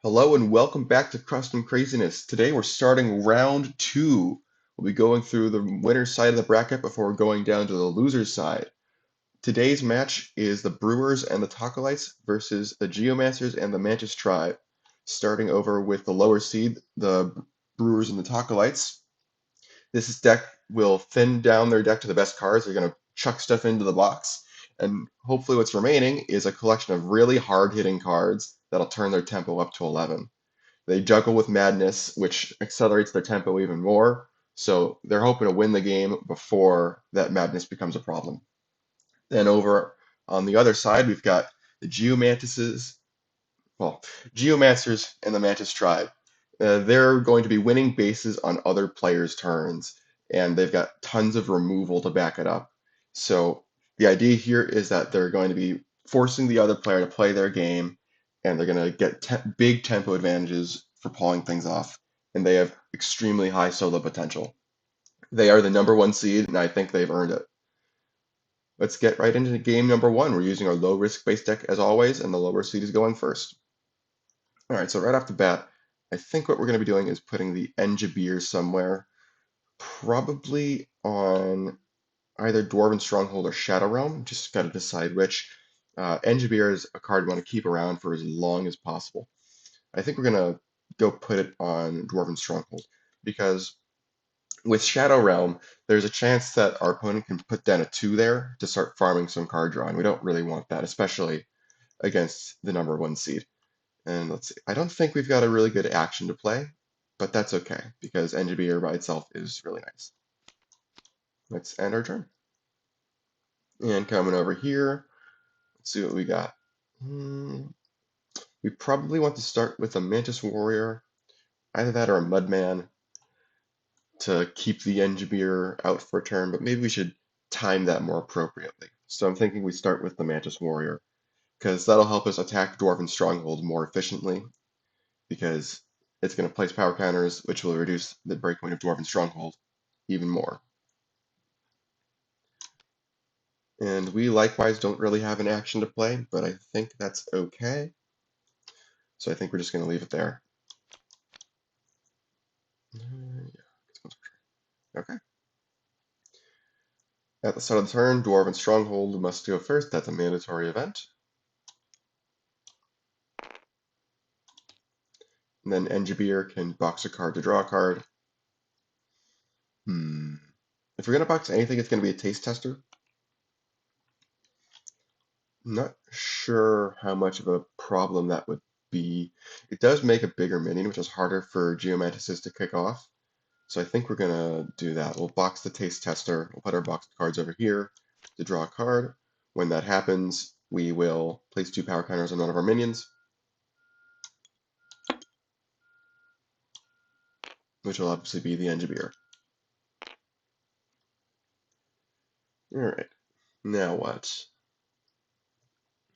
Hello and welcome back to Custom Craziness. Today we're starting round two. We'll be going through the winner's side of the bracket before going down to the loser's side. Today's match is the Brewers and the Tacolytes versus the Geomancers and the Mantis Tribe. Starting over with the lower seed, the Brewers and the Tacolytes. This deck will thin down their deck to the best cards. They're going to chuck stuff into the box. And hopefully what's remaining is a collection of really hard-hitting cards that'll turn their tempo up to 11. They juggle with madness, which accelerates their tempo even more. So they're hoping to win the game before that madness becomes a problem. Then over on the other side, we've got the Geomancers and the Mantis Tribe. They're going to be winning bases on other players' turns, and they've got tons of removal to back it up. So the idea here is that they're going to be forcing the other player to play their game, and they're going to get big tempo advantages for pulling things off, and they have extremely high solo potential. They are the number one seed, and I think they've earned it. Let's get right into game number one. We're using our low risk base deck as always, and the lower seed is going first. All right, so right off the bat, I think what we're going to be doing is putting the Engibeer somewhere, probably on either Dwarven Stronghold or Shadow Realm. Just got to decide which. Engibeer is a card we want to keep around for as long as possible. I think we're going to go put it on Dwarven Stronghold because with Shadow Realm, there's a chance that our opponent can put down a 2 there to start farming some card draw, and we don't really want that, especially against the number one seed. And let's see, I don't think we've got a really good action to play, but that's okay, because Engineer by itself is really nice. Let's end our turn. And coming over here, let's see what we got. We probably want to start with a Mantis Warrior, either that or a Mudman, to keep the Engineer out for a turn, but maybe we should time that more appropriately. So I'm thinking we start with the Mantis Warrior, because that'll help us attack Dwarven Stronghold more efficiently, because it's going to place power counters, which will reduce the breakpoint of Dwarven Stronghold even more. And we likewise don't really have an action to play, but I think that's okay. So I think we're just going to leave it there. Okay. At the start of the turn, Dwarven Stronghold must go first. That's a mandatory event. And then Engibeer can box a card to draw a card. If we're going to box anything, it's going to be a taste tester. I'm not sure how much of a problem that would be. It does make a bigger minion, which is harder for Geomantises to kick off. So I think we're going to do that. We'll box the taste tester. We'll put our box of cards over here to draw a card. When that happens, we will place 2 power counters on one of our minions, which will obviously be the Engibeer. Alright, now what?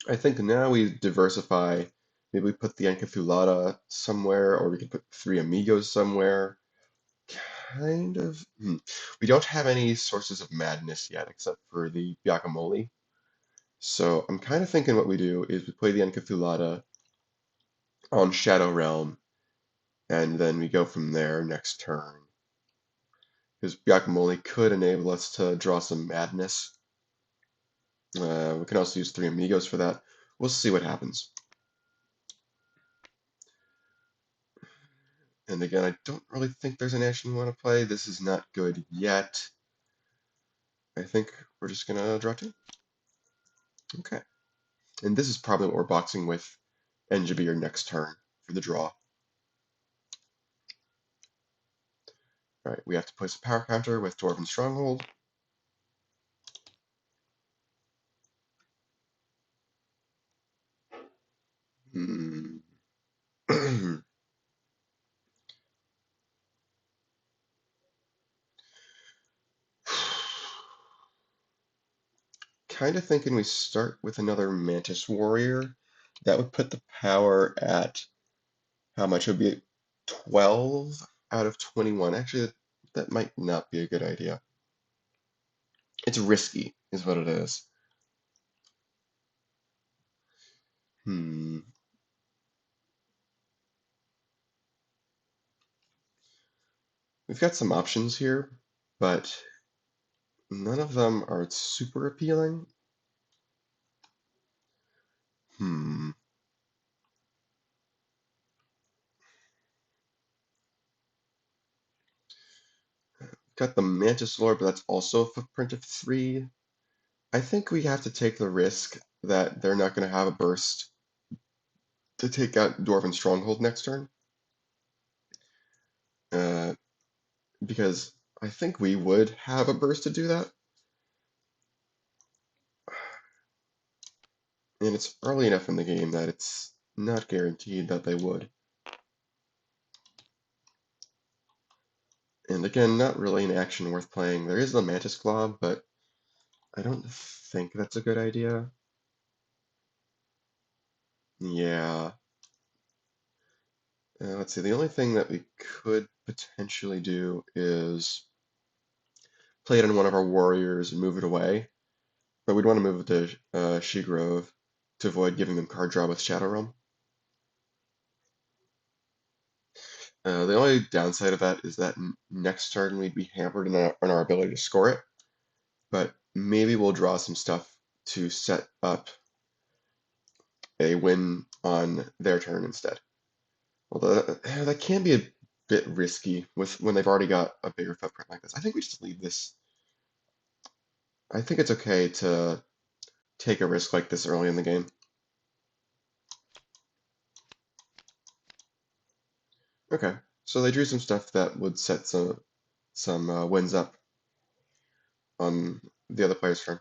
I think now we diversify. Maybe we put the Encathulata somewhere, or we can put 3 Amigos somewhere. Kind of. We don't have any sources of madness yet, except for the Guacamole. So I'm kind of thinking what we do is we play the Encathulata on Shadow Realm, and then we go from there next turn. Because Guacamole could enable us to draw some madness. We can also use 3 Amigos for that. We'll see what happens. And again, I don't really think there's an action we want to play. This is not good yet. I think we're just going to draw 2. Okay. And this is probably what we're boxing with Engibeer next turn for the draw. Alright, we have to place a power counter with Dwarven Stronghold. Kind of thinking we start with another Mantis Warrior. That would put the power at how much? It would be 12 out of 21. Actually, that might not be a good idea. It's risky, is what it is. We've got some options here, but none of them are super appealing. Hmm. Got the Mantis Lord, but that's also a footprint of 3. I think we have to take the risk that they're not going to have a burst to take out Dwarven Stronghold next turn. Uh, because I think we would have a burst to do that. And it's early enough in the game that it's not guaranteed that they would. And again, not really an action worth playing. There is the Mantis Claw, but I don't think that's a good idea. Yeah. Let's see, the only thing that we could potentially do is play it on one of our warriors and move it away. But we'd want to move it to Shegrove to avoid giving them card draw with Shadow Realm. The only downside of that is that next turn we'd be hampered in our ability to score it. But maybe we'll draw some stuff to set up a win on their turn instead. Although that can be a bit risky with when they've already got a bigger footprint like this. I think we just leave this. I think it's okay to take a risk like this early in the game. Okay, so they drew some stuff that would set some wins up on the other player's turn.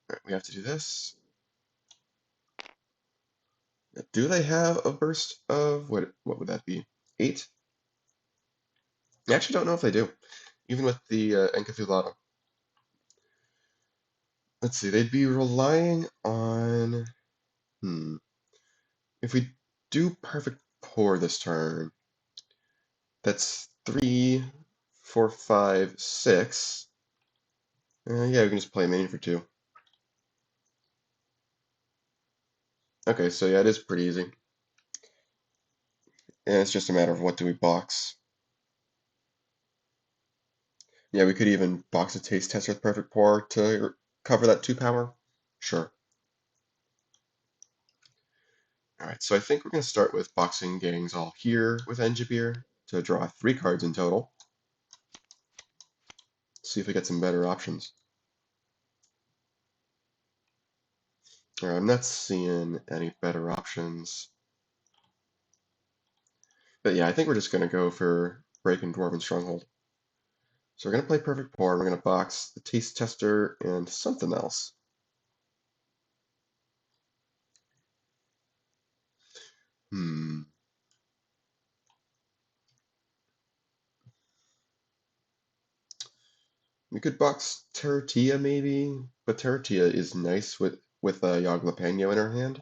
All right, we have to do this. Do they have a burst of what would that be? 8? I actually don't know if they do, even with the Encathulata. Let's see, they'd be relying on. If we do perfect pour this turn, that's 3, 4, 5, 6. Yeah, we can just play minion for 2. Okay, so yeah, it is pretty easy. And it's just a matter of what do we box. Yeah, we could even box a taste tester with perfect pour to cover that 2 power. Sure. Alright, so I think we're going to start with boxing gangs all here with Engibir to draw 3 cards in total. See if we get some better options. Alright, I'm not seeing any better options. But yeah, I think we're just going to go for Breaking Dwarven Stronghold. So we're going to play Perfect Pour, and we're going to box the Taste Tester and something else. We could box Terratia maybe, but Terratia is nice with Yogg-Jalapeno in our hand.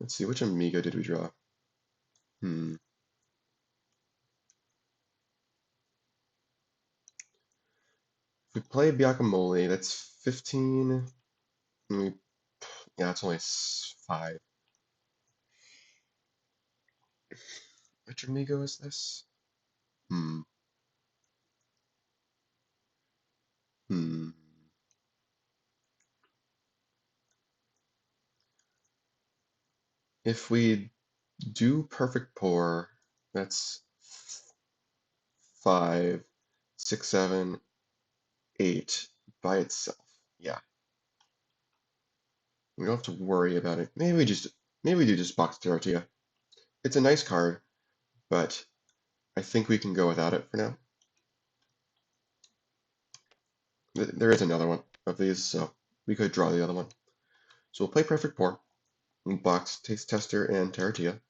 Let's see, which Amigo did we draw? If we play Guacamole, that's 15. And yeah, it's only 5. Which Amigo is this? Hmm. Hmm. If we do Perfect Pour, that's 5, 6, 7, 8 by itself. Yeah. We don't have to worry about it. Maybe we do just box Terratia. It's a nice card, but I think we can go without it for now. There is another one of these, so we could draw the other one. So we'll play Perfect Pour. We'll box Taste Tester and Terratia.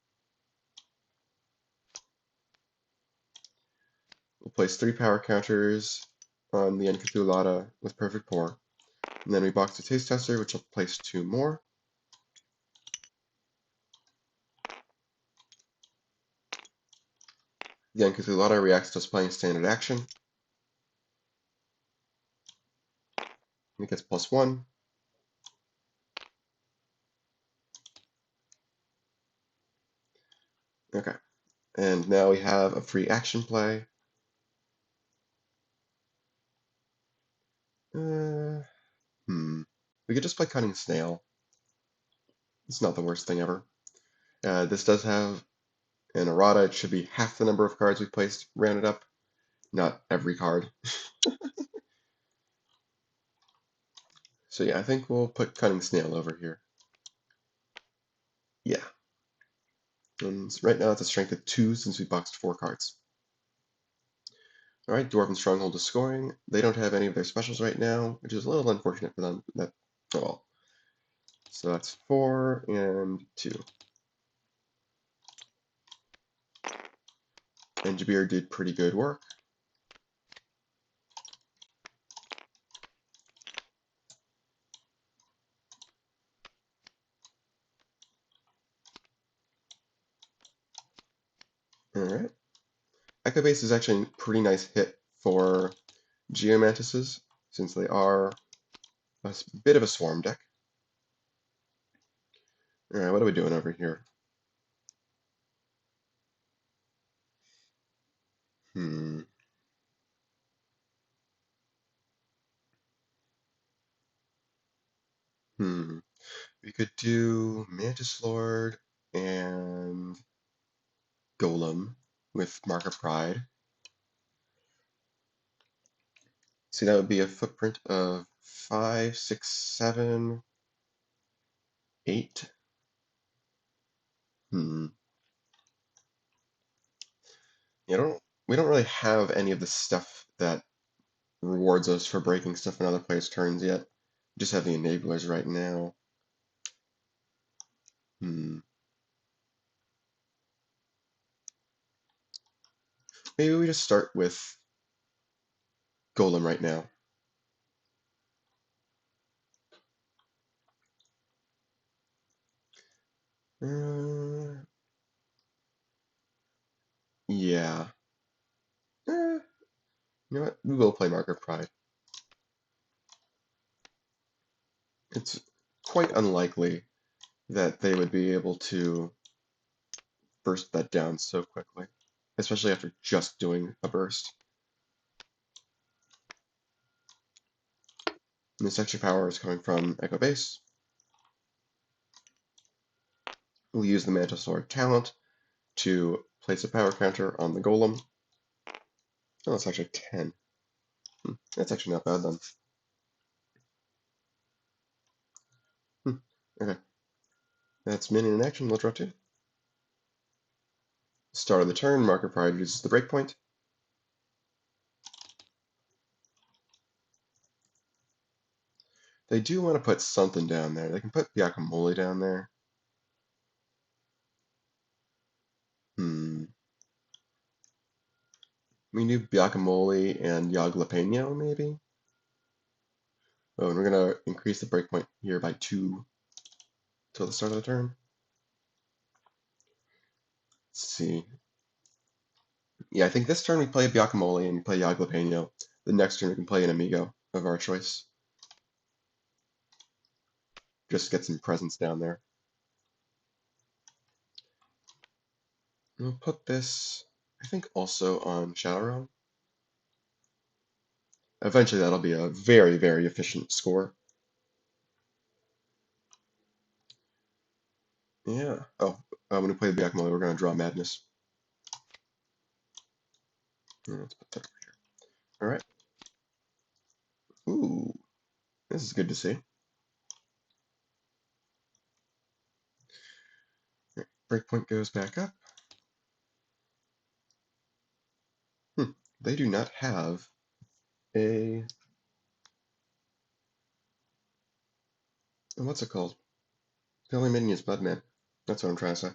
We'll place 3 power counters on the Encathulata with Perfect Pour. And then we box the Taste Tester, which will place 2 more. The Encathulata reacts to us playing standard action. It gets +1. Okay. And now we have a free action play. We could just play Cunning Snail. It's not the worst thing ever. This does have an errata. It should be half the number of cards we placed rounded up, not every card. So yeah, I think we'll put Cunning Snail over here. Yeah. And right now it's a strength of 2 since we boxed 4 cards. Alright, Dwarven Stronghold is scoring. They don't have any of their specials right now, which is a little unfortunate for them. Oh well. So that's 4 and 2. And Jabir did pretty good work. Alright. Echo Base is actually a pretty nice hit for Geomantises, since they are a bit of a swarm deck. Alright, what are we doing over here? Hmm. We could do Mantis Lord and Golem with Mark of Pride. See, that would be a footprint of 5, 6, 7, 8. Hmm. We don't really have any of the stuff that rewards us for breaking stuff in other players' turns yet. We just have the enablers right now. Maybe we just start with Golem right now. Yeah. You know what? We will play Mark of Pride. It's quite unlikely that they would be able to burst that down so quickly, especially after just doing a burst. And this extra power is coming from Echo Base. We'll use the Mantis Lord talent to place a power counter on the Golem. Oh, that's actually 10. That's actually not bad then. Okay. That's minion in action. We'll draw 2. Start of the turn, Mark of Pride uses the breakpoint. They do want to put something down there. They can put Guacamole down there. We do Guacamole and Jalapeno, maybe? Oh, and we're going to increase the breakpoint here by 2 till the start of the turn. Let's see. Yeah, I think this turn we play Guacamole and play Jalapeno. The next turn we can play an Amigo of our choice. Just get some presents down there. We'll put this, I think, also on Shadow Realm. Eventually that'll be a very, very efficient score. Yeah. Oh, when we play the Guacamole, we're going to draw Madness. Let's put that over here. All right. Ooh, this is good to see. Breakpoint goes back up. They do not have a... What's it called? The only minion is Mudman. That's what I'm trying to say.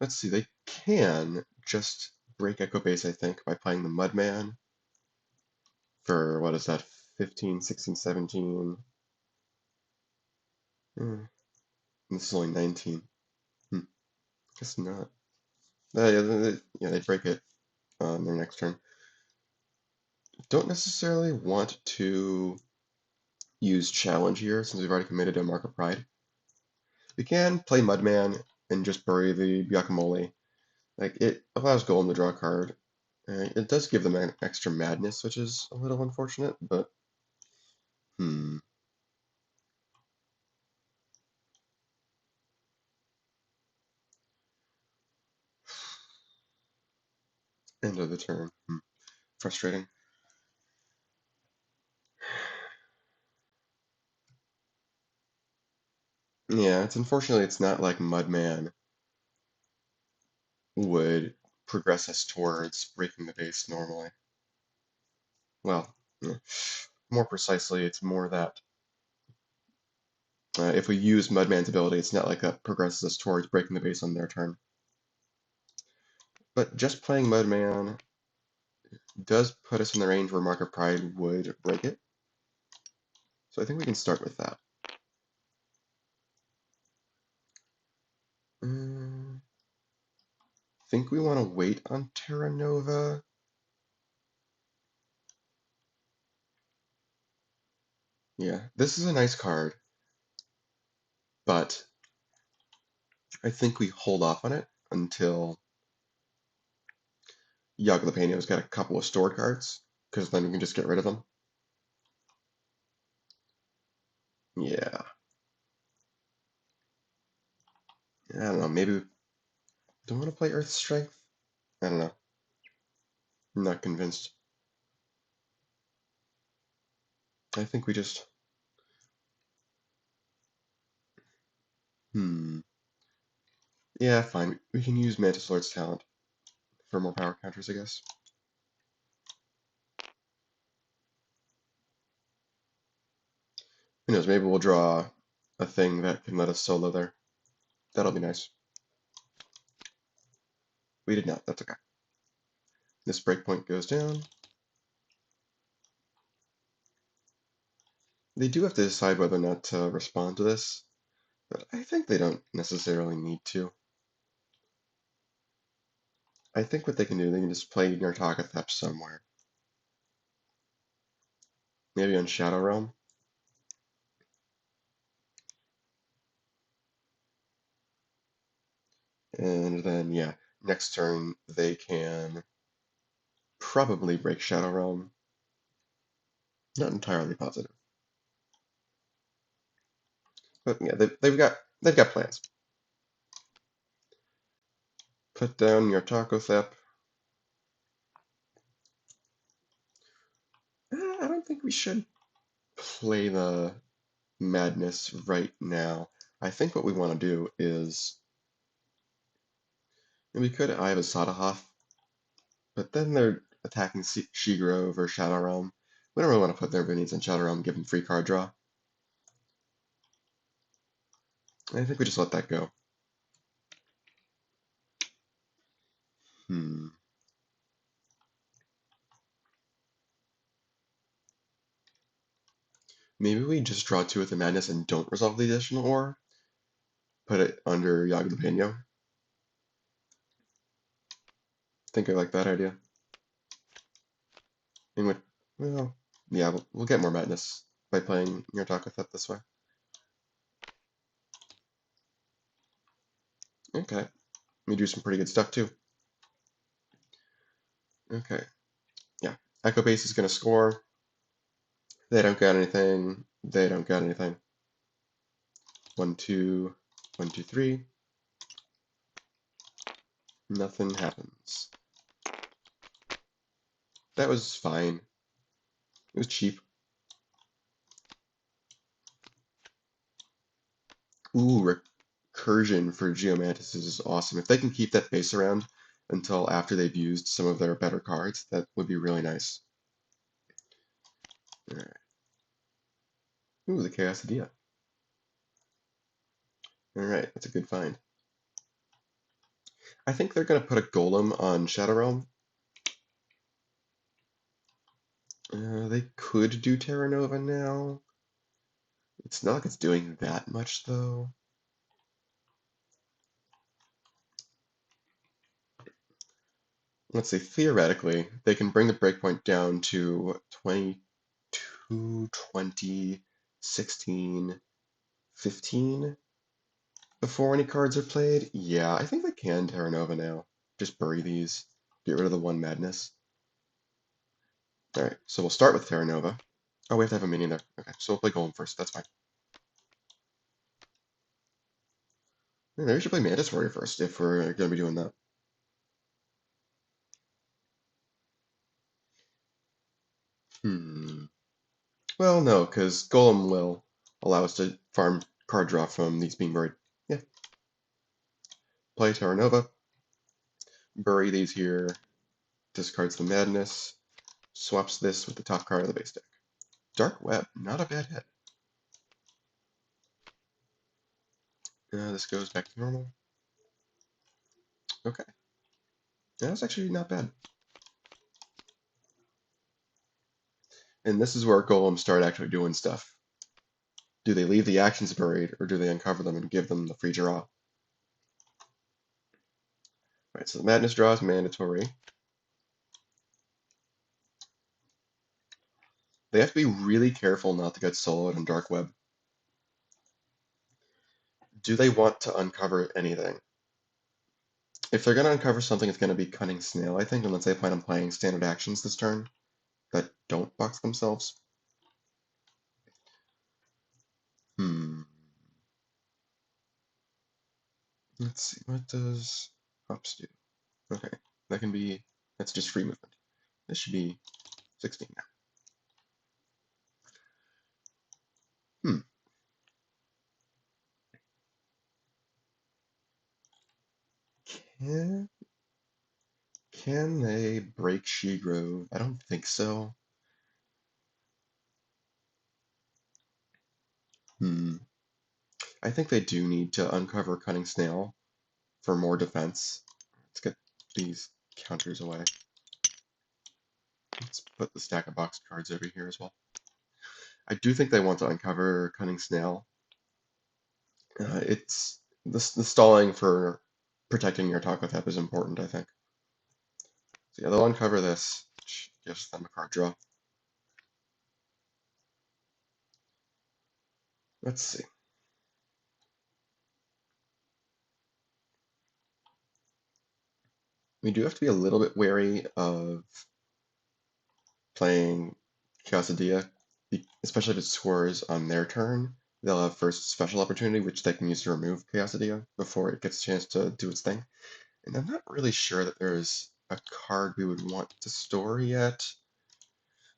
Let's see, they can just break Echo Base, I think, by playing the Mudman for, what is that, 15, 16, 17. This is only 19. Guess not. Yeah, they break it on their next turn. Don't necessarily want to use challenge here since we've already committed a Mark of Pride. We can play Mudman and just bury the Guacamole. Like, it allows Golem to draw a card. It does give them an extra madness, which is a little unfortunate, but hmm. End of the turn. Frustrating. Yeah, unfortunately it's not like Mudman would progress us towards breaking the base normally. Well, more precisely, it's more that if we use Mudman's ability, it's not like that progresses us towards breaking the base on their turn. But just playing Mudman does put us in the range where Mark of Pride would break it. So I think we can start with that. Think we want to wait on Terra Nova. Yeah, this is a nice card, but I think we hold off on it until Yaglapenio's got a couple of stored cards, because then we can just get rid of them. Yeah. I don't know, maybe we don't want to play Earth Strength? I don't know. I'm not convinced. I think we just... Yeah, fine. We can use Mantis Lord's talent for more power counters, I guess. Who knows, maybe we'll draw a thing that can let us solo there. That'll be nice. We did not, that's okay. This breakpoint goes down. They do have to decide whether or not to respond to this, but I think they don't necessarily need to. I think what they can do, they can just play Nartakathep somewhere. Maybe on Shadow Realm. And then, yeah, next turn they can probably break Shadow Realm. Not entirely positive. But yeah, they've got plans. Put down your Tacothep. I don't think we should play the Madness right now. I think what we want to do is we could Eye of Asadahoth, but then they're attacking Shigro over Shadow Realm. We don't really want to put their minions in Shadow Realm, give them free card draw. I think we just let that go. Maybe we just draw 2 with the Madness and don't resolve the additional ore. Put it under Yaga de Peño. Think I like that idea. In which, well, yeah, we'll get more Madness by playing your Tacothep this way. Okay. We do some pretty good stuff too. Okay. Yeah. Echo Base is going to score. They don't got anything. They don't got anything. 1, 2, 1, 2, 3. Nothing happens. That was fine. It was cheap. Ooh, recursion for Geomantis is awesome. If they can keep that base around until after they've used some of their better cards, that would be really nice. All right. Ooh, the Chaos Idea. All right, that's a good find. I think they're going to put a Golem on Shadow Realm. They could do Terra Nova now. It's not like it's doing that much, though. let's say theoretically, they can bring the breakpoint down to 22, 20, 16, 15 before any cards are played. Yeah, I think they can Terra Nova now. Just bury these, get rid of the one madness. Alright, so we'll start with Terra Nova. Oh, we have to have a minion there. Okay, so we'll play Golem first, that's fine. Maybe we should play Mantis Warrior first if we're going to be doing that. Well, no, because Golem will allow us to farm card draw from these being buried. Yeah. Play Terra Nova. Bury these here. Discards the Madness. Swaps this with the top card of the base deck. Dark Web, not a bad hit. This goes back to normal. Okay. That's actually not bad. And this is where Golems start actually doing stuff. Do they leave the actions buried, or do they uncover them and give them the free draw? Right, so the Madness draw is mandatory. They have to be really careful not to get soloed in Dark Web. Do they want to uncover anything? If they're going to uncover something, it's going to be Cunning Snail, I think, unless they plan on playing standard actions this turn that don't box themselves. Let's see, what does hops do? Okay, that can be, that's just free movement. This should be 16 now. Can, can they break She-Grove? I don't think so. I think they do need to uncover Cunning Snail for more defense. Let's get these counters away. Let's put the stack of box cards over here as well. I do think they want to uncover Cunning Snail. It's the stalling for protecting your Tacolyte is important, I think. So yeah, they'll uncover this, which gives them a card draw. Let's see. We do have to be a little bit wary of playing Chaosidia, especially if it scores on their turn. They'll have first special opportunity, which they can use to remove Chaosidia before it gets a chance to do its thing. And I'm not really sure that there's a card we would want to store yet.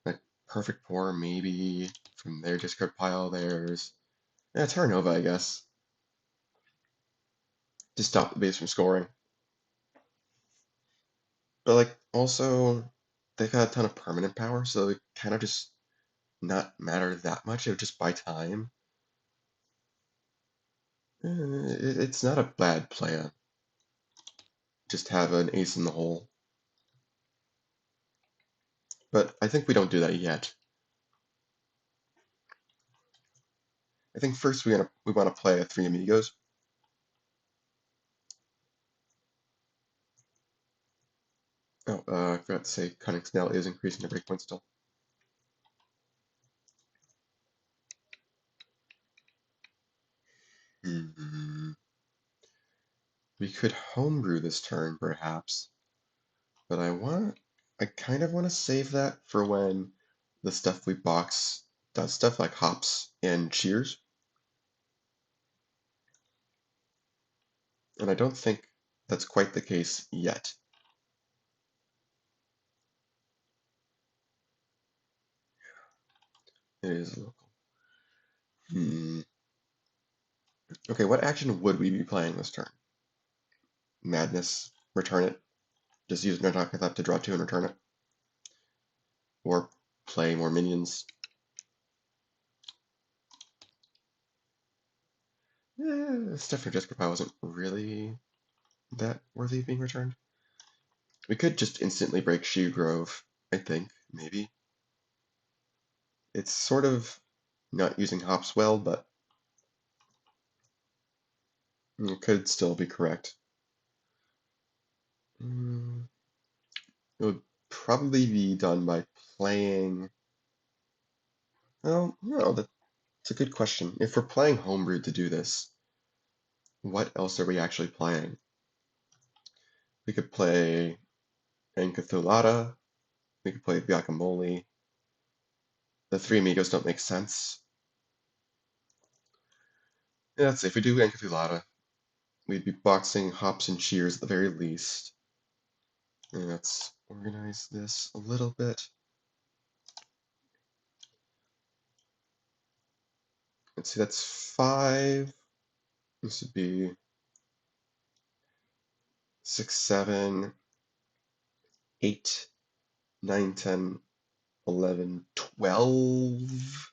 Like Perfect Pour, maybe, from their discard pile. There's Terra Nova, I guess, to stop the base from scoring. But like also, they've got a ton of permanent power, so it kind of just not matter that much. It would just buy time. It's not a bad plan. Just have an ace in the hole. But I think we don't do that yet. I think first we want to play a 3 Amigos. Oh, I forgot to say Cunning Snail is increasing the breakpoint still. We could homebrew this turn, perhaps. But I kind of want to save that for when the stuff we box does stuff like hops and cheers. And I don't think that's quite the case yet. It is local. Okay, what action would we be playing this turn? Madness, return it. Just use Narcothep to draw 2 and return it. Or play more minions. Stuff from Discard Pile wasn't really that worthy of being returned. We could just instantly break She Grove, I think, maybe. It's sort of not using hops well, but it could still be correct. It would probably be done by playing. Well, no, that's a good question. If we're playing homebrew to do this, what else are we actually playing? We could play Encathulata, we could play Guacamole. The Three Amigos don't make sense. Yeah, let's see, if we do Encathulata, we'd be boxing hops and shears at the very least. And let's organize this a little bit. Let's see, that's 5. This would be 6, 7, 8, 9, 10, 11, 12.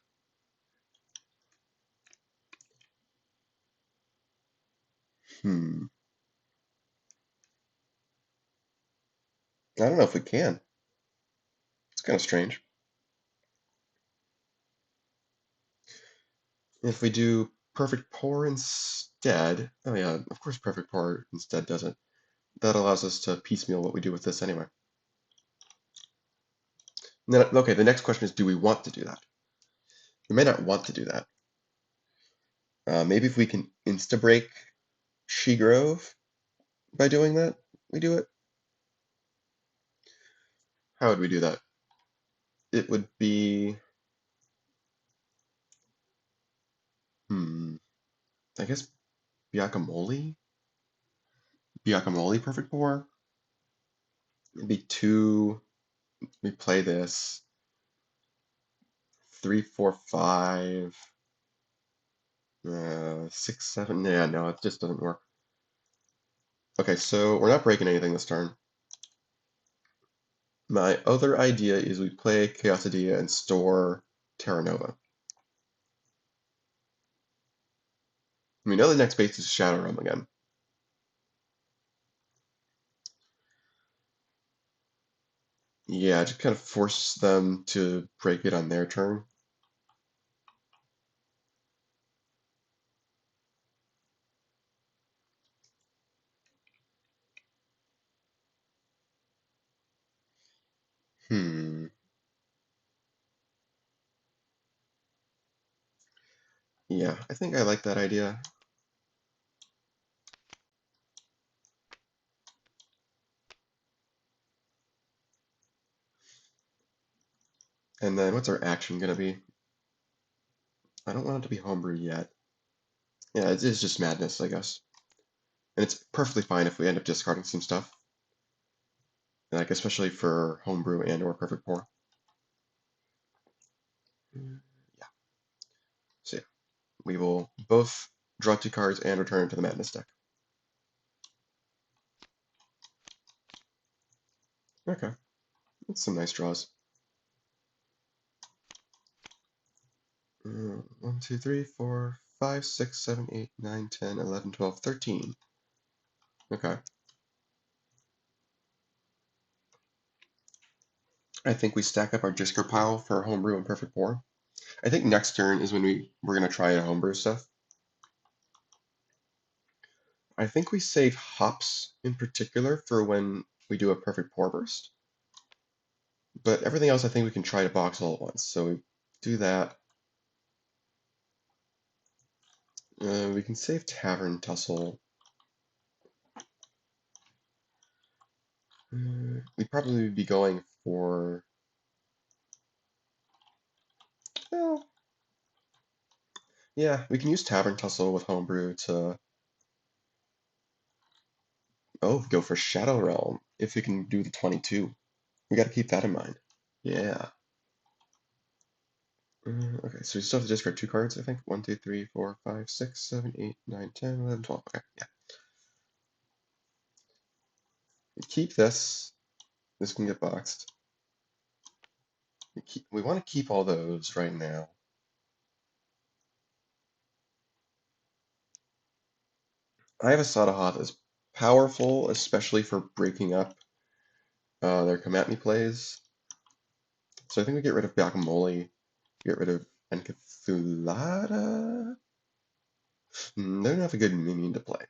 Hmm. I don't know if we can. It's kind of strange. If we do perfect pour instead, oh yeah, of course perfect pour instead doesn't. That allows us to piecemeal what we do with this anyway. And then, okay, the next question is, do we want to do that? We may not want to do that. Maybe if we can insta-break She-Grove by doing that, we do it. How would we do that? It would be, I guess Guacamole? Guacamole perfect pour? It'd be 2, we play this, 3, 4, 5, 6, 7, yeah, no, it just doesn't work. Okay, so we're not breaking anything this turn. My other idea is we play Chaosidia and store Terra Nova. We know the next base is Shadow Realm again. Yeah, just kind of force them to break it on their turn. Yeah, I think I like that idea. And then what's our action gonna be? I don't want it to be homebrew yet. Yeah, it is just madness, I guess. And it's perfectly fine if we end up discarding some stuff. Like, especially for homebrew and or perfect pour. Yeah. So yeah, we will both draw 2 cards and return to the madness deck. Okay, that's some nice draws. 1, 2, 3, 4, 5, 6, 7, 8, 9, 10, 11, 12, 13. Okay. I think we stack up our discard pile for homebrew and perfect pour. I think next turn is when we're gonna try a homebrew stuff. I think we save hops in particular for when we do a perfect pour burst. But everything else I think we can try to box all at once. So we do that. We can save Tavern Tussle. We'd probably be going for... Well, yeah, we can use Tavern Tussle with Homebrew to... Oh, go for Shadow Realm if we can do the 22. We gotta keep that in mind. Yeah. Okay, so we still have to discard 2 cards, I think. 1, 2, 3, 4, 5, 6, 7, 8, 9, 10, 11, 12. Okay, yeah. We keep this. This can get boxed. We want to keep all those right now. I have a Sadaha that's powerful, especially for breaking up their come at me plays. So I think we get rid of Guacamole, get rid of Encathulata. They don't have a good minion to play.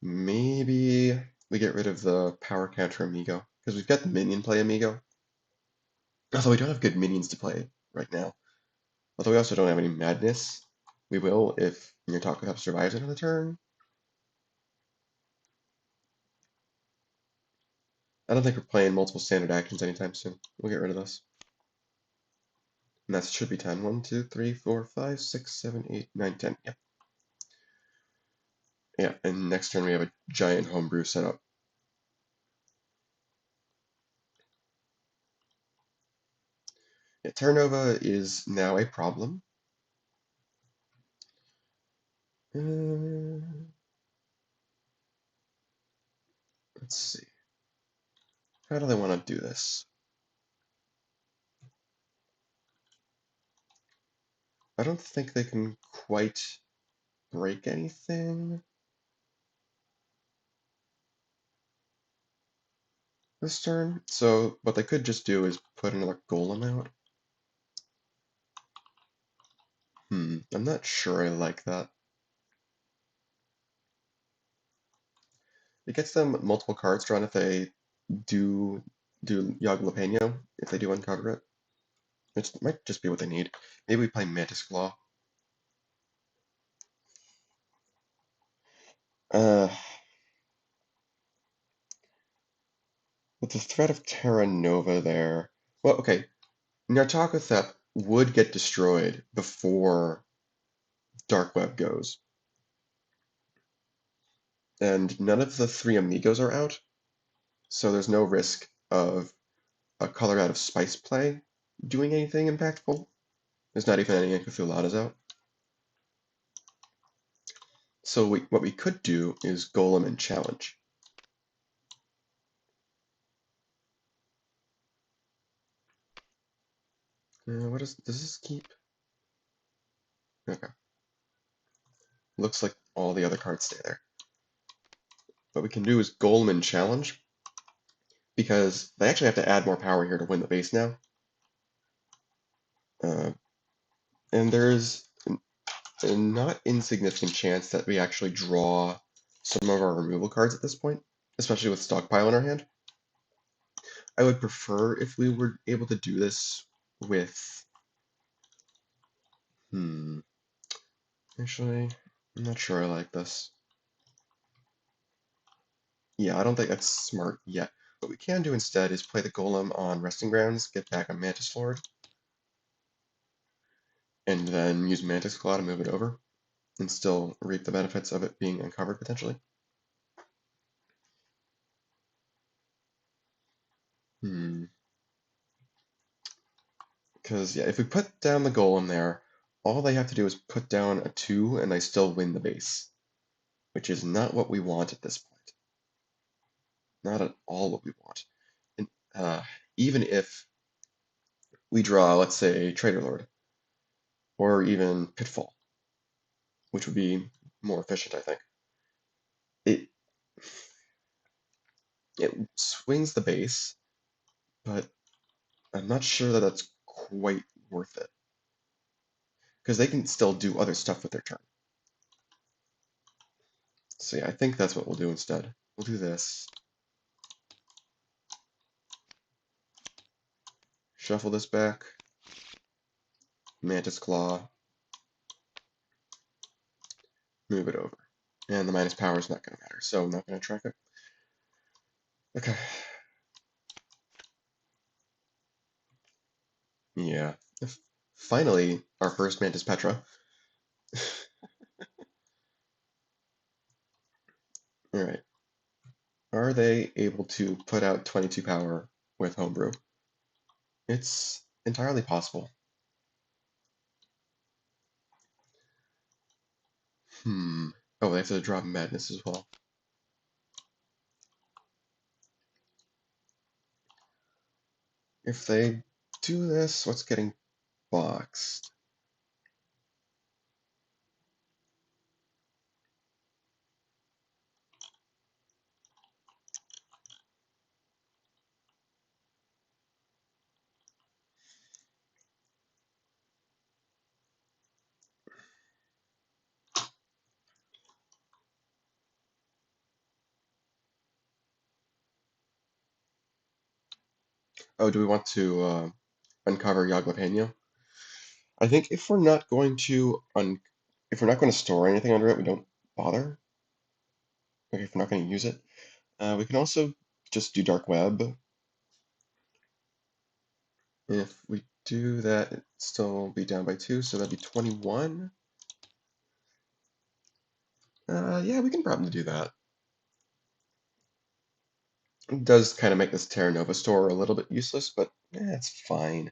Maybe we get rid of the power counter amigo, because we've got the minion play amigo. Although we don't have good minions to play right now. Although we also don't have any madness. We will if your Taco survives another turn. I don't think we're playing multiple standard actions anytime soon. We'll get rid of this. And that should be 10. 1, 2, 3, 4, 5, 6, 7, 8, 9, 10. Yep. Yeah, and next turn we have a giant homebrew set up. Yeah, Terranova is now a problem. Let's see. How do they want to do this? I don't think they can quite break anything this turn. So what they could just do is put another golem out. I'm not sure I like that. It gets them multiple cards drawn if they do Yogg-Jalapeno, if they do uncover it. Which might just be what they need. Maybe we play Mantis Claw. With the threat of Terra Nova there. Well, okay. Nyarlathotep would get destroyed before Dark Web goes. And none of the three amigos are out, so there's no risk of a color out of Spice play doing anything impactful. There's not even any Cthulhu's out. So what we could do is Golem and Challenge. Does this keep? Okay. Looks like all the other cards stay there. What we can do is Golem and Challenge, because they actually have to add more power here to win the base now. And there's a not insignificant chance that we actually draw some of our removal cards at this point, especially with Stockpile in our hand. I would prefer if we were able to do this with... Actually, I'm not sure I like this. Yeah, I don't think that's smart yet. What we can do instead is play the Golem on Resting Grounds, get back a Mantis Lord, and then use Mantis Claw to move it over, and still reap the benefits of it being uncovered potentially. Because, yeah, if we put down the Golem there, all they have to do is put down a 2 and they still win the base, which is not what we want at this point. Not at all what we want. And even if we draw, let's say, Traitor Lord, or even Pitfall, which would be more efficient, I think. It swings the base, but I'm not sure that that's quite worth it. Because they can still do other stuff with their turn. So yeah, I think that's what we'll do instead. We'll do this. Shuffle this back. Mantis Claw. Move it over. And the minus power is not going to matter, so I'm not going to track it. Okay. Yeah. Finally, our first Mantis Petra. Alright. Are they able to put out 22 power with Homebrew? It's entirely possible. Oh, they have to drop Madness as well. If they do this, what's getting boxed? Oh, do we want to uncover Yaglapeño? I think if we're not going to if we're not going to store anything under it, we don't bother. Okay, if we're not going to use it, we can also just do dark web. If we do that, it still be down by 2, so that'd be 21. Yeah, we can probably do that. It does kind of make this Terra Nova store a little bit useless, but it's fine.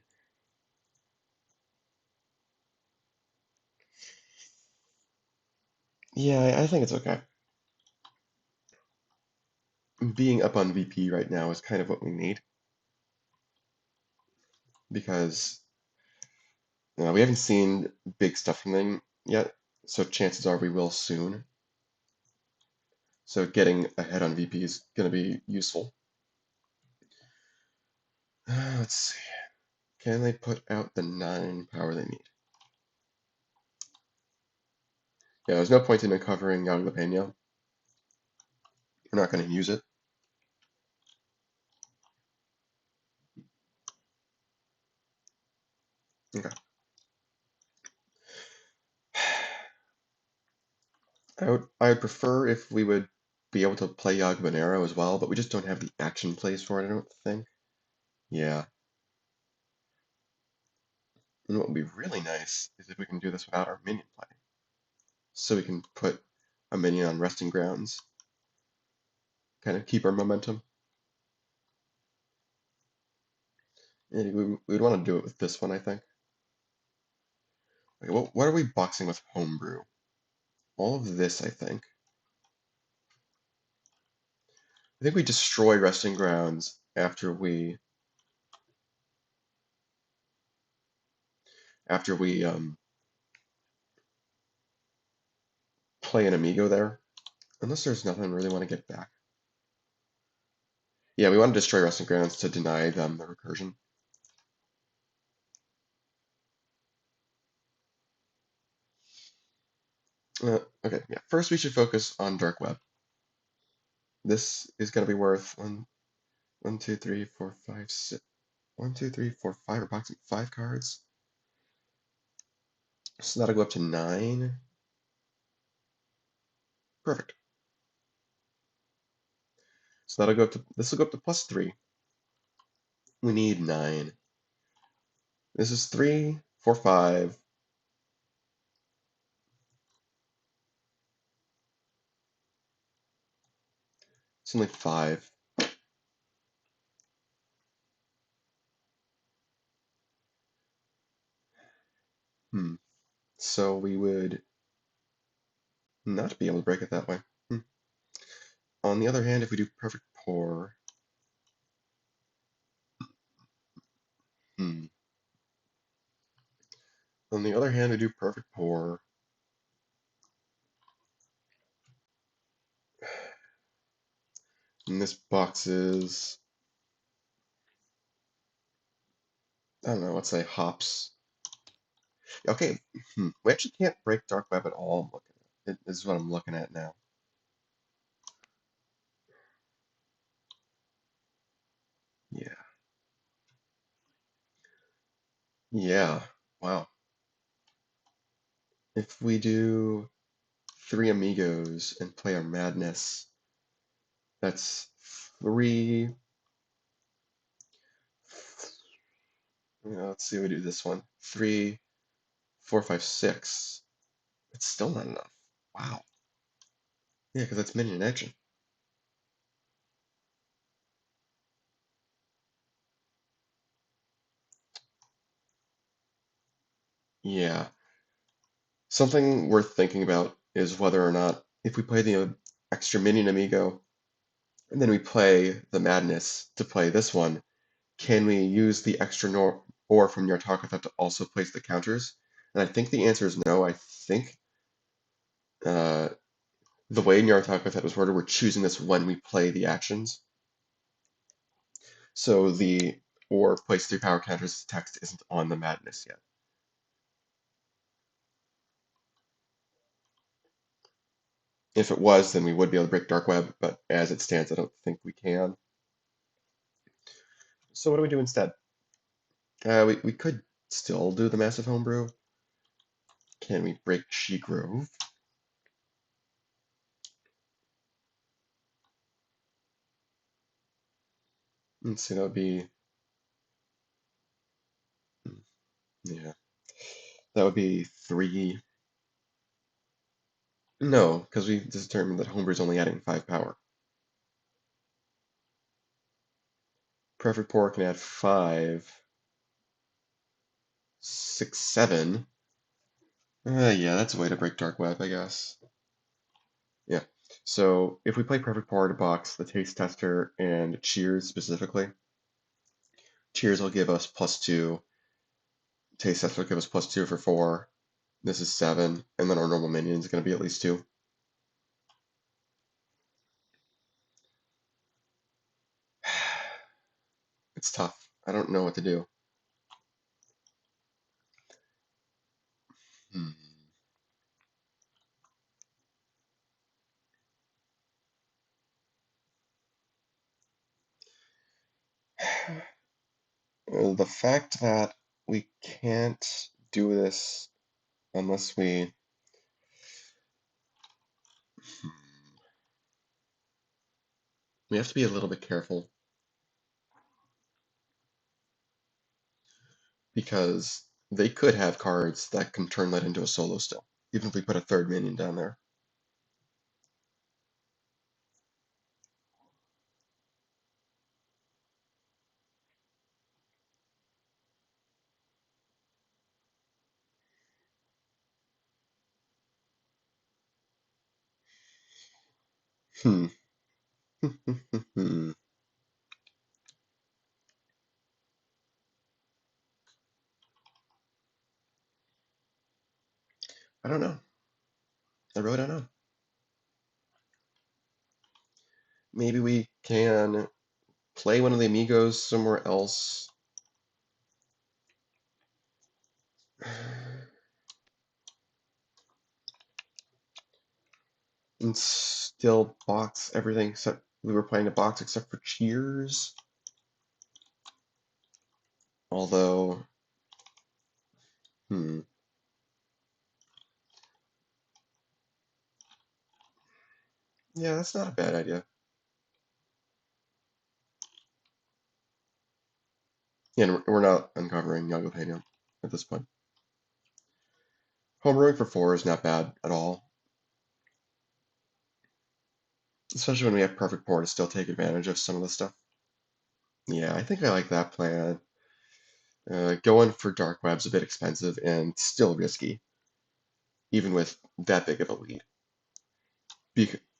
Yeah, I think it's okay. Being up on VP right now is kind of what we need because we haven't seen big stuff from them yet, so chances are we will soon. So getting ahead on VP is going to be useful. Let's see. Can they put out the 9 power they need? Yeah, there's no point in uncovering Yaglapeño. We're not going to use it. Okay. I would prefer if we would be able to play Yagbanero as well, but we just don't have the action plays for it, I don't think. Yeah. And what would be really nice is if we can do this without our minion play. So we can put a minion on resting grounds, kind of keep our momentum. And we would want to do it with this one, I think. Okay, what are we boxing with homebrew? All of this, I think. I think we destroy resting grounds after we play an amigo there. Unless there's nothing we really want to get back. Yeah, we want to destroy resting grounds to deny them the recursion. Okay, yeah. First, we should focus on dark web. This is going to be worth 1, 2, 3, 4, 5, 6. 1, 2, 3, 4, 5. We're boxing 5 cards. So that'll go up to 9. Perfect. So that'll go up to this will go up to +3. We need 9. This is 3, 4, 5. It's only 5. So we would not be able to break it that way. On the other hand, if we do perfect pour, hmm. On the other hand, we do perfect pour. And this box is, I don't know, let's say hops. Okay, we actually can't break dark web at all. I'm looking at it. This is what I'm looking at now. Yeah. Yeah. Wow. If we do 3 amigos and play our madness, that's 3. Let's see, we do this one. 3, 4, 5, 6. It's still not enough. Wow. Yeah, because that's minion action. Yeah. Something worth thinking about is whether or not if we play the extra minion amigo and then we play the madness to play this one, can we use the extra ore from your Tacolytes to also place the counters? And I think the answer is no. I think uh, the way Nyarlathotep was worded, we're choosing this when we play the actions. So the or place 3 power counters text isn't on the madness yet. If it was, then we would be able to break dark web, but as it stands, I don't think we can. So what do we do instead? We could still do the massive homebrew. Can we break She Grove? Let's see, that would be, yeah, that would be 3. No, because we determined that homebrew is only adding 5 power. Perfect Pour can add 5, 6, 7. Yeah, that's a way to break Dark Web, I guess. Yeah. So if we play Perfect Pour to box the Taste Tester and Cheers specifically, Cheers will give us +2. Taste Tester will give us +2 for 4. This is 7, and then our normal minion is going to be at least 2. It's tough. I don't know what to do. Hmm. The fact that we can't do this unless we have to be a little bit careful because they could have cards that can turn that into a solo still, even if we put a third minion down there. Hmm. I don't know. I really don't know. Maybe we can play one of the amigos somewhere else. And still box everything except we were playing a box except for Cheers. Although, yeah, that's not a bad idea. Yeah, and we're not uncovering Yagopania at this point. Homebrewing for 4 is not bad at all, especially when we have Perfect Pour to still take advantage of some of the stuff. Yeah, I think I like that plan. Going for Dark Web's a bit expensive and still risky, even with that big of a lead.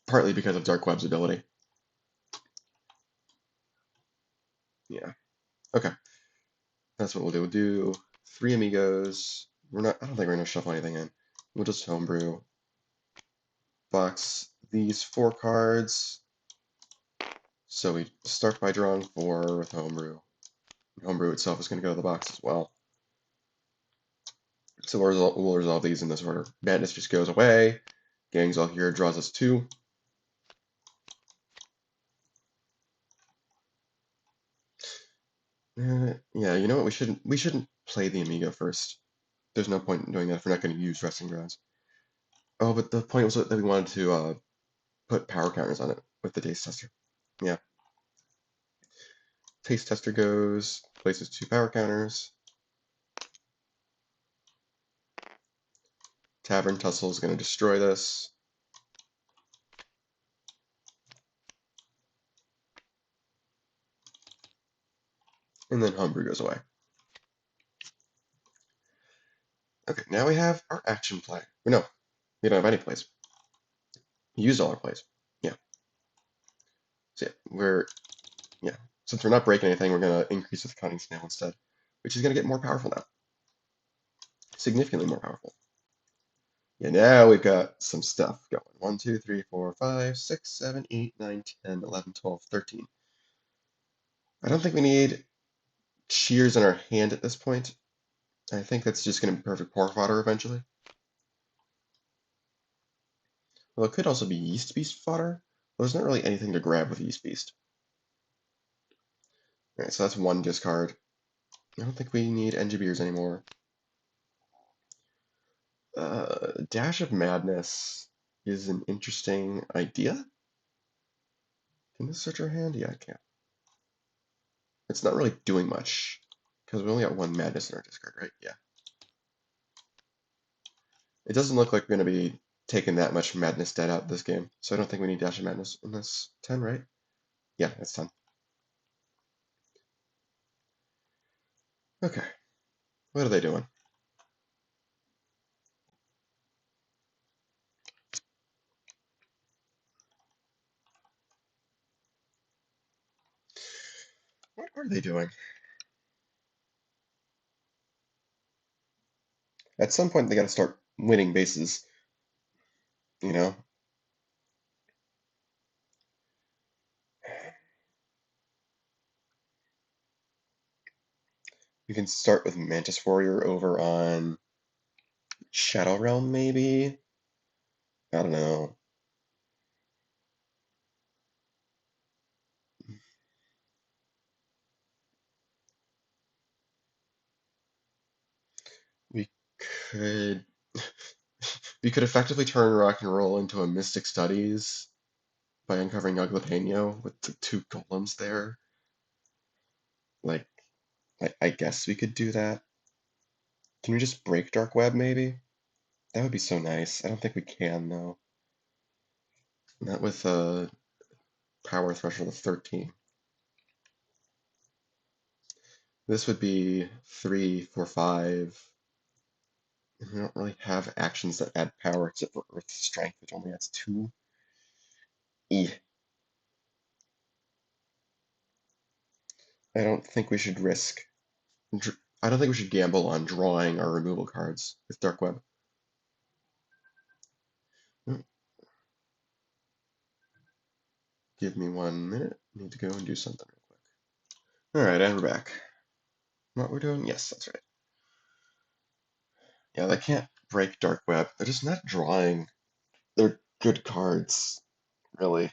Partly because of Dark Web's ability. Yeah. Okay. That's what we'll do. We'll do 3 amigos. I don't think we're gonna shuffle anything in. We'll just homebrew. Box these 4 cards. So we start by drawing 4 with homebrew. Homebrew itself is gonna go to the box as well. So we'll resolve these in this order. Madness just goes away. Gang's all here draws us 2. Yeah, you know what? We shouldn't play the Amigo first. There's no point in doing that if we're not going to use Resting Grounds. Oh, but the point was that we wanted to put power counters on it with the Taste Tester. Yeah. Taste Tester goes, places 2 power counters. Tavern Tussle is going to destroy this. And then Homebrew goes away. Okay, now we have our action play. No, we don't have any plays. We used all our plays. Yeah. So yeah, since we're not breaking anything, we're going to increase with Cunning Snail instead, which is going to get more powerful now. Significantly more powerful. Yeah, now we've got some stuff going. 1, 2, 3, 4, 5, 6, 7, 8, 9, 10, 11, 12, 13. I don't think we need Cheers in our hand at this point. I think that's just going to be perfect pour fodder eventually. Well, it could also be Yeast Beast fodder. Well, there's not really anything to grab with Yeast Beast. Alright, so that's one discard. I don't think we need engineers anymore. Dash of Madness is an interesting idea. Can this search our hand? Yeah, it can. It's not really doing much, because we only got one Madness in our discard, right? Yeah. It doesn't look like we're going to be taking that much Madness dead out this game, so I don't think we need Dash of Madness in this 10, right? Yeah, that's 10. Okay. What are they doing? What are they doing? At some point, they got to start winning bases, you know? We can start with Mantis Warrior over on Shadow Realm, maybe? I don't know. We could we could effectively turn Rock and Roll into a Mystic Studies by uncovering Uglapeño with the two golems there. Like, I guess we could do that. Can we just break Dark Web, maybe? That would be so nice. I don't think we can, though. Not with a power threshold of 13. This would be 3, 4, 5. We don't really have actions that add power except for Earth Strength, which only adds 2. E. I don't think we should risk. I don't think we should gamble on drawing our removal cards with Dark Web. Mm, Give me 1 minute. Need to go and do something real quick. Alright, and we're back. What we're doing? Yes, that's right. Yeah, they can't break Dark Web. They're just not drawing. They're good cards, really.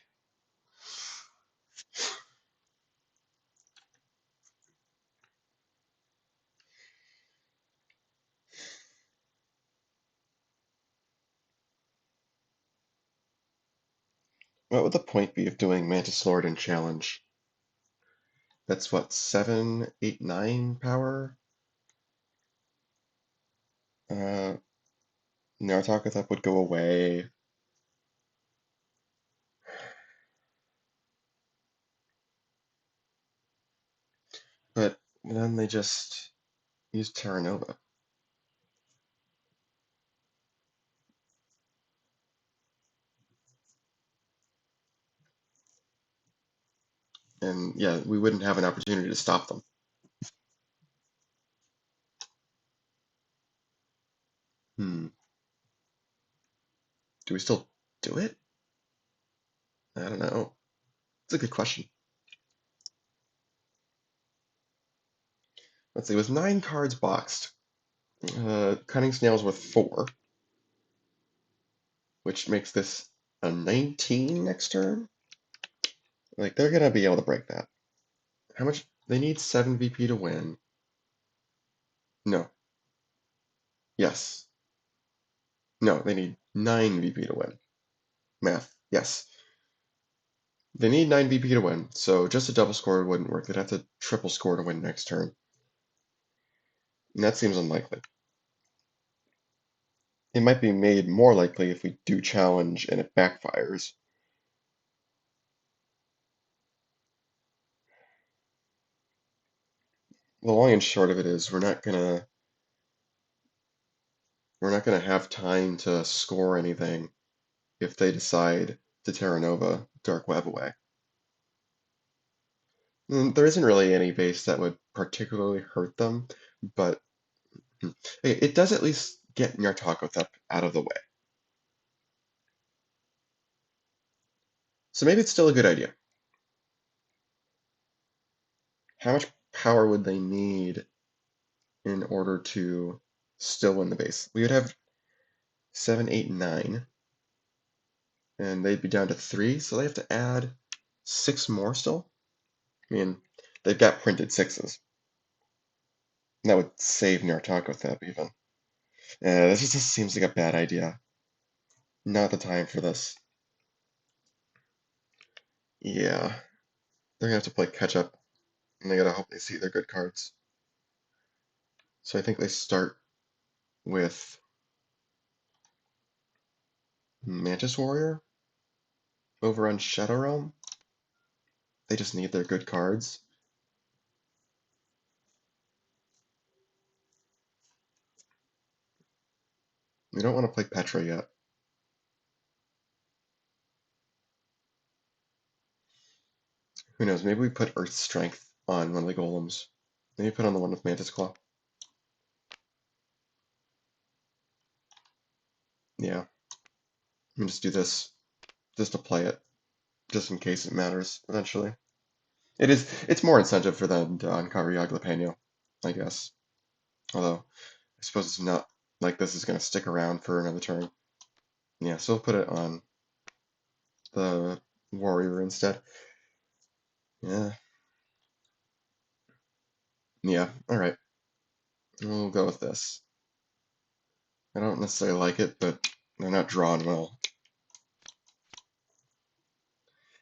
What would the point be of doing Mantis Lord and Challenge? That's what, 7, 8, 9 power? Uh, Naratokathep would go away. But then they just use Terra Nova. And yeah, we wouldn't have an opportunity to stop them. Hmm. Do we still do it? I don't know. It's a good question. Let's see, with 9 cards boxed, Cunning Snail's worth 4, which makes this a 19 next turn. Like, they're gonna be able to break that. How much? They need 7 VP to win. No. Yes. No, they need 9 VP to win. Math. Yes. They need 9 VP to win, so just a double score wouldn't work. They'd have to triple score to win next turn. And that seems unlikely. It might be made more likely if we do challenge and it backfires. The long and short of it is we're not gonna have time to score anything if they decide to Terra Nova Dark Web away. There isn't really any base that would particularly hurt them, but it does at least get Nyarlathotep out of the way. So maybe it's still a good idea. How much power would they need in order to still win the base? We would have 7, 8, 9, and they'd be down to 3, so they have to add 6 more still. I mean, They've got printed 6s. That would save Nartakothep even. This just seems like a bad idea. Not the time for this. Yeah, they're gonna have to play catch up, and they gotta hope they see their good cards. So I think they start with Mantis Warrior over on Shadow Realm. They just need their good cards. We don't want to play Petra yet. Who knows? Maybe we put Earth Strength on one of the Golems. Maybe put on the one with Mantis Claw. Yeah. I'm gonna just do this just to play it, just in case it matters eventually. It's more incentive for them to uncover Yaglapeño, I guess. Although, I suppose it's not like this is going to stick around for another turn. Yeah, so we'll put it on the warrior instead. Yeah. Yeah, alright. We'll go with this. I don't necessarily like it, but they're not drawn well.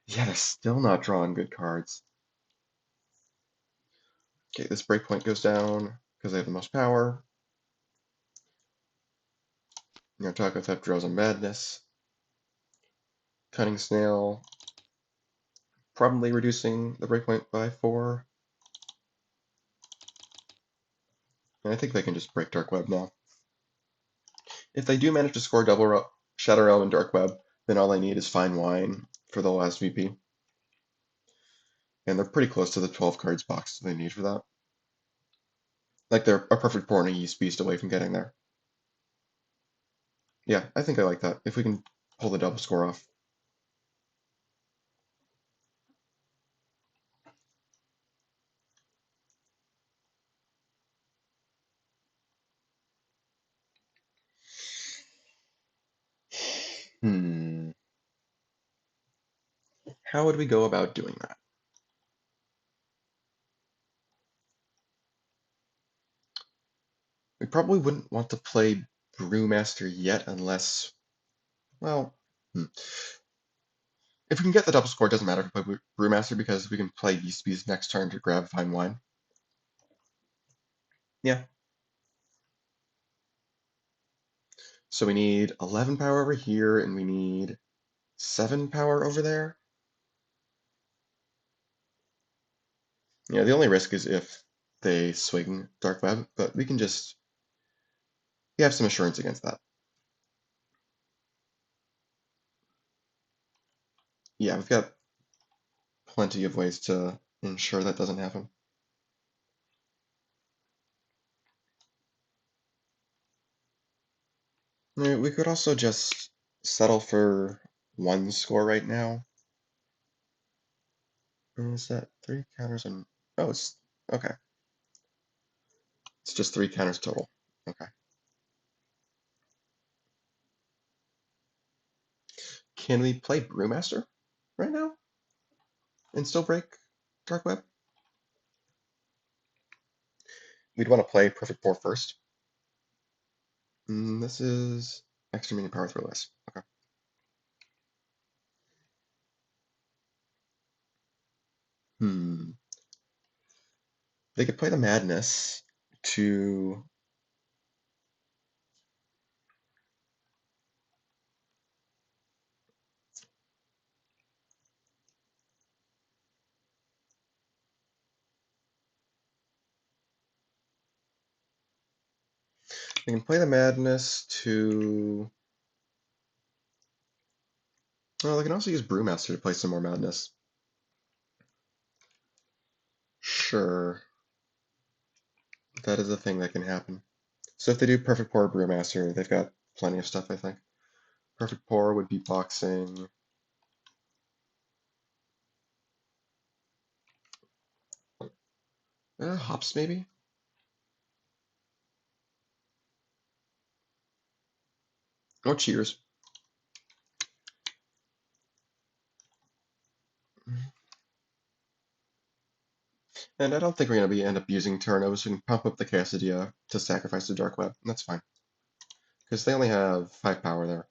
Yeah, they're still not drawing good cards. Okay, this breakpoint goes down because they have the most power. Tacolytes draws a Madness. Cunning Snail, probably reducing the breakpoint by 4. And I think they can just break Dark Web now. If they do manage to score double Shadow Realm and Dark Web, then all they need is Fine Wine for the last VP. And they're pretty close to the 12 cards box they need for that. Like they're a perfect pawn and a Yeast Beast away from getting there. Yeah, I think I like that. If we can pull the double score off. How would we go about doing that? We probably wouldn't want to play Brewmaster yet unless, well, if we can get the double score, it doesn't matter if we play Brewmaster because we can play Yeast Beast next turn to grab Fine Wine. Yeah. So we need 11 power over here, and we need 7 power over there. Yeah, the only risk is if they swing Dark Web, but we have some assurance against that. Yeah, we've got plenty of ways to ensure that doesn't happen. We could also just settle for 1 score right now. Or is that 3 counters and... Oh, it's... Okay. It's just 3 counters total. Okay. Can we play Brewmaster right now? And still break Dark Web? We'd want to play Perfect Four first. This is extra minion power throw less. Okay. They could play the Madness to... They can play the Madness to... Well, they can also use Brewmaster to play some more Madness. Sure. That is a thing that can happen. So if they do Perfect Pour Brewmaster, they've got plenty of stuff, I think. Perfect Pour would be boxing... Hops, maybe? Or Cheers. And I don't think we're going to end up using Terranova, so we can pump up the Cassiodia to sacrifice the Dark Web, and that's fine. Because they only have 5 power there.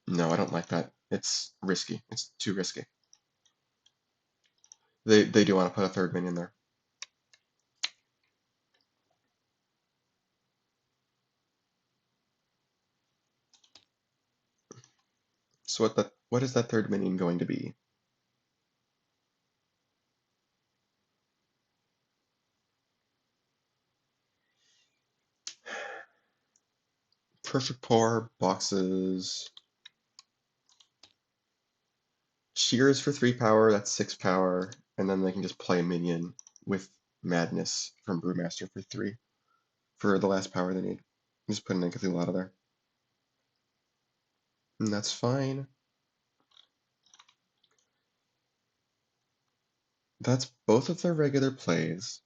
No, I don't like that. It's risky. It's too risky. They do want to put a third minion there. So what is that third minion going to be? Perfect Pour, boxes. Shears for 3 power, that's 6 power, and then they can just play a minion with Madness from Brewmaster for 3 for the last power they need. Just put an Cthulhu out of there. And that's fine. That's both of their regular plays.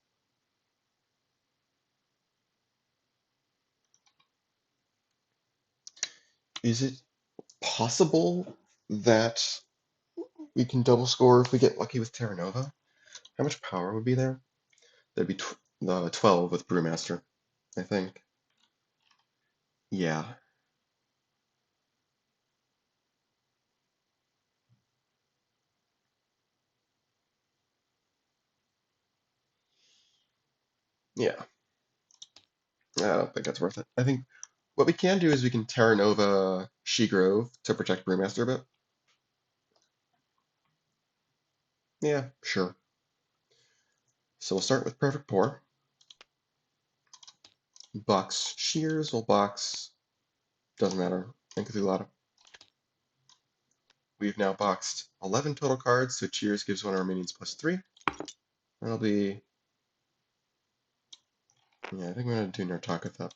Is it possible that we can double score if we get lucky with Terra Nova? How much power would be there? There'd be 12 with Brewmaster, I think. Yeah. Yeah. I don't think that's worth it. I think what we can do is we can Terra Nova She-Grove to protect Brewmaster a bit. Yeah, sure. So we'll start with Perfect Pour. Box Shears will box, doesn't matter, Cthulhu. We've now boxed 11 total cards, so Cheers gives one of our minions +3. That'll be, yeah, I think I'm going to do Nartakatha.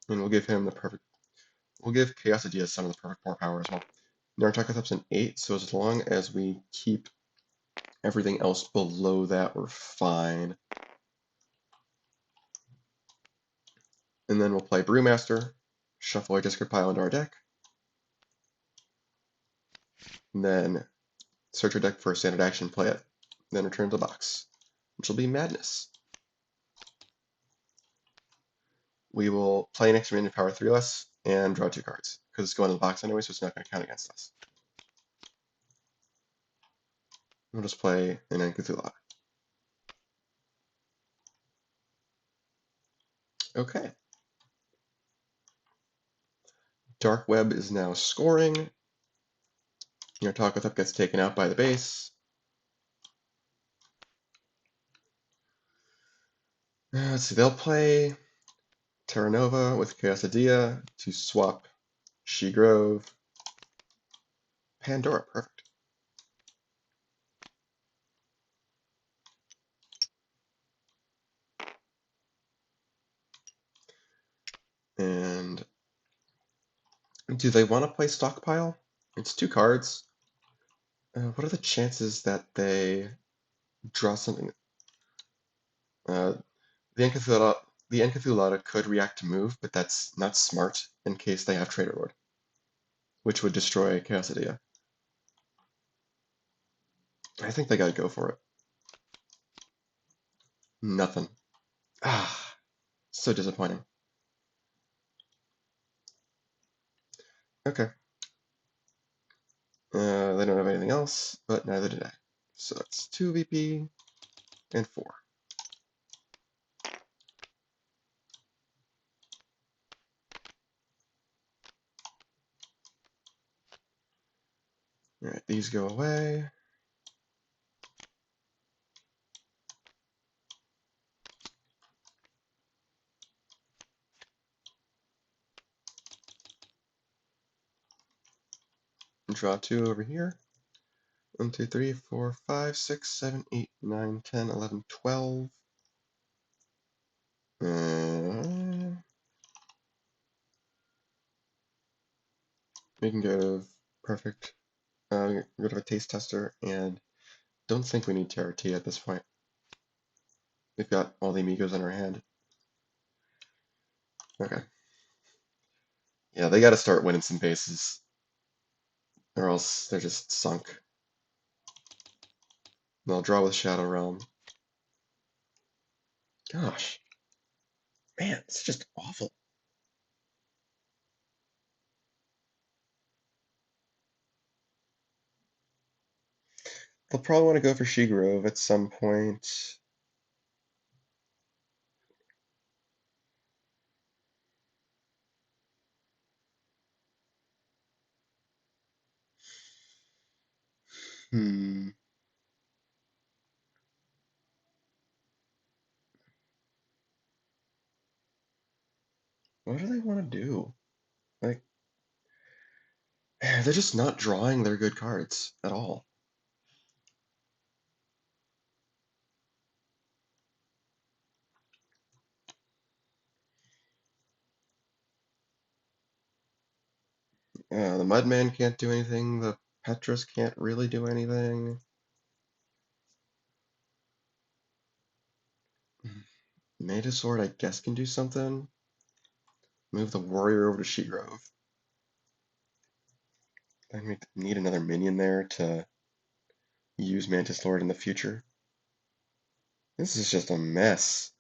And we'll give him the perfect, we'll give Chaos Ideas some of the Perfect Pour power as well. Nartakatha's an 8, so as long as we keep everything else below that, we're fine. And then we'll play Brewmaster, shuffle our discard pile into our deck, and then search our deck for a standard action, play it, then return to the box, which will be Madness. We will play an extra minion power 3 less and draw 2 cards, because it's going to the box anyway, so it's not going to count against us. We'll just play an Cthulhu. Okay. Dark Web is now scoring. Your Tacolyte gets taken out by the base. Let's see, they'll play Terra Nova with Chaos Idea to swap She-Grove. Pandora, perfect. And do they want to play Stockpile? It's 2 cards. What are the chances that they draw something? The Encathulata could react to move, but that's not smart in case they have Traitor Lord, which would destroy Chaos Idea. I think they gotta go for it. Nothing. Ah, so disappointing. Okay. They don't have anything else, but neither did I. So that's 2 VP and 4. Alright, these go away. Draw 2 over here. 1, 2, 3, 4, 5, 6, 7, 8, 9, 10, 11, 12. We can go perfect. Get rid of a taste tester, and don't think we need Terra T at this point. We've got all the amigos in our hand. Okay. Yeah, they gotta start winning some bases. or else they're just sunk. They'll draw with Shadow Realm. Gosh, man, it's just awful. They'll probably want to go for She-Grove at some point. Hmm. What do they want to do? Like, they're just not drawing their good cards at all. The Mudman can't do anything. The Petrus can't really do anything. Mantis Sword, I guess, can do something. Move the Warrior over to She-Grove. I need another minion there to use Mantis Lord in the future. This is just a mess.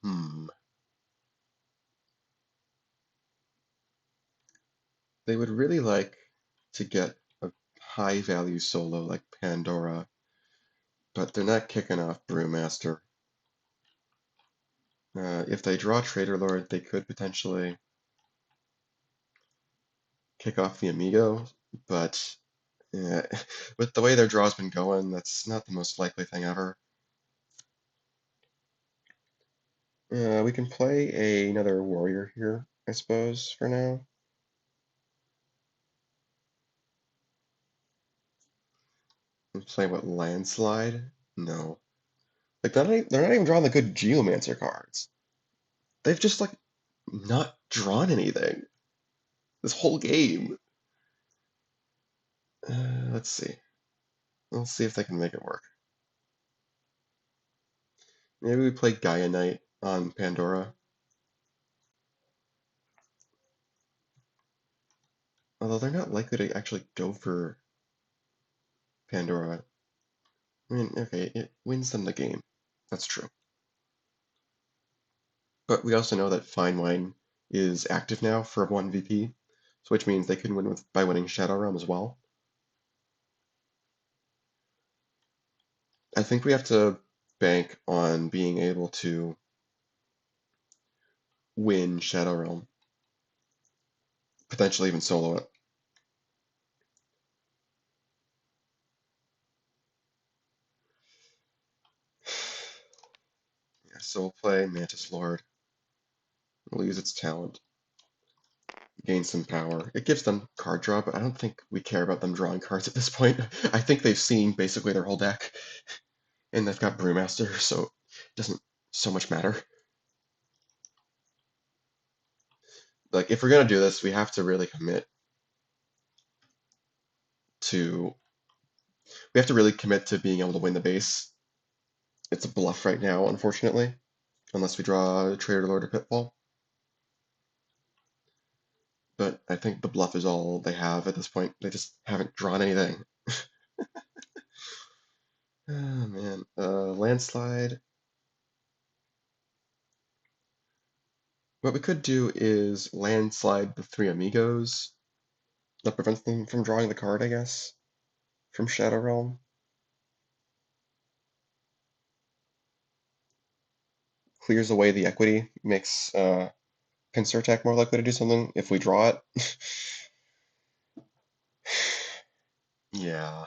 Hmm. They would really like to get a high value solo like Pandora, but they're not kicking off Brewmaster. If they draw Traitor Lord, they could potentially kick off the Amigo, but with the way their draw's been going, that's not the most likely thing ever. We can play another warrior here, I suppose, for now. And play what, Landslide? No. Like they're not even drawing the good Geomancer cards. They've just like not drawn anything this whole game. Let's see. Let's see if they can make it work. Maybe we play Gaia Knight on Pandora. Although they're not likely to actually go for Pandora. I mean, okay, it wins them the game. That's true. But we also know that Fine Wine is active now for 1 VP, so which means they can win by winning Shadow Realm as well. I think we have to bank on being able to win Shadow Realm, potentially even solo it. Yeah, so we'll play Mantis Lord. We'll use its talent, gain some power. It gives them card draw, but I don't think we care about them drawing cards at this point. I think they've seen basically their whole deck, and they've got Brewmaster, so it doesn't so much matter. Like, if we're gonna do this, we have to really commit to being able to win the base. It's a bluff right now, unfortunately, unless we draw Traitor Lord or Pitfall. But I think the bluff is all they have at this point. They just haven't drawn anything. Oh man, landslide. What we could do is landslide the 3 amigos. That prevents them from drawing the card, I guess, from Shadow Realm. Clears away the equity, makes Pincer Attack more likely to do something if we draw it. Yeah.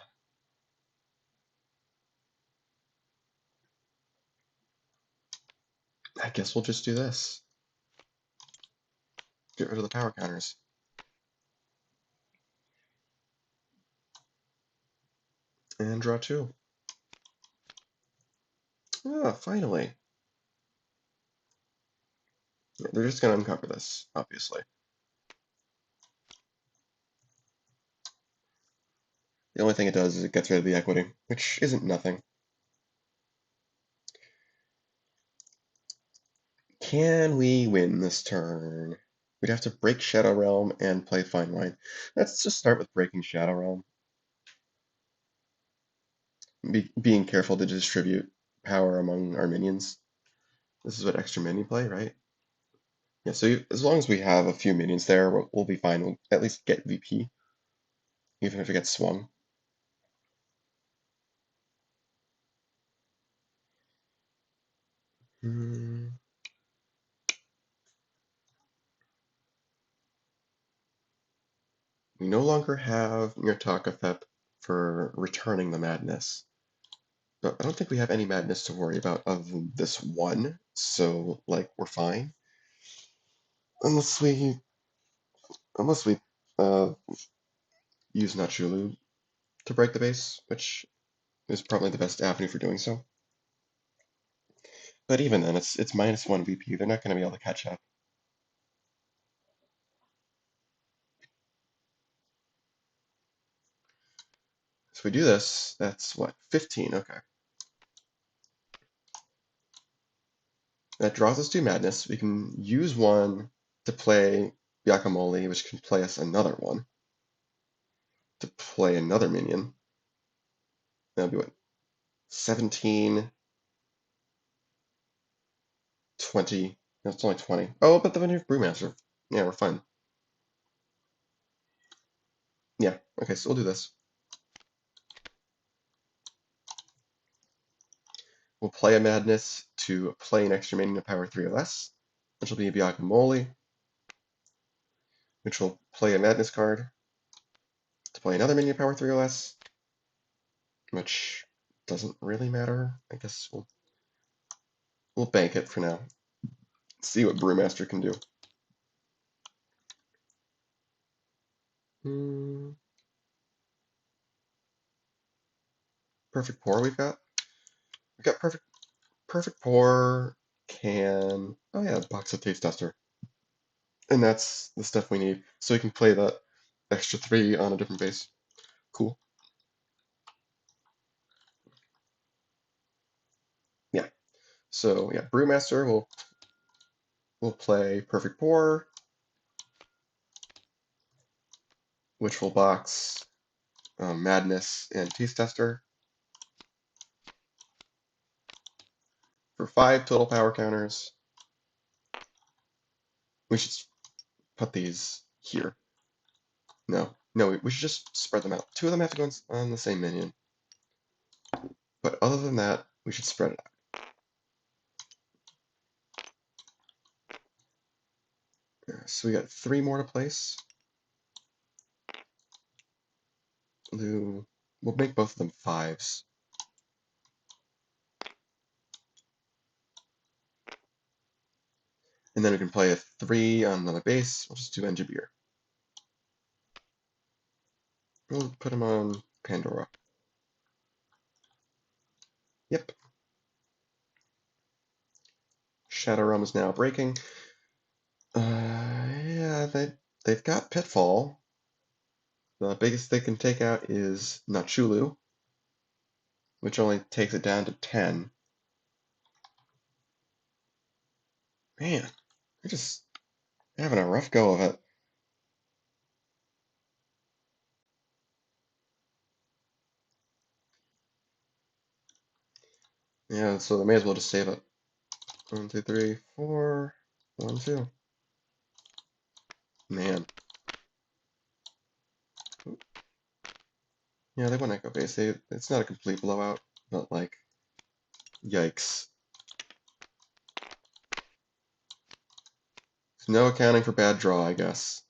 I guess we'll just do this. Get rid of the power counters. And draw 2. Ah, finally. Yeah, they're just going to uncover this, obviously. The only thing it does is it gets rid of the equity, which isn't nothing. Can we win this turn? We'd have to break Shadow Realm and play Fine Wine. Let's just start with breaking Shadow Realm. Being careful to distribute power among our minions. This is what extra minion play, right? Yeah, so as long as we have a few minions there, we'll be fine. We'll at least get VP, even if it gets swung. We no longer have Nyarlathotep for returning the madness. But I don't think we have any madness to worry about other than this one, so like we're fine. Unless we uh, use Nachulu to break the base, which is probably the best avenue for doing so. But even then, it's -1 VP. They're not going to be able to catch up. So if we do this, that's what, 15, okay. That draws us to madness. We can use one to play Yakamoli, which can play us another one to play another minion. That'll be what, 17, 20. No, it's only 20. Oh, but then we have Brewmaster. Yeah, we're fine. Yeah, okay, so we'll do this. We'll play a Madness to play an extra minion of power 3 or less, which will be a Byakuya, which will play a Madness card to play another minion of power 3 or less, which doesn't really matter. I guess we'll bank it for now. See what Brewmaster can do. Perfect Pour we've got. We've got Perfect Pour can... Oh yeah, box of Taste Tester. And that's the stuff we need. So we can play that extra 3 on a different base. Cool. Yeah. So yeah, Brewmaster will play Perfect Pour, which will box Madness and Taste Tester for 5 total power counters. We should put these here. No, we should just spread them out. 2 of them have to go on the same minion. But other than that, we should spread it out. So we got 3 more to place. We'll make both of them 5s. And then we can play a 3 on another base. We'll just do Engibeer. We'll put him on Pandora. Yep. Shadow Realm is now breaking. Yeah, they've got Pitfall. The biggest they can take out is Nachulu, which only takes it down to 10. Man, they're just having a rough go of it. Yeah, so they may as well just save it. 1, 2, 3, 4. 1, 2. Man. Yeah, they won Echo Base. It's not a complete blowout, but like, yikes. No accounting for bad draw, I guess.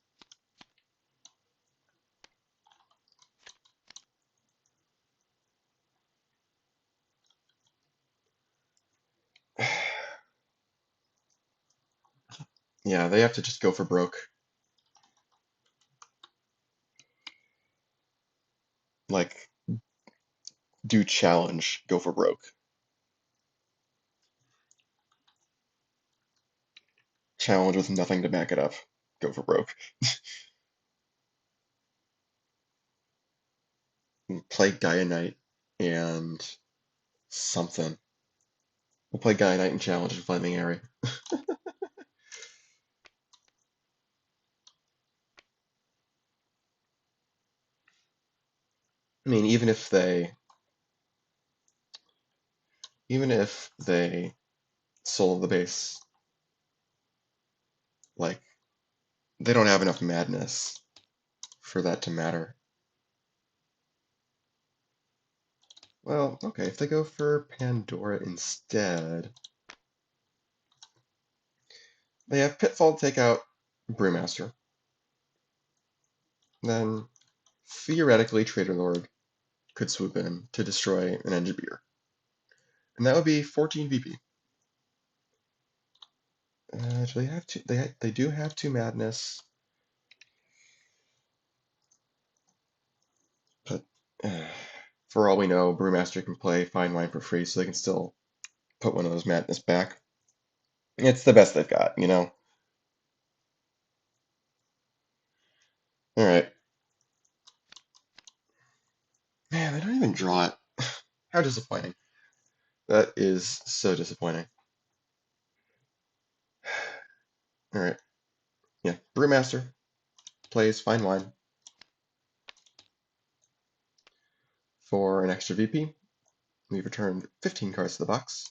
Yeah, they have to just go for broke. Like, do challenge, go for broke. Challenge with nothing to back it up, go for broke. Play Gaia Knight and something. We'll play Gaia Knight and challenge and Flaming Airy. I mean, even if they solo the base, like, they don't have enough madness for that to matter. Well, okay, if they go for Pandora instead, they have Pitfall to take out Brewmaster. Then, theoretically, Traitor Lord could swoop in to destroy an engineer. And that would be 14 VP. Do they have two? They do have two madness, but for all we know, Brewmaster can play Fine Wine for free, so they can still put one of those madness back. It's the best they've got, you know? Alright. Man, they don't even draw it. How disappointing. That is so disappointing. Alright. Yeah, Brewmaster plays Fine Wine for an extra VP. We've returned 15 cards to the box.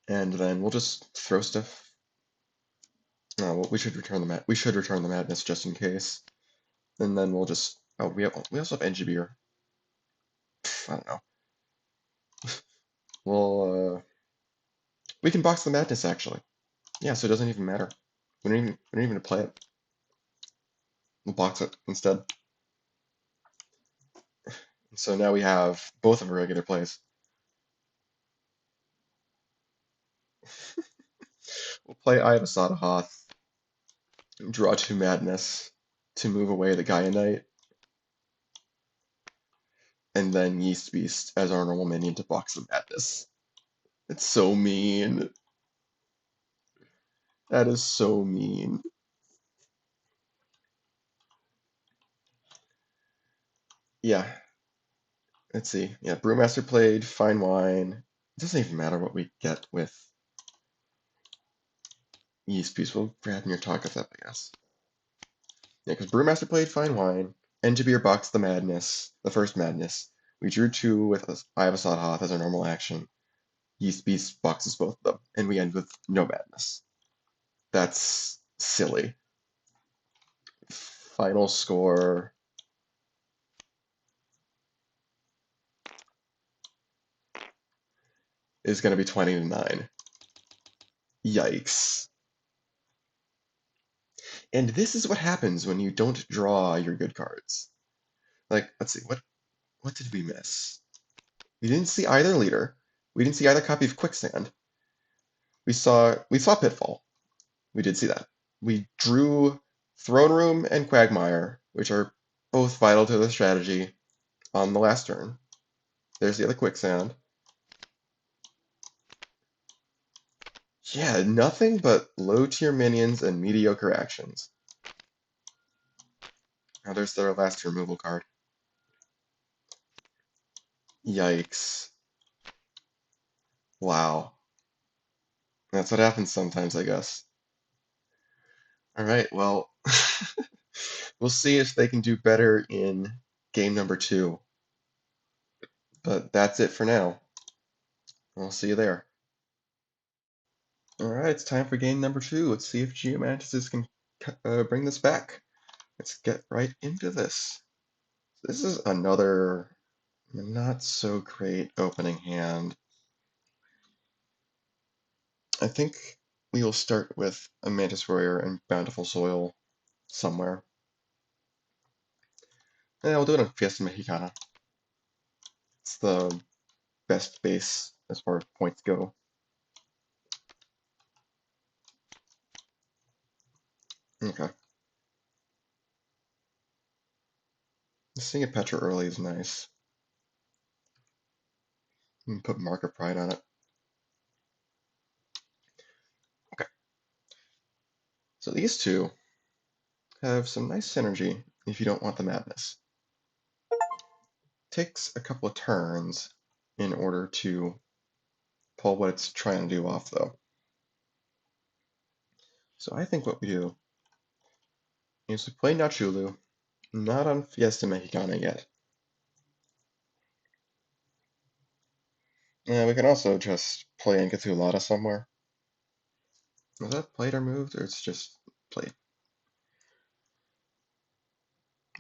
And then we'll just throw stuff. Oh, well, we should return the madness just in case. And then we'll just we also have engineer. I don't know. Well, we can box the madness actually. Yeah, so it doesn't even matter. We don't even play it. We'll box it instead. So now we have both of our regular plays. We'll play Eye of Asada Hoth, draw two madness to move away the Gaia Knight, and then Yeast Beast as our normal minion to box the madness. It's so mean. That is so mean. Yeah. Let's see. Yeah, Brewmaster played Fine Wine. It doesn't even matter what we get with Yeast Beast. We'll grab your talk of that, I guess. Yeah, because Brewmaster played Fine Wine. Engineer boxed the Madness, the first Madness. We drew two with Eye of Asad Hoth as our normal action. Yeast Beast boxes both of them, and we end with no Madness. That's silly. Final score. Is going to be 20-9. Yikes. And this is what happens when you don't draw your good cards. Like, let's see, what did we miss? We didn't see either leader. We didn't see either copy of Quicksand. We saw Pitfall. We did see that. We drew Throne Room and Quagmire, which are both vital to the strategy on the last turn. There's the other Quicksand. Yeah, nothing but low-tier minions and mediocre actions. Now there's their last removal card. Yikes. Wow. That's what happens sometimes, I guess. Alright, well, we'll see if they can do better in game number 2. But that's it for now. I'll see you there. Alright, it's time for game number 2. Let's see if Geomancers can bring this back. Let's get right into this. This is another not so great opening hand. I think we will start with a Mantis Warrior and Bountiful Soil somewhere. Yeah, we'll do it on Fiesta Mexicana. It's the best base as far as points go. Okay. Seeing a Petra early is nice. You can put Mark of Pride on it. Okay. So these two have some nice synergy if you don't want the madness. Takes a couple of turns in order to pull what it's trying to do off, though. So I think what we do is we play Nachulu, not on Fiesta Mexicana yet. We can also just play Encathulata somewhere. Was that played or moved, or it's just played?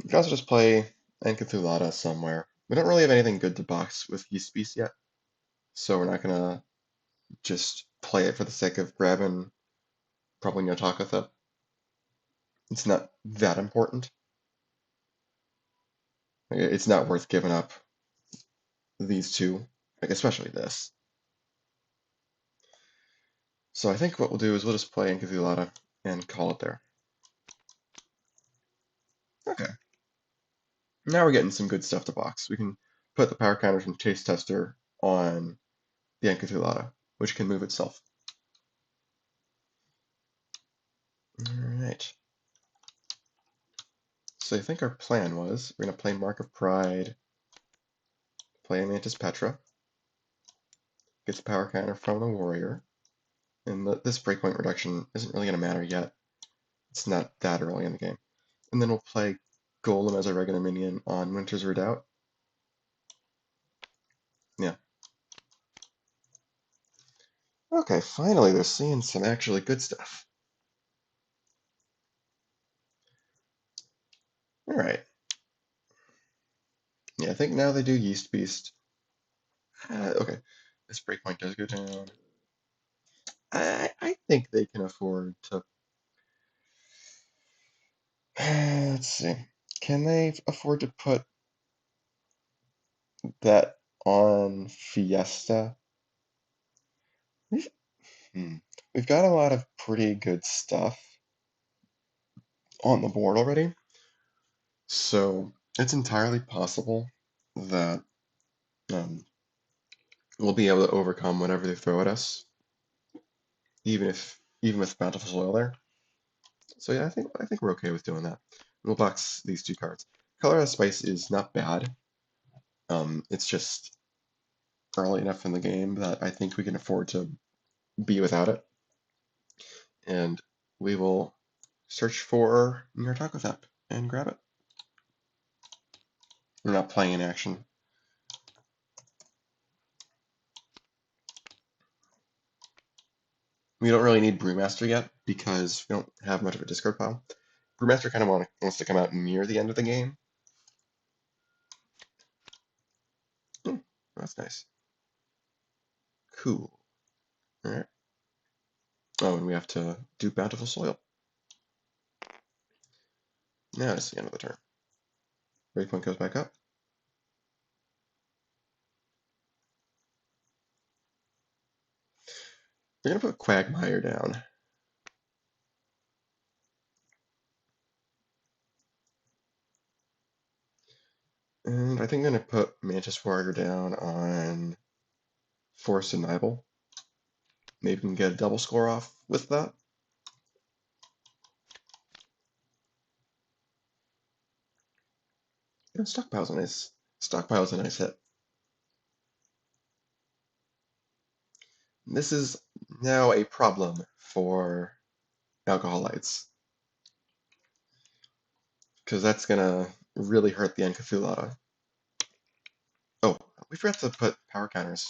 We can also just play Encathulata somewhere. We don't really have anything good to box with Yeast Beast yet, so we're not gonna just play it for the sake of grabbing probably Nyotakotha. It's not that important. It's not worth giving up these two, like especially this. So I think what we'll do is we'll just play Encathulata and call it there. Okay. Now we're getting some good stuff to box. We can put the power counter from Taste Tester on the Encathulata, which can move itself. Alright. So I think our plan was we're going to play Mark of Pride, play Mantis Petra, get the power counter from the Warrior, and this breakpoint reduction isn't really going to matter yet. It's not that early in the game. And then we'll play Golem as a regular minion on Winter's Redoubt. Yeah. Okay, finally they're seeing some actually good stuff. Alright. Yeah, I think now they do Yeast Beast. Okay, this breakpoint does go down. I think they can afford to. Let's see. Can they afford to put that on Fiesta? We've, hmm, we've got a lot of pretty good stuff on the board already, so it's entirely possible that um, we'll be able to overcome whatever they throw at us, even with bountiful soil there. So yeah, I think we're okay with doing that. We'll box these two cards. Color of Spice is not bad. It's just early enough in the game that I think we can afford to be without it. And we will search for Nyarlathotep and grab it. We're not playing in action. We don't really need Brewmaster yet because we don't have much of a discard pile. Brewmaster kind of wants to come out near the end of the game. Hmm, that's nice. Cool. All right. Oh, and we have to do Bountiful Soil. Now it's the end of the turn. Breakpoint goes back up. We're going to put Quagmire down. And I think I'm going to put Mantis Warrior down on Force and Nibel. Maybe we can get a double score off with that. Yeah, Stockpile's a nice hit. This is now a problem for Alcoholites, because that's gonna really hurt the Encathulata. Oh, we forgot to put power counters.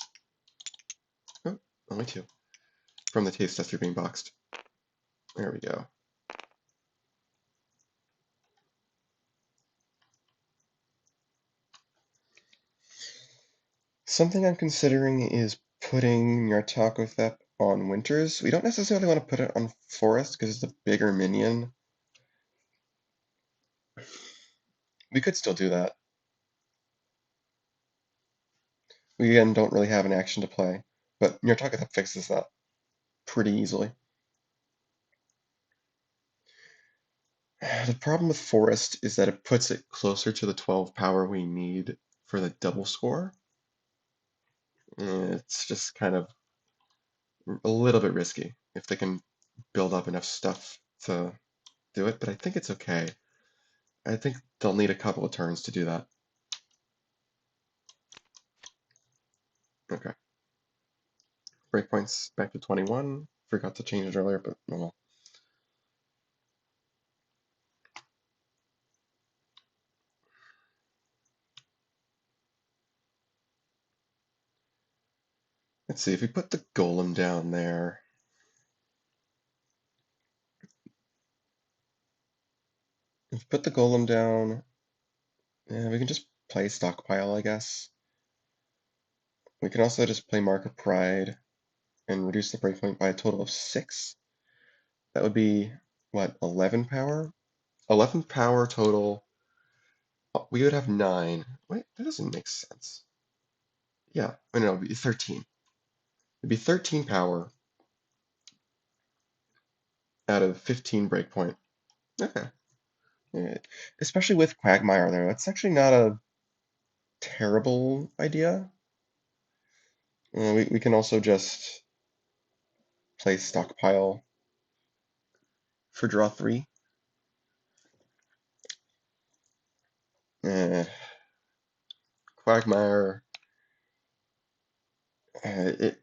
Oh, only two. From the taste tester being boxed. There we go. Something I'm considering is putting Nyarlathotep on Winters. We don't necessarily want to put it on Forest because it's a bigger minion. We could still do that. We again don't really have an action to play, but Nyarlathotep fixes that pretty easily. The problem with Forest is that it puts it closer to the 12 power we need for the double score. It's just kind of a little bit risky if they can build up enough stuff to do it, but I think it's okay. I think they'll need a couple of turns to do that. Okay. Breakpoints back to 21. Forgot to change it earlier, but oh well. Let's see, if we put the Golem down there, if we put the Golem down, yeah, we can just play Stockpile, I guess. We can also just play Mark of Pride and reduce the breakpoint by a total of 6. That would be, what, 11 power? 11 power total. We would have 9. Wait, that doesn't make sense. Yeah, no, it'd be 13. It'd be 13 power out of 15 breakpoint. Okay. Yeah. Especially with Quagmire there, that's actually not a terrible idea. We can also just play Stockpile for draw 3. Uh, Quagmire, it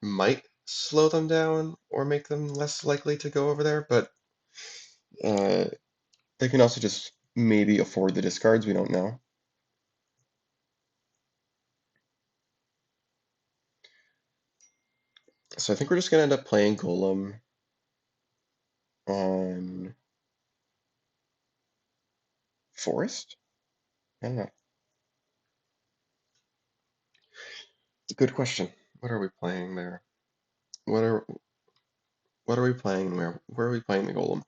might slow them down or make them less likely to go over there, but uh, they can also just maybe afford the discards, we don't know. So I think we're just going to end up playing Golem on Forest? I don't know. Good question. What are we playing there? What are what are we playing and where are we playing the Golem?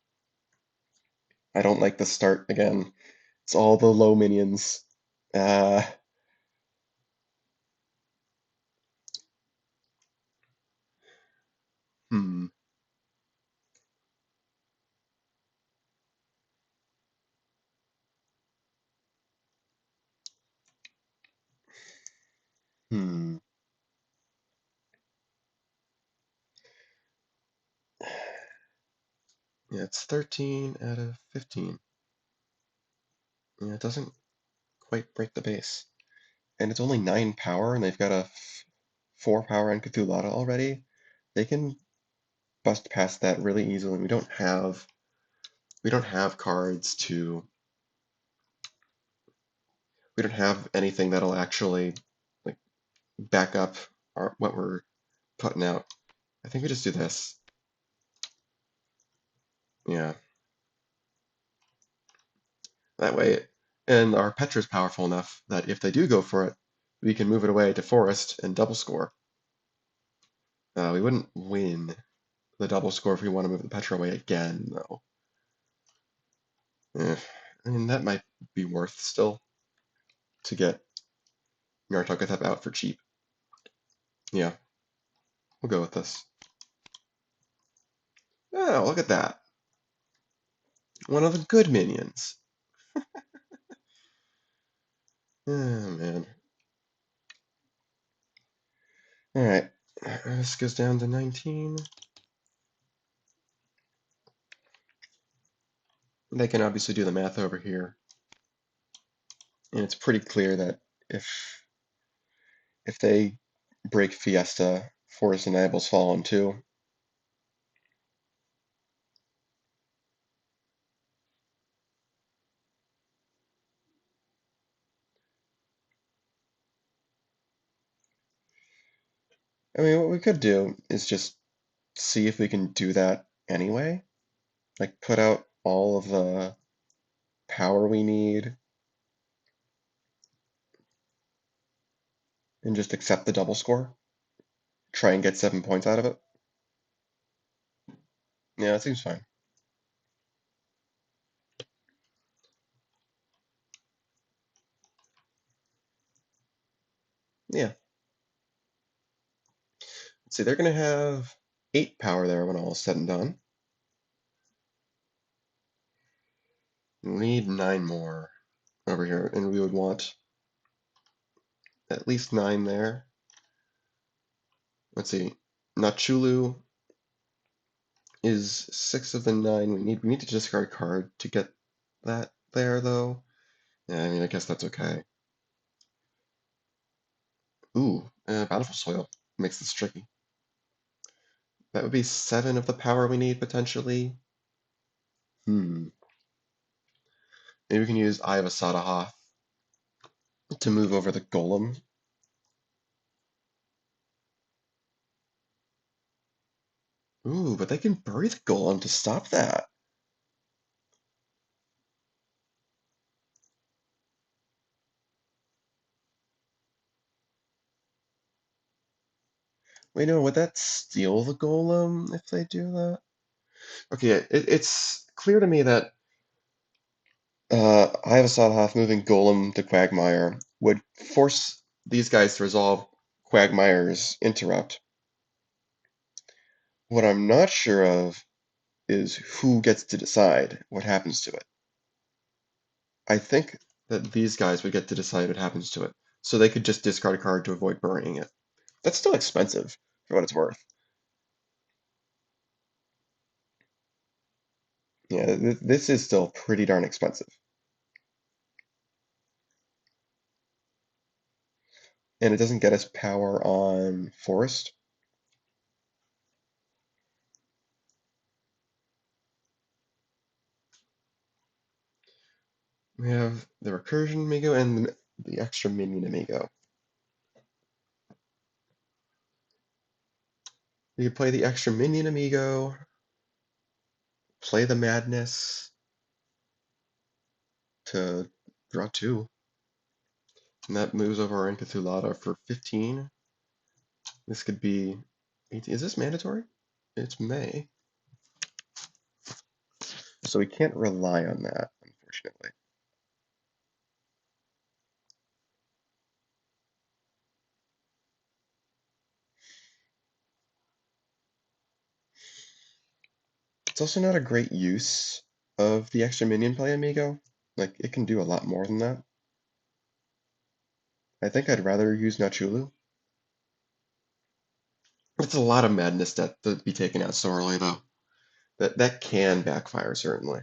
I don't like the start again. It's all the low minions. Uh, hmm. Hmm. Yeah, it's 13 out of 15. Yeah, it doesn't quite break the base. And it's only 9 power, and they've got a 4 power and Cthulhu already. They can bust past that really easily. We don't have cards to we don't have anything that'll actually like back up what we're putting out. I think we just do this. Yeah, that way, and our Petra's powerful enough that if they do go for it, we can move it away to Forest and double score. We wouldn't win the double score if we want to move the Petra away again, though. I mean, that might be worth still to get Nyarlathotep out for cheap. Yeah, we'll go with this. Oh, look at that. One of the good minions. Oh, man. Alright, this goes down to 19. They can obviously do the math over here. And it's pretty clear that if they break Fiesta, Forest and Nibel's fallen too. I mean, what we could do is just see if we can do that anyway. Like, put out all of the power we need and just accept the double score. Try and get 7 points out of it. Yeah, that seems fine. Yeah. Let's see, they're going to have 8 power there when all is said and done. We need 9 more over here, and we would want at least 9 there. Let's see, Nachulu is 6 of the 9 we need. We need to discard a card to get that there, though. Yeah, I mean, I guess that's okay. Ooh, Bountiful Soil makes this tricky. That would be 7 of the power we need, potentially. Hmm. Maybe we can use Eye of Asadahoth to move over the Golem. Ooh, but they can bury the golem to stop that. Wait, no, would that steal the golem if they do that? Okay, it's clear to me that I have a Sawhoff moving Golem to Quagmire would force these guys to resolve Quagmire's interrupt. What I'm not sure of is who gets to decide what happens to it. I think that these guys would get to decide what happens to it, so they could just discard a card to avoid burying it. That's still expensive for what it's worth. Yeah, this is still pretty darn expensive. And it doesn't get us power on Forest. We have the recursion amigo and the extra minion amigo. We could play the extra minion amigo, play the madness to draw 2. And that moves over our Encathulata for 15. This could be 18. Is this mandatory? It's May. So we can't rely on that, unfortunately. It's also not a great use of the extra minion play amigo. Like, it can do a lot more than that. I think I'd rather use Nachulu. It's a lot of madness to be taken out so early, though. That can backfire, certainly.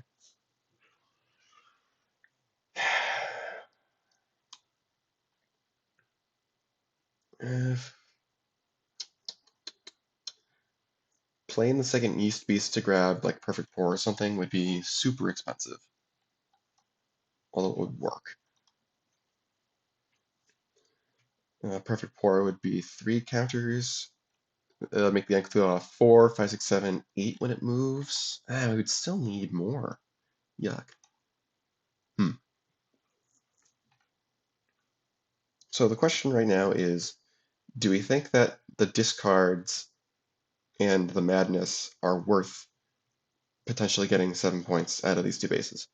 If playing the second Yeast Beast to grab like Perfect Pour or something would be super expensive, although it would work. Perfect Pour would be 3 counters, make the Enkathula 4, 5, 6, 7, 8 when it moves. We would still need more. Yuck. So the question right now is, do we think that the discards and the madness are worth potentially getting 7 points out of these 2 bases?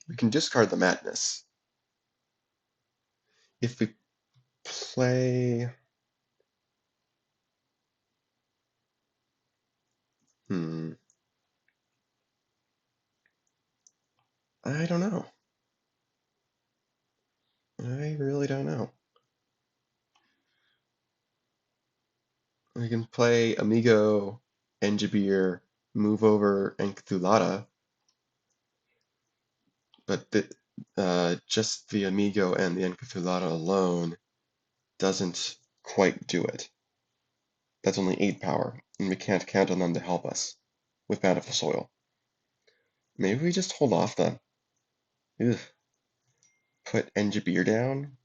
We can discard the madness. If we play... I don't know. I really don't know. We can play Amigo, Enjabir, move over Enkathulata, but just the Amigo and the Enkathulata alone doesn't quite do it. That's only 8 power, and we can't count on them to help us with Bountiful Soil. Maybe we just hold off then. Ugh. Put Enjabir down.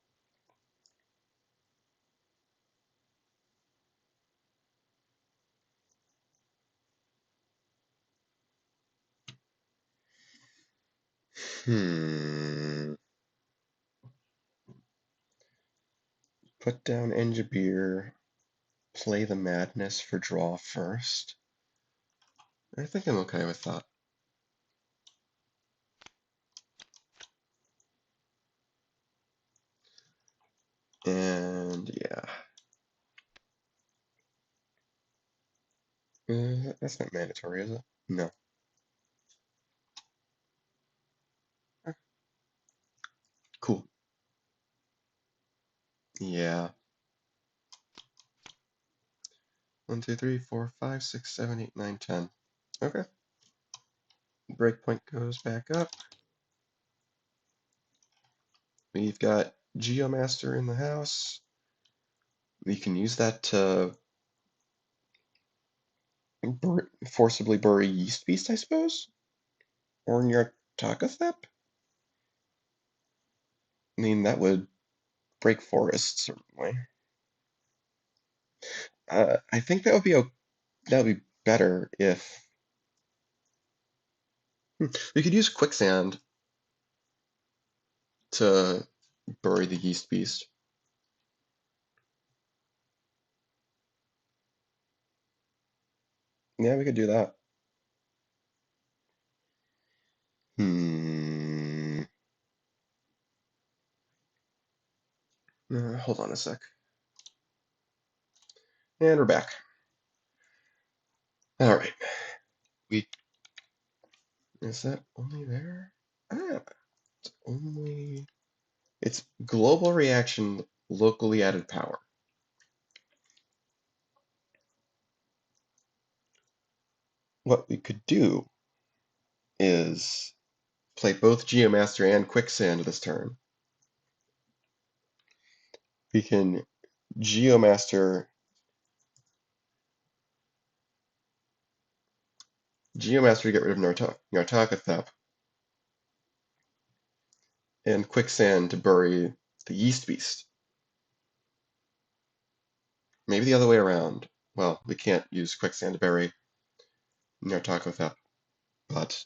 Put down Enjabir. Play the Madness for draw first. I think I'm okay with that. And yeah. That's not mandatory, is it? No. Cool. Yeah. 1, 2, 3, 4, 5, 6, 7, 8, 9, 10. Okay. Breakpoint goes back up. We've got Geomaster in the house. We can use that to forcibly bury Yeast Beast, I suppose? Or in your Tacolytes? I mean, that would break forests, certainly. I think that would be better if we could use quicksand to bury the yeast beast. Yeah, we could do that. Hmm. Hold on a sec. And we're back. All right. We Is that only there? Ah, it's only it's global reaction, locally added power. What we could do is play both Geomaster and Quicksand this turn. We can Geomaster to get rid of Nartakathep, and Quicksand to bury the Yeast Beast. Maybe the other way around. Well, we can't use Quicksand to bury Nartakathep, but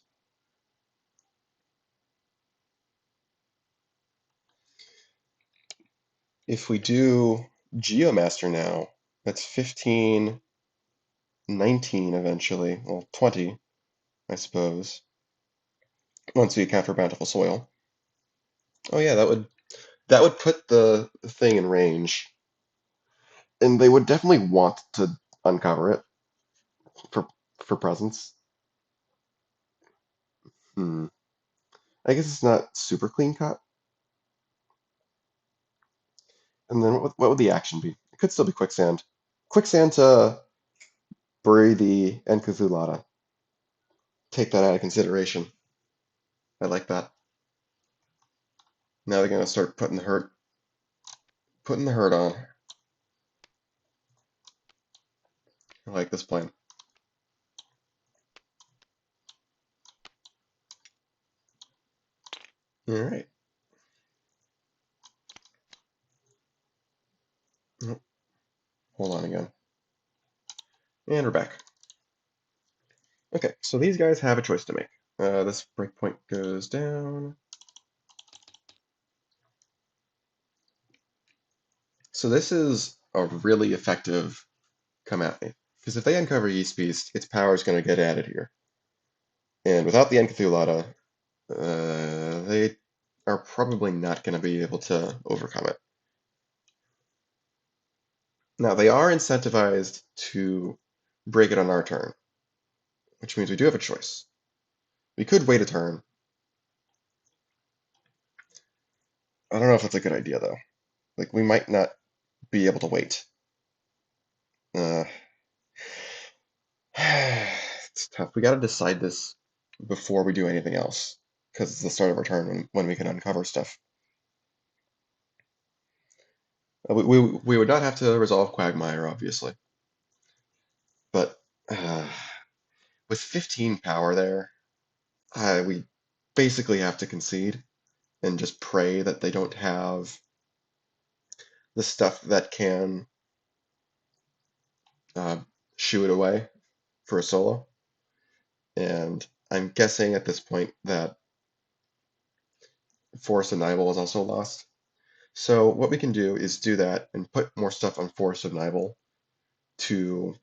if we do Geomaster now, that's 15, 19 eventually. Well, 20, I suppose, once we account for Bountiful Soil. Oh yeah, that would put the thing in range, and they would definitely want to uncover it for presence. Hmm. I guess it's not super clean cut. And then what would the action be? It could still be Quicksand. Quicksand to bury the Enkathulata. Take that out of consideration. I like that. Now they're gonna start putting the hurt on. I like this plan. All right. Oh, hold on again. And we're back. Okay, so these guys have a choice to make. This breakpoint goes down. So this is a really effective come at me. Because if they uncover Yeast Beast, its power is going to get added here. And without the Enkathulata, they are probably not going to be able to overcome it. Now, they are incentivized to break it on our turn, which means we do have a choice. We could wait a turn. I don't know if that's a good idea, though. Like, we might not be able to wait. Uh, it's tough. We got to decide this before we do anything else, because it's the start of our turn when we can uncover stuff. We would not have to resolve Quagmire, obviously. But with 15 power there, we basically have to concede and just pray that they don't have the stuff that can uh, shoo it away for a solo. And I'm guessing at this point that Force of Nibel is also lost. So what we can do is do that and put more stuff on Force of Nibel to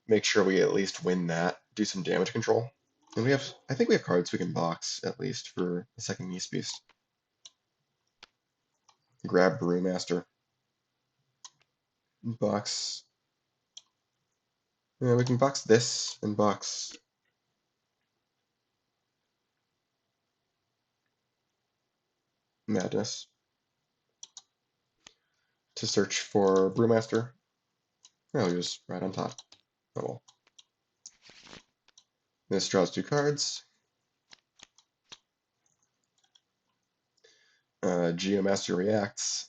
make sure we at least win that, do some damage control. And I think we have cards we can box at least for the second Yeast Beast. Grab Brewmaster. Box. Yeah, we can box this and box Madness to search for Brewmaster. Oh, he was right on top. Oh well. This draws 2 cards. Geomaster reacts.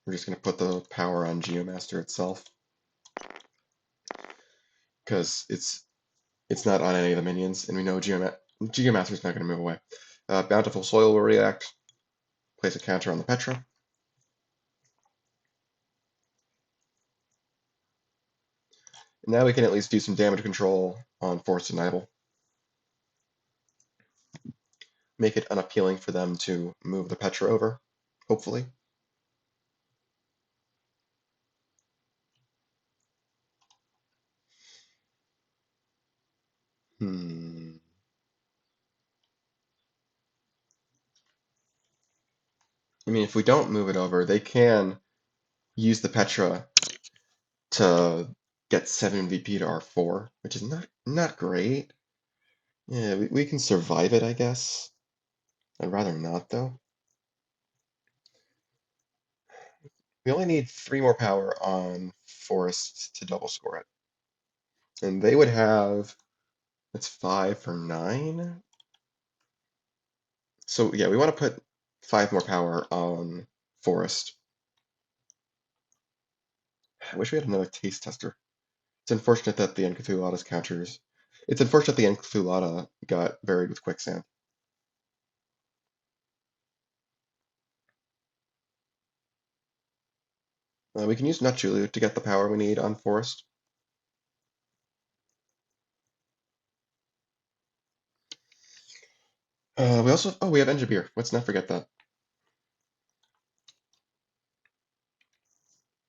We're just going to put the power on Geomaster itself. because it's not on any of the minions, and we know Geomancer's not going to move away. Bountiful Soil will react, place a counter on the Petra. Now we can at least do some damage control on Forest and Idle. Make it unappealing for them to move the Petra over, hopefully. I mean, if we don't move it over, they can use the Petra to get 7 VP to R4, which is not great. Yeah, we can survive it, I guess. I'd rather not, though. We only need 3 more power on Forest to double score it. And they would have, that's 5 for 9. So yeah, we want to put 5 more power on Forest. I wish we had another taste tester. It's unfortunate that the Encthulada's counters. It's unfortunate the Encthulada got buried with quicksand. We can use Nutjulu to get the power we need on Forest. We also, oh, we have Engibeer. Let's not forget that.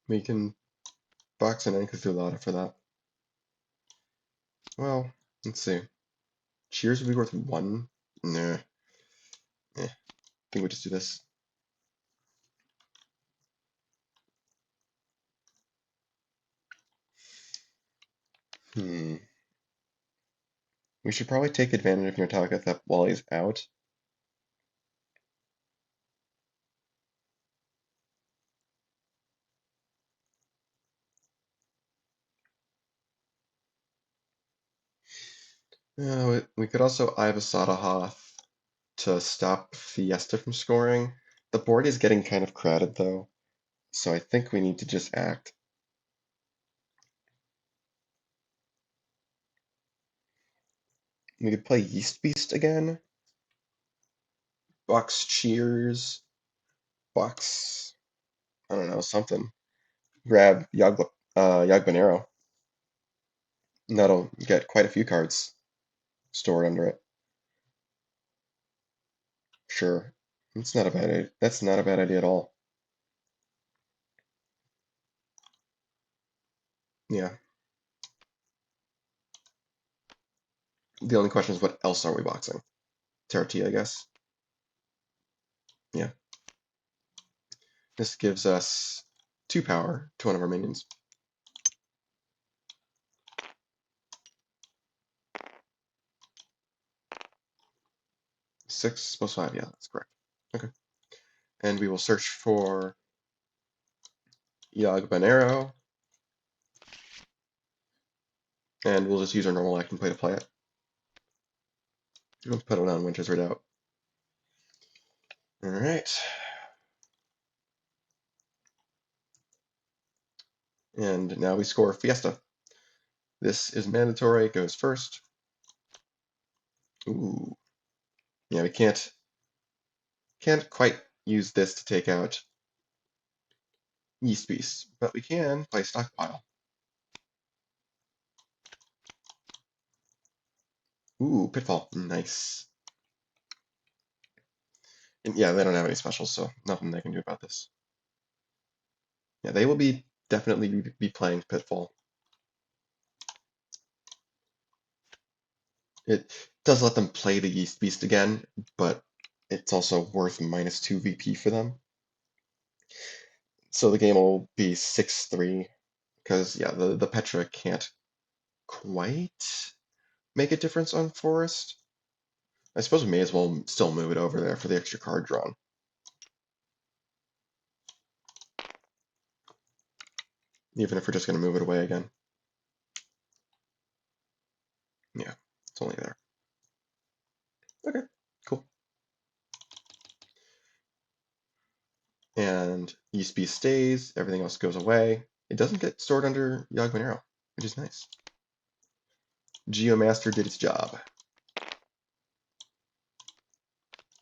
We can box an Encthulada for that. Well, let's see. Cheers would be worth 1? Nah. I think we just do this. We should probably take advantage of Metallica Theft while he's out. We could also Ibisada Hoth to stop Fiesta from scoring. The board is getting kind of crowded though, so I think we need to just act. We could play Yeast Beast again. Box Cheers. Box, I don't know, something. Grab Yagbanero. That'll get quite a few cards stored under it. Sure. That's not a bad idea. That's not a bad idea at all. Yeah. The only question is what else are we boxing? Terra, I guess. Yeah. This gives us 2 power to one of our minions. 6 plus 5, yeah, that's correct. Okay. And we will search for Yagbanero. And we'll just use our normal action play to play it. We'll put it on Winter's Redoubt. Alright. And now we score Fiesta. This is mandatory, it goes first. Ooh. Yeah, we can't quite use this to take out Yeast Beast, but we can play Stockpile. Ooh, Pitfall, nice. And yeah, they don't have any specials, so nothing they can do about this. Yeah, they will be definitely be playing Pitfall. It does let them play the Yeast Beast again, but it's also worth -2 VP for them. So the game will be 6-3, because yeah, the Petra can't quite make a difference on Forest. I suppose we may as well still move it over there for the extra card drawn. Even if we're just going to move it away again. Yeah, it's only there. Okay, cool. And Yeast Beast stays, everything else goes away. It doesn't get stored under Yagbanero, which is nice. Geomaster did its job.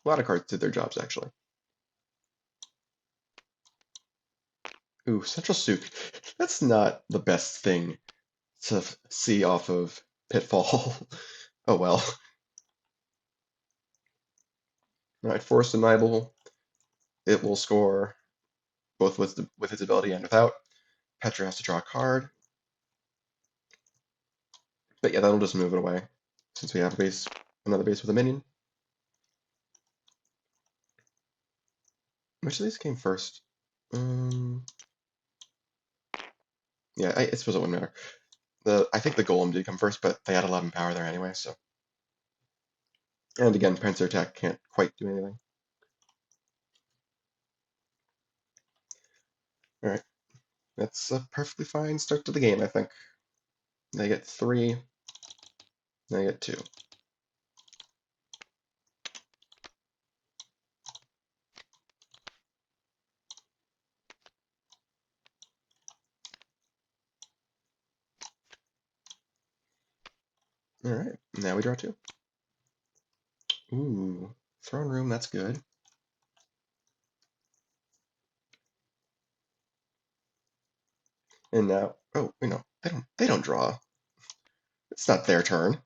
A lot of cards did their jobs, actually. Ooh, Central Souk. That's not the best thing to see off of Pitfall. Oh well. Alright, Force Deniable. It will score both with its ability and without. Petra has to draw a card. But yeah, that'll just move it away, since we have a base, another base with a minion. Which of these came first? Yeah, I suppose it wouldn't matter. I think the Golem did come first, but they had 11 power there anyway, so. And again, Pincer Attack can't quite do anything. Alright, that's a perfectly fine start to the game, I think. They get 3, they get 2. Alright, now we draw 2. Ooh, Throne Room, that's good. And now, oh, no, they don't draw. It's not their turn.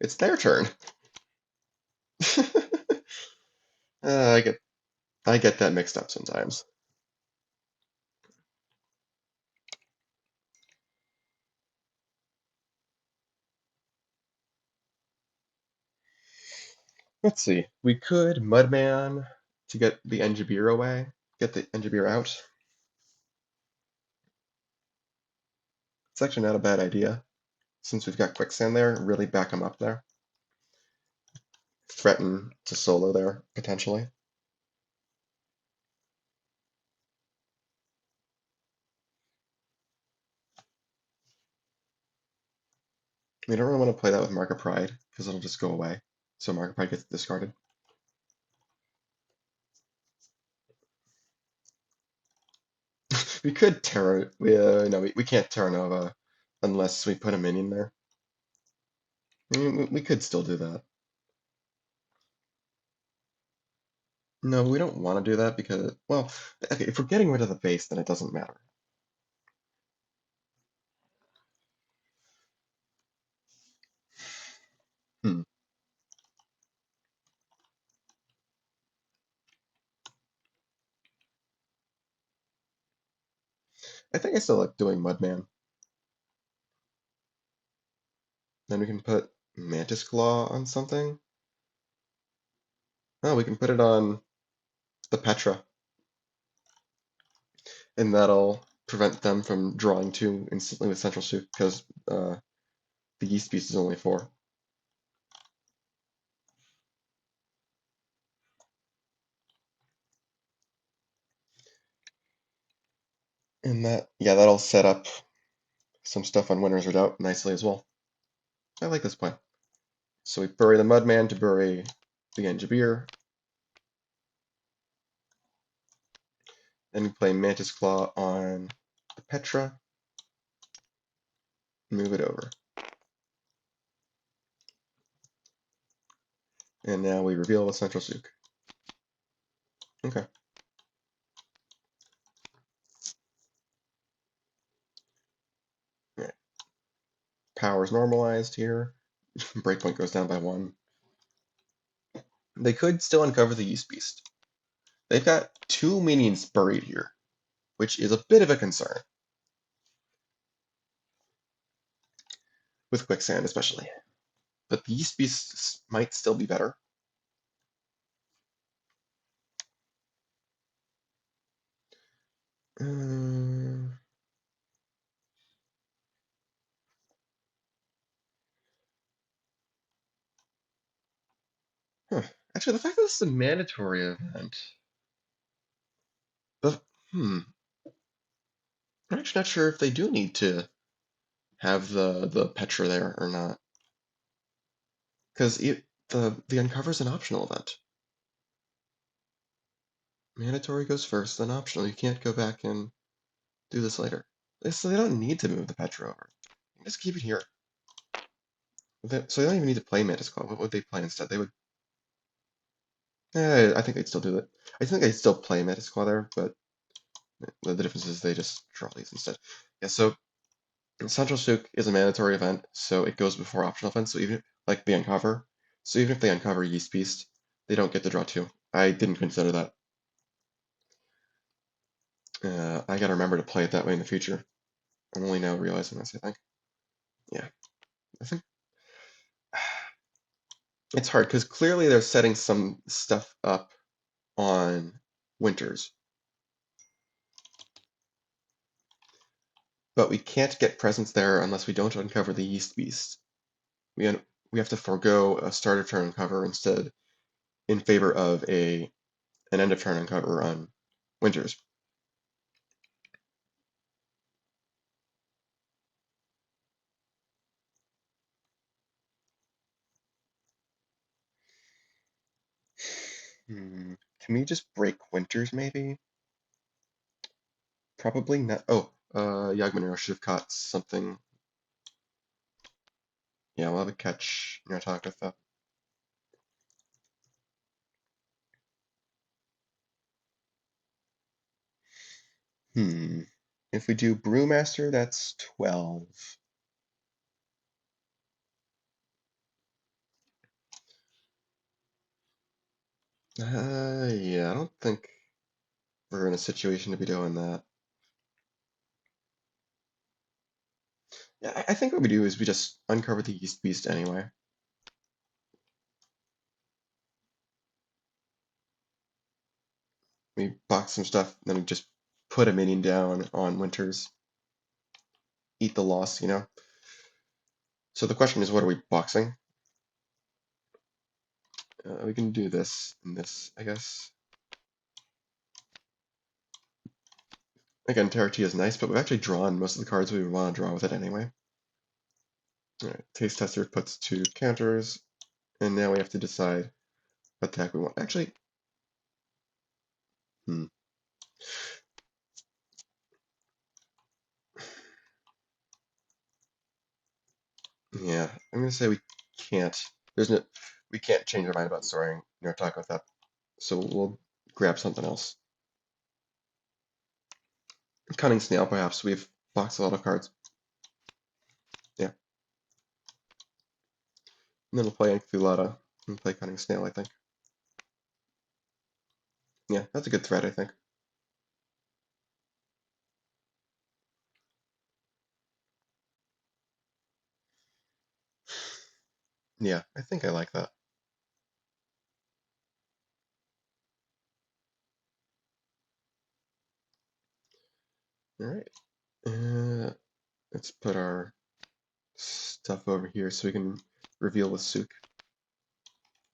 It's their turn. I get that mixed up sometimes. Let's see. We could Mudman to get the Enjabir away, get the Enjabir out. It's actually not a bad idea, since we've got Quicksand there. Really back him up there. Threaten to solo there potentially. We don't really want to play that with Mark of Pride because it'll just go away. So Mark of Pride gets discarded. We could Terra. No, we can't Terra Nova unless we put a minion there. I mean, we could still do that. No, we don't want to do that because, well, okay, if we're getting rid of the base, then it doesn't matter. Hmm. I think I still like doing Mudman. Then we can put Mantis Claw on something. Oh, we can put it on the Petra. And that'll prevent them from drawing 2 instantly with Central Souk because the Yeast Beast is only 4. And that'll set up some stuff on Winner's Redoubt nicely as well. I like this plan. So we bury the Mudman to bury the Enjabir. Then we play Mantis Claw on the Petra. Move it over. And now we reveal with Central Souk. Okay. Alright. Power's normalized here. Breakpoint goes down by 1. They could still uncover the Yeast Beast. They've got 2 minions buried here, which is a bit of a concern. With Quicksand especially. But the Yeast Beast might still be better. Huh. Actually, the fact that this is a mandatory event. But, I'm actually not sure if they do need to have the Petra there or not. Because the Uncover is an optional event. Mandatory goes first, then optional. You can't go back and do this later. So they don't need to move the Petra over. Just keep it here. So they don't even need to play Mantis Claw. What would they play instead? They would. I think they'd still do it. I think they'd still play Mantis Claw there, but the difference is they just draw these instead. Yeah. So Central Souk is a mandatory event, so it goes before optional events. So even like the Uncover, so even if they uncover Yeast Beast, they don't get to draw two. I didn't consider that. I gotta remember to play it that way in the future. I'm only now realizing this, I think. Yeah, I think it's hard because clearly they're setting some stuff up on Winters, but we can't get presence there unless we don't uncover the Yeast Beast. We we have to forego a start of turn uncover instead in favor of an end of turn uncover on Winters. Can we just break Winters maybe? Probably not. Oh, Yagmanero should have caught something. Yeah, we'll have a catch. Talk with that. If we do Brewmaster, that's 12. Yeah, I don't think we're in a situation to be doing that. Yeah, I think what we do is we just uncover the Yeast Beast anyway. We box some stuff, then we just put a minion down on Winters. Eat the loss, So the question is, what are we boxing? We can do this and this, I guess. Again, Terra T is nice, but we've actually drawn most of the cards we would want to draw with it anyway. Alright, Taste Tester puts 2 counters, and now we have to decide what the heck we want. Actually, yeah, I'm gonna say we can't. There's no, we can't change our mind about storing talk with that. So we'll grab something else. Cunning Snail, perhaps. We've boxed a lot of cards. Yeah. And then we'll play Enculata and play Cunning Snail, I think. Yeah, that's a good threat, I think. Yeah, I think I like that. Alright. Let's put our stuff over here so we can reveal with Souk.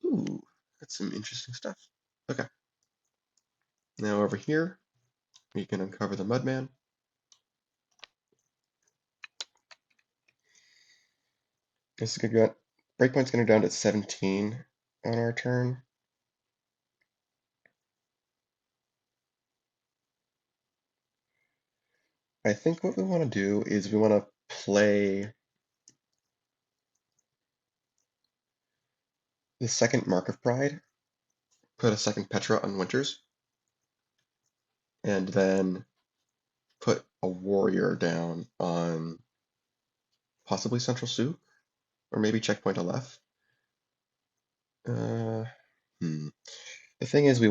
Ooh, that's some interesting stuff. Okay. Now over here, we can uncover the Mudman. This is gonna go. Breakpoint's gonna go down to 17 on our turn. I think what we want to do is we want to play the second Mark of Pride, put a second Petra on Winters, and then put a warrior down on possibly Central Souk, or maybe Checkpoint Aleph. The thing is, we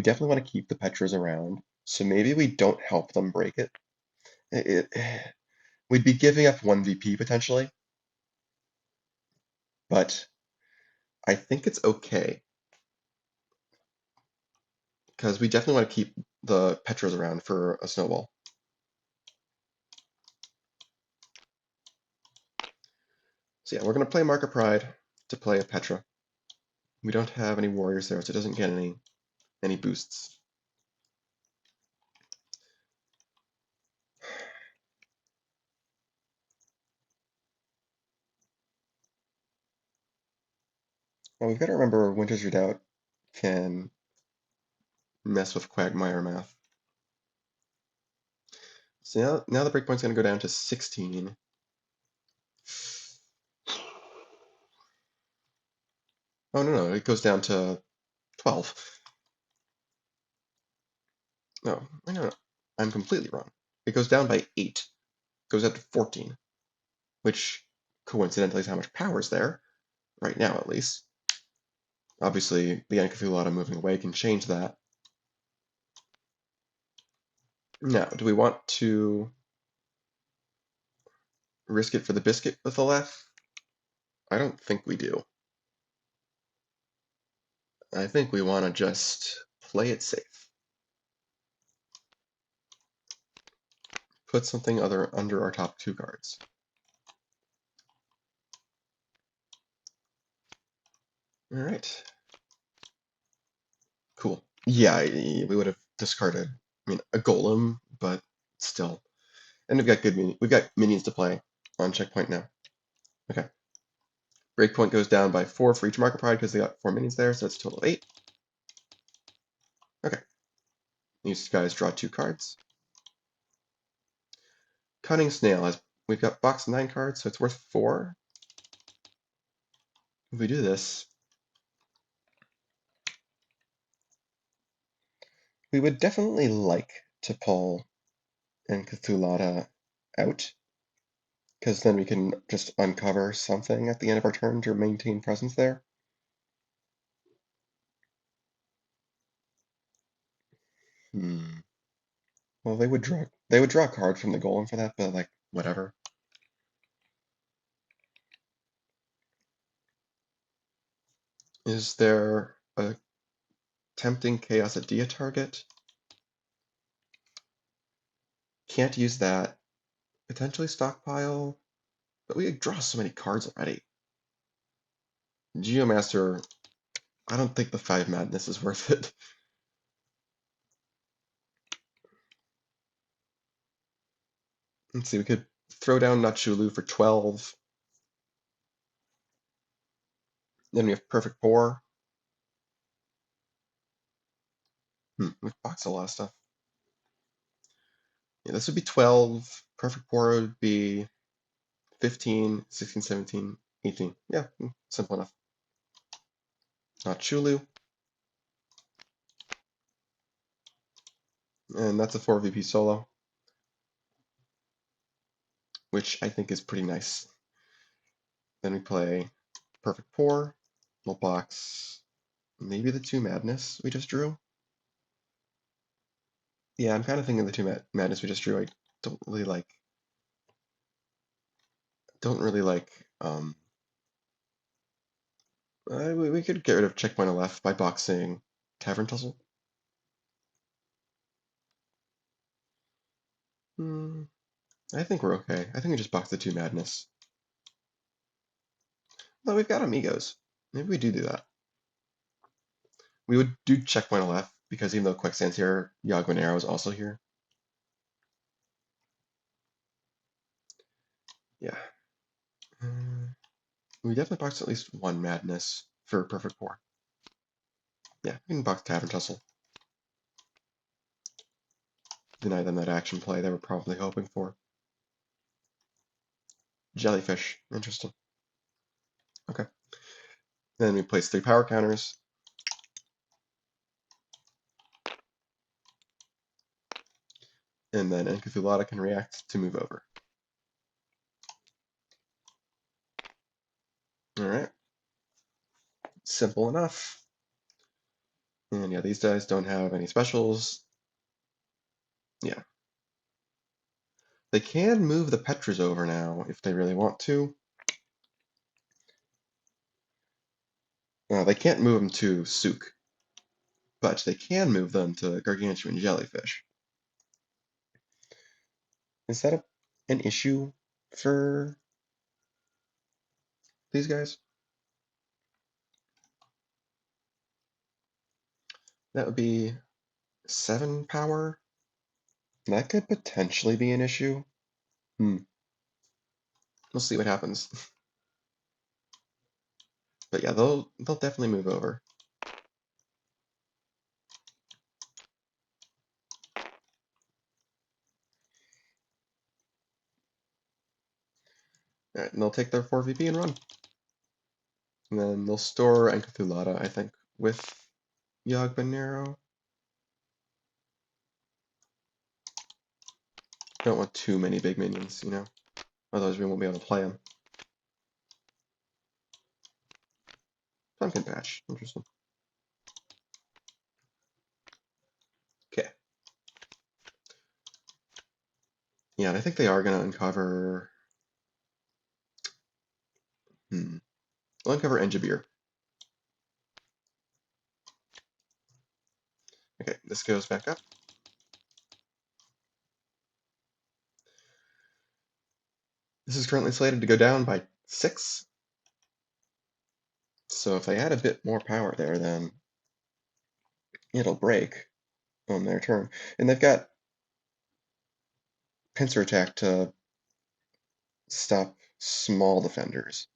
definitely want to keep the Petras around, so maybe we don't help them break it. We'd be giving up 1 VP potentially, but I think it's okay because we definitely want to keep the Petras around for a snowball. So yeah, we're going to play Mark of Pride to play a Petra. We don't have any warriors there, so it doesn't get any boosts. Well, we've got to remember Winter's Redoubt can mess with Quagmire math. So now the breakpoint's going to go down to 16. Oh, no, it goes down to 12. No, no, I'm completely wrong. It goes down by 8. It goes up to 14, which coincidentally is how much power is there, right now at least. Obviously, the Enkifulotta moving away can change that. Now, do we want to risk it for the biscuit with the left? I don't think we do. I think we want to just play it safe. Put something under our top 2 cards. All right. Cool. Yeah, we would have discarded, I mean, a golem, but still. And we've got minions to play on checkpoint now. Okay. Breakpoint goes down by 4 for each marker pride because they got 4 minions there, so that's a total of 8. Okay. These guys draw 2 cards. Cunning Snail has we've got box 9 cards, so it's worth 4. If we do this, we would definitely like to pull Enkifulotta out, because then we can just uncover something at the end of our turn to maintain presence there. Well, they would draw a card from the golem for that, but like whatever. Is there a tempting Chaos Idea target? Can't use that. Potentially stockpile, but we draw so many cards already. Geomancer, I don't think the 5 madness is worth it. Let's see, we could throw down Nachulu for 12. Then we have Perfect Pour. We've boxed a lot of stuff. Yeah, this would be 12. Perfect Pour would be 15, 16, 17, 18. Yeah, simple enough. Nachulu. And that's a 4 VP solo, which I think is pretty nice. Then we play Perfect Pour. We'll box maybe the 2 madness we just drew. Yeah, I'm kind of thinking the 2 madness we just drew. I don't really like. We could get rid of checkpoint left by boxing Tavern Tussle. I think we're okay. I think we just box the 2 madness. Well, we've got amigos. Maybe we do that. We would do checkpoint left because even though Quicksand's here, Yagwanero is also here. Yeah. We definitely boxed at least 1 madness for Perfect Pour. Yeah, we can box Tavern Tussle. Deny them that action play they were probably hoping for. Jellyfish. Interesting. Okay. Then we place 3 power counters. And then Enkifulotta can react to move over. Alright. Simple enough. And yeah, these guys don't have any specials. Yeah. They can move the Petras over now if they really want to. They can't move them to Sook, but they can move them to Gargantuan Jellyfish. Is that an issue for these guys? That would be 7 power. That could potentially be an issue. We'll see what happens. But yeah, they'll definitely move over. Alright, and they'll take their 4 VP and run. And then they'll store Encathulata, I think, with Yogbanero. Don't want too many big minions, you know? Otherwise we won't be able to play them. Pumpkin Patch, interesting. Okay. Yeah, and I think they are going to uncover... They'll uncover Enjabir. Okay, this goes back up. This is currently slated to go down by 6. So if they add a bit more power there, then it'll break on their turn. And they've got Pincer Attack to stop small defenders.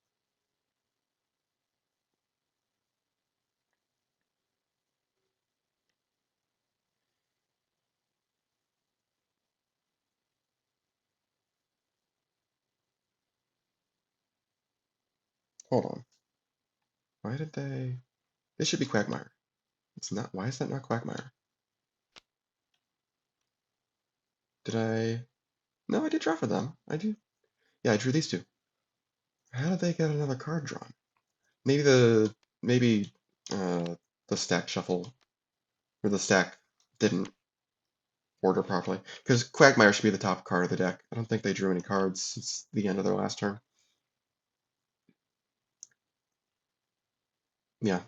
Hold on. Why did they... This should be Quagmire. It's not. Why is that not Quagmire? Did I... No, I did draw for them. I do. Yeah, I drew these two. How did they get another card drawn? Maybe the stack shuffle or the stack didn't order properly. Because Quagmire should be the top card of the deck. I don't think they drew any cards since the end of their last turn. Yeah.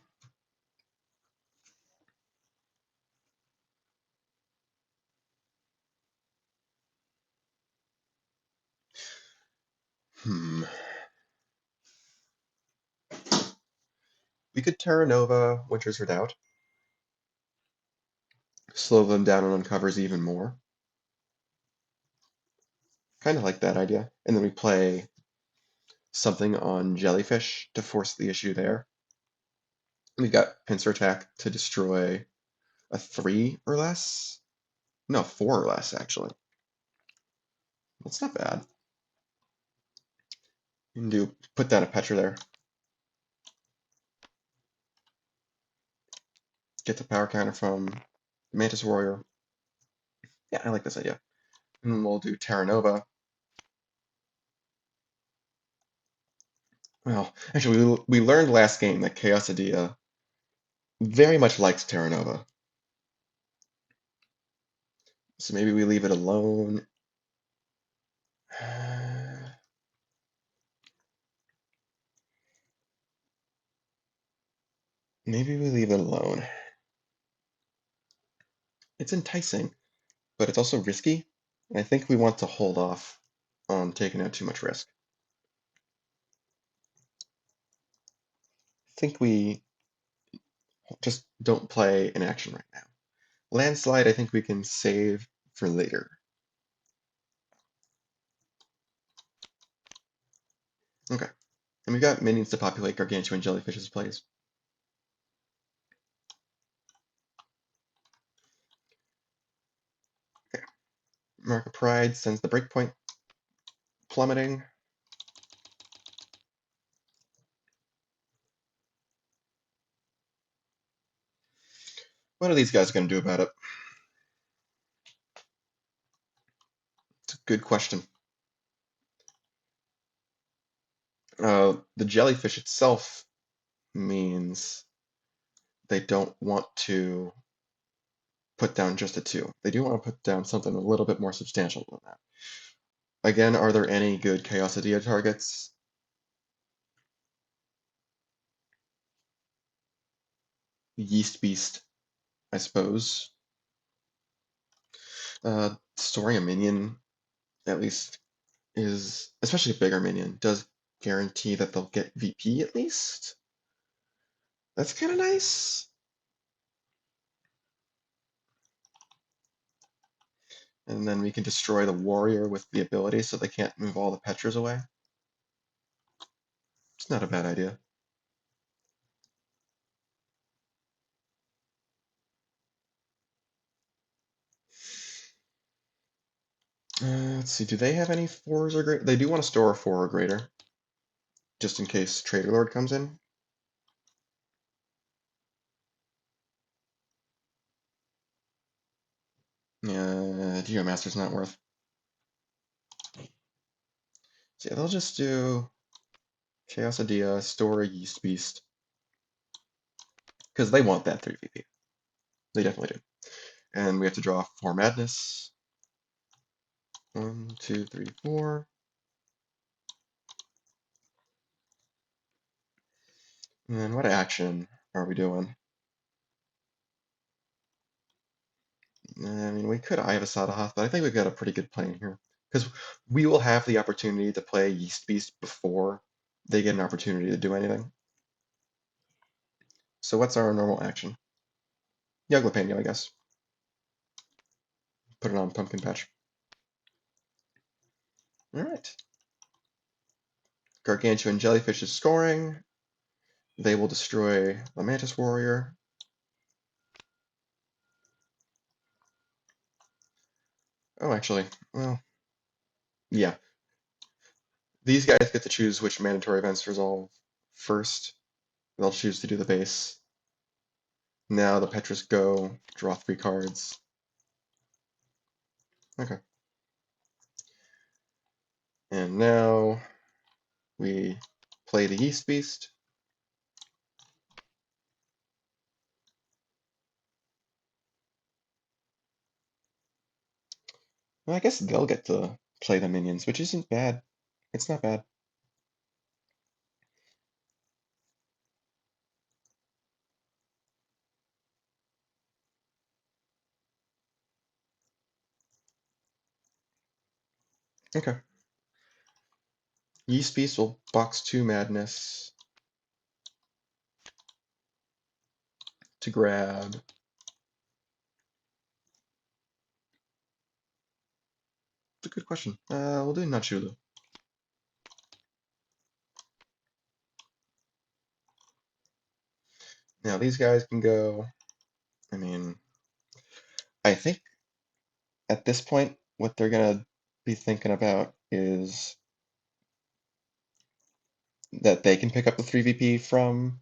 We could Terra Nova Winter's Redoubt. Slow them down on uncovers even more. Kind of like that idea. And then we play something on Jellyfish to force the issue there. We've got Pincer Attack to destroy a 3 or less. No, 4 or less, actually. That's not bad. You can put down a Petra there. Get the power counter from Mantis Warrior. Yeah, I like this idea. And then we'll do Terra Nova. Well, actually, we learned last game that Chaos Idea very much likes Terra Nova. So maybe we leave it alone. Maybe we leave it alone. It's enticing, but it's also risky. And I think we want to hold off on taking out too much risk. I think we just don't play in action right now. Landslide, I think we can save for later. Okay. And we've got minions to populate Gargantuan Jellyfish's plays. Okay. Mark of Pride sends the breakpoint plummeting. What are these guys going to do about it? It's a good question. The jellyfish itself means they don't want to put down just a 2. They do want to put down something a little bit more substantial than that. Again, are there any good Chaos Idea targets? Yeast Beast, I suppose. Storing a minion, at least, is, especially a bigger minion, does guarantee that they'll get VP at least. That's kind of nice. And then we can destroy the warrior with the ability so they can't move all the Petras away. It's not a bad idea. Let's see, do they have any 4s or greater? They do want to store a 4 or greater. just in case Traitor Lord comes in. Geomancers not worth. So yeah, they'll just do Chaos Idea, store Yeast Beast, because they want that 3 VP. They definitely do. And we have to draw 4 Madness. 1, 2, 3, 4. And then what action are we doing? I mean, we could Eye of Asadahoth, but I think we've got a pretty good plan here. Because we will have the opportunity to play Yeast Beast before they get an opportunity to do anything. So what's our normal action? Yuglapeño, I guess. Put it on Pumpkin Patch. Alright. Gargantuan Jellyfish is scoring. They will destroy the Mantis Warrior. Oh, actually, well, yeah. These guys get to choose which mandatory events resolve first. They'll choose to do the base. Now the Petras go, draw 3 cards. Okay. And now we play the Yeast Beast. Well, I guess they'll get to play the minions, which isn't bad. It's not bad. Okay. Yeast Beast will box 2 Madness to grab. It's a good question. We'll do Nachulu. Now these guys can go. I mean, I think at this point, what they're gonna be thinking about is that they can pick up the 3 VP from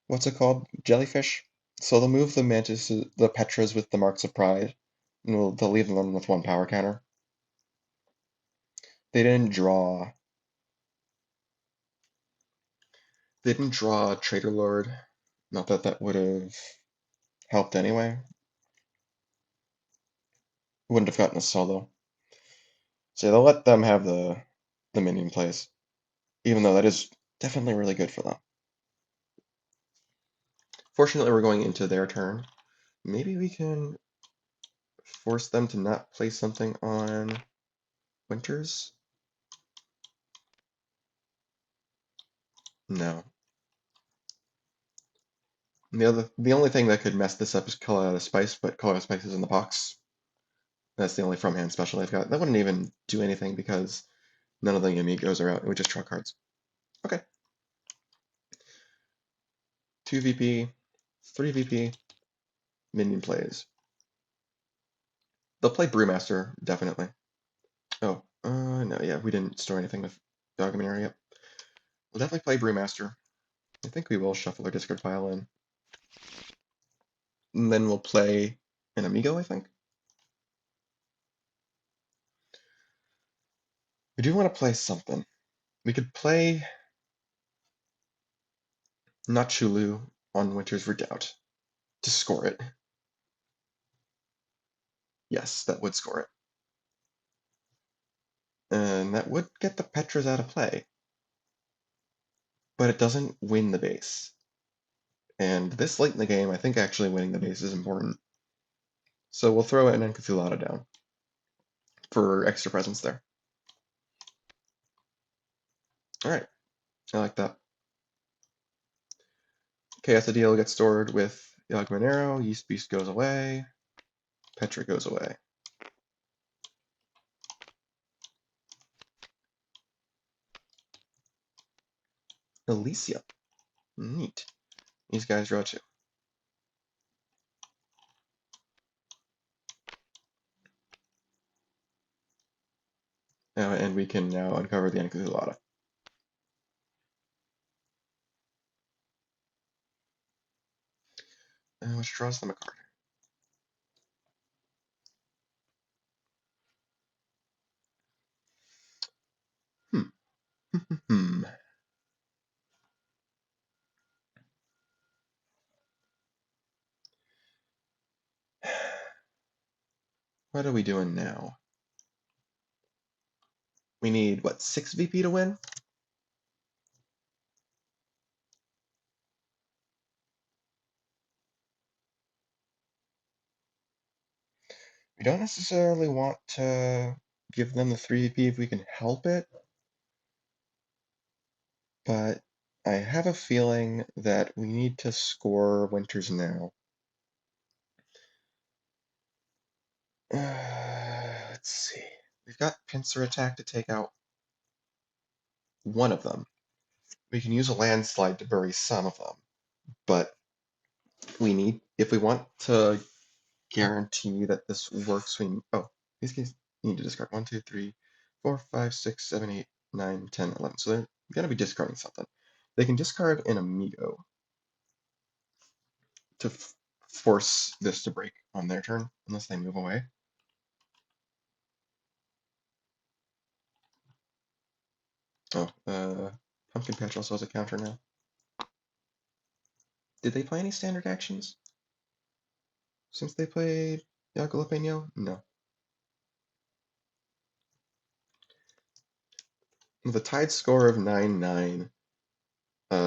what's it called? Jellyfish. So they'll move the Mantis, the Petras with the Marks of Pride, and they'll leave them with 1 power counter. They didn't draw. They didn't draw Traitor Lord. Not that that would have helped anyway. Wouldn't have gotten a solo. So they'll let them have the minion plays, even though that is definitely really good for them. Fortunately, we're going into their turn. Maybe we can force them to not play something on Winters? No. The only thing that could mess this up is Call Out of Spice, but Call Out of Spice is in the box. That's the only from hand special they've got. That wouldn't even do anything because none of the amigos are out. It would just draw cards. Okay. 2 VP, 3 VP, minion plays. They'll play Brewmaster, definitely. Oh, no, yeah, we didn't store anything with Dogmanary yet. We'll definitely play Brewmaster. I think we will shuffle our discard pile in. And then we'll play an amigo, I think. We do want to play something. We could play Nachulu on Winter's Redoubt to score it. Yes, that would score it. And that would get the Petras out of play. But it doesn't win the base. And this late in the game, I think actually winning the base is important. So we'll throw an Encathulata down for extra presence there. Alright, I like that. Chaos Ideal gets stored with Yogg-Monero, Yeast Beast goes away, Petra goes away. Elysia. Neat. These guys draw 2. And we can now uncover the Encathulata. which draws them a card. Hmm. What are we doing now? We need, what, 6 VP to win? We don't necessarily want to give them the 3 VP if we can help it, but I have a feeling that we need to score Winters now. Let's see. We've got Pincer Attack to take out one of them. We can use a landslide to bury some of them, but we need, if we want to guarantee that this works, these guys need to discard 1, 2, 3, 4, 5, 6, 7, 8, 9, 10, 11. So they're gonna be discarding something. They can discard an Amigo to force this to break on their turn, unless they move away. Pumpkin Patch also has a counter now. Did they play any standard actions since they played Jalapeno? No. With a tied score of 9-9,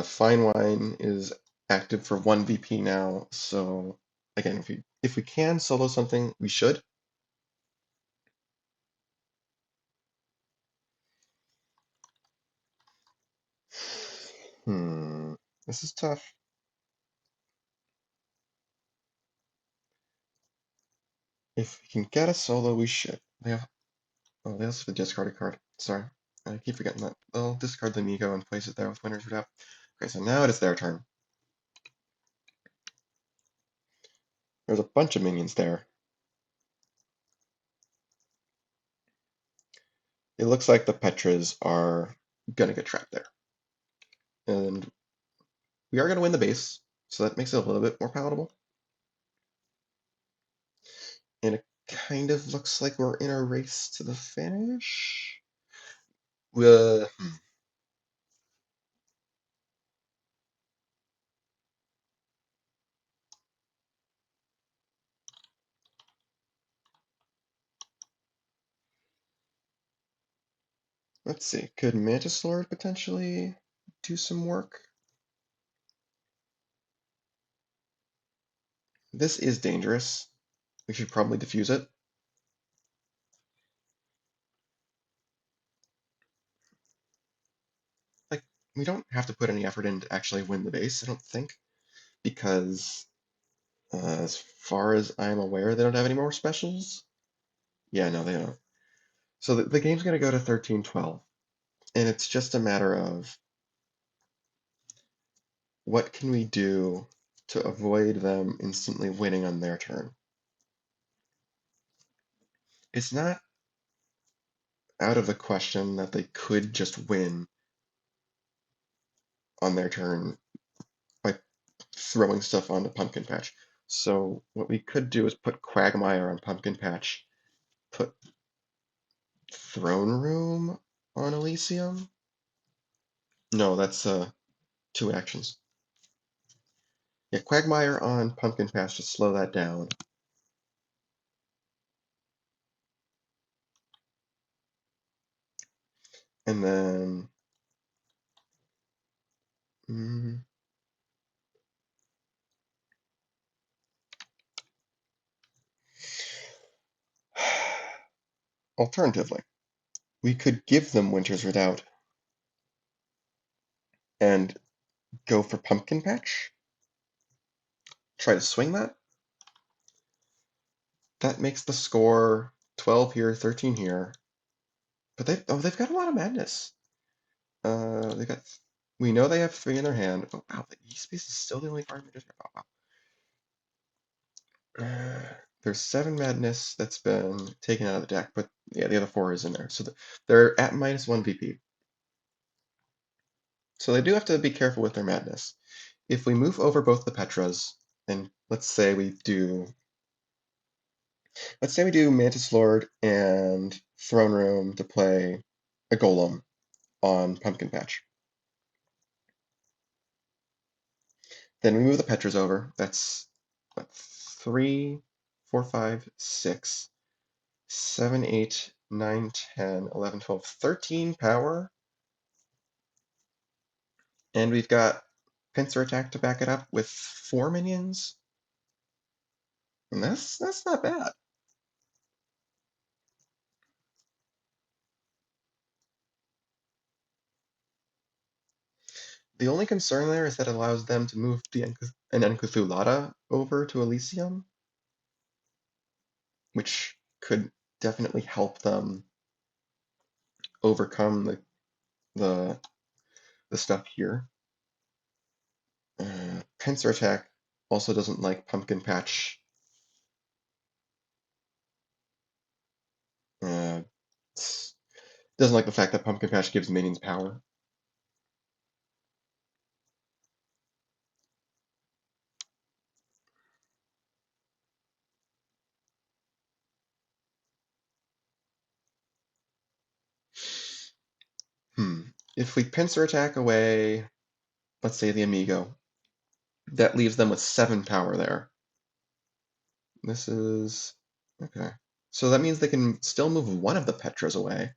Fine Wine is active for 1 VP now, so again, if we can solo something, we should. This is tough. If we can get a solo, we should. They also have a discarded card. Sorry, I keep forgetting that. They'll discard the Migo and place it there with Winter's Redoubt. Okay, so now it is their turn. There's a bunch of minions there. It looks like the Petras are gonna get trapped there. And we are gonna win the base, so that makes it a little bit more palatable. And it kind of looks like we're in a race to the finish. Uh, Let's see. Could Mantis Lord potentially do some work? This is dangerous. We should probably defuse it. Like, we don't have to put any effort in to actually win the base, I don't think, because as far as I'm aware, they don't have any more specials. Yeah, no, they don't. So the game's going to go to 13-12, and it's just a matter of what can we do to avoid them instantly winning on their turn. It's not out of the question that they could just win on their turn by throwing stuff onto Pumpkin Patch. So what we could do is put Quagmire on Pumpkin Patch, put Throne Room on Elysium. No, that's 2 actions. Yeah, Quagmire on Pumpkin Patch to slow that down. And then alternatively, we could give them Winter's Redoubt and go for Pumpkin Patch. Try to swing that. That makes the score 12 here, 13 here. But they've got a lot of madness. They got. We know they have 3 in their hand. Oh wow, the E-Space is still the only card we just got. Wow. There's 7 madness that's been taken out of the deck, but yeah, the other 4 is in there. So they're at -1 VP. So they do have to be careful with their madness. If we move over both the Petras and let's say we do Mantis Lord and Throne Room to play a Golem on Pumpkin Patch. Then we move the Petras over. That's what, 3, 4, 5, 6, 7, 8, 9, 10, 11, 12, 13 power. And we've got Pincer Attack to back it up with 4 minions. And that's not bad. The only concern there is that it allows them to move an Enkuthulata over to Elysium, which could definitely help them overcome the stuff here. Pincer Attack also doesn't like Pumpkin Patch. Doesn't like the fact that Pumpkin Patch gives minions power. If we Pincer Attack away, let's say the Amigo, that leaves them with 7 power there. This is okay. So that means they can still move one of the Petras away.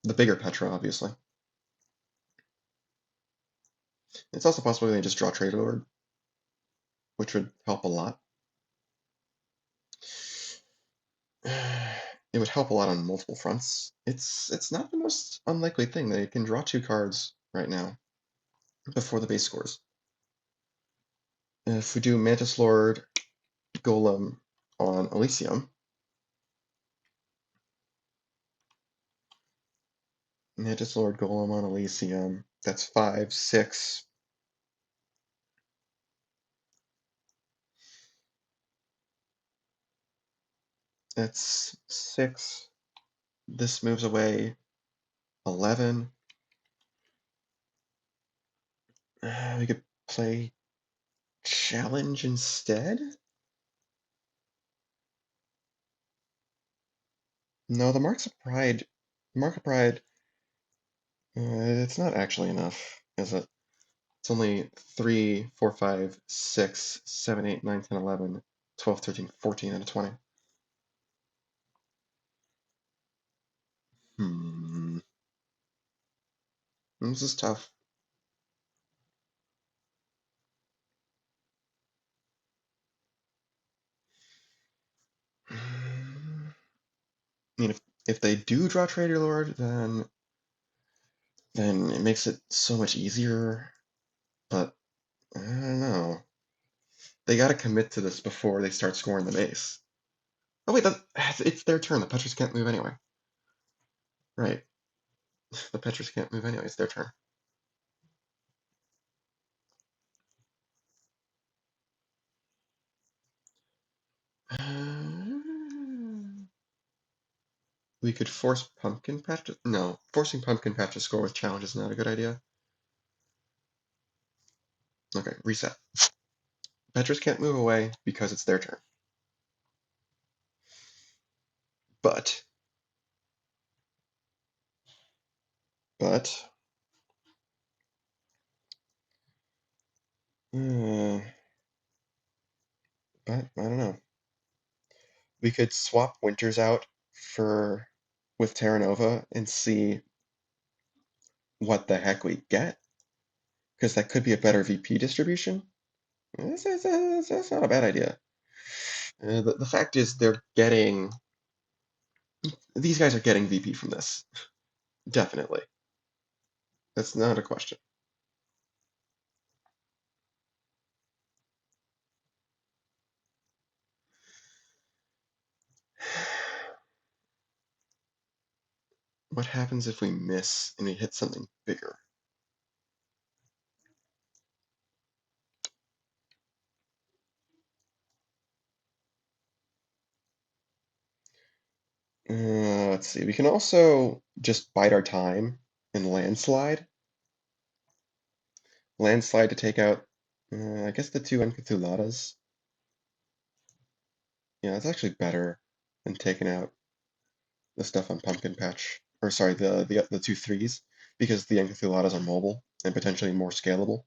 The bigger Petra, obviously. It's also possible they just draw Traitor Lord, which would help a lot. It would help a lot on multiple fronts. It's not the most unlikely thing. They can draw 2 cards right now before the base scores. If we do Mantis Lord, Golem on Elysium, Mantis Lord, Golem on Elysium, that's 5, 6. That's 6. This moves away 11. We could play Challenge instead? No, the Marks of Pride. Mark of Pride, it's not actually enough, is it? It's only 3, 4, 5, 6, 7, 8, 9, 10, 11, 12, 13, 14 out of 20. This is tough. I mean, if they do draw Traitor Lord, then it makes it so much easier. But I don't know. They got to commit to this before they start scoring the base. Oh wait, it's their turn. The Petras can't move anyway. Right. The Petras can't move anyway. It's their turn. We could force Pumpkin Patch. No, forcing Pumpkin Patch to score with challenge is not a good idea. Okay, reset. Petras can't move away because it's their turn. But I don't know. We could swap Winters out with Terra Nova and see what the heck we get, because that could be a better VP distribution. That's not a bad idea. The fact is, these guys are getting VP from this. Definitely. That's not a question. What happens if we miss and we hit something bigger? Let's see. We can also just bide our time and landslide. Landslide to take out I guess the two Uncapthulatas. Yeah, it's actually better than taking out the stuff on Pumpkin Patch. Or sorry, the two threes, because the Uncapthulatas are mobile and potentially more scalable.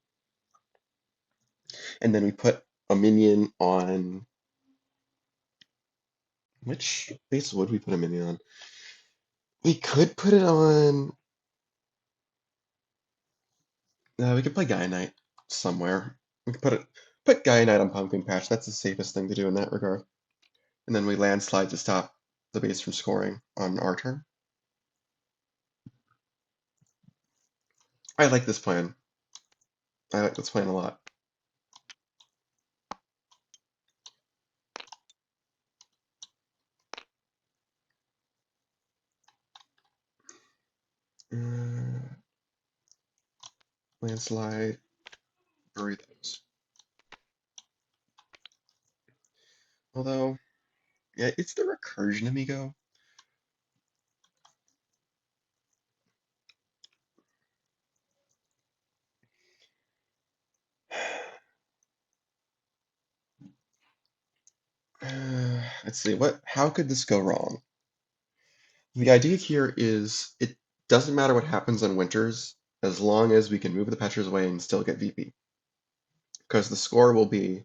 And then we put a minion on. Which base would we put a minion on? We could put it on. We could play Gaia Knight somewhere. We could put Gaia Knight on Pumpkin Patch. That's the safest thing to do in that regard. And then we landslide to stop the base from scoring on our turn. I like this plan. I like this plan a lot. Landslide, bury those. Although, yeah, it's the recursion amigo. Let's see, how could this go wrong? The idea here is it doesn't matter what happens on Winters as long as we can move the Petrus away and still get VP. Because the score will be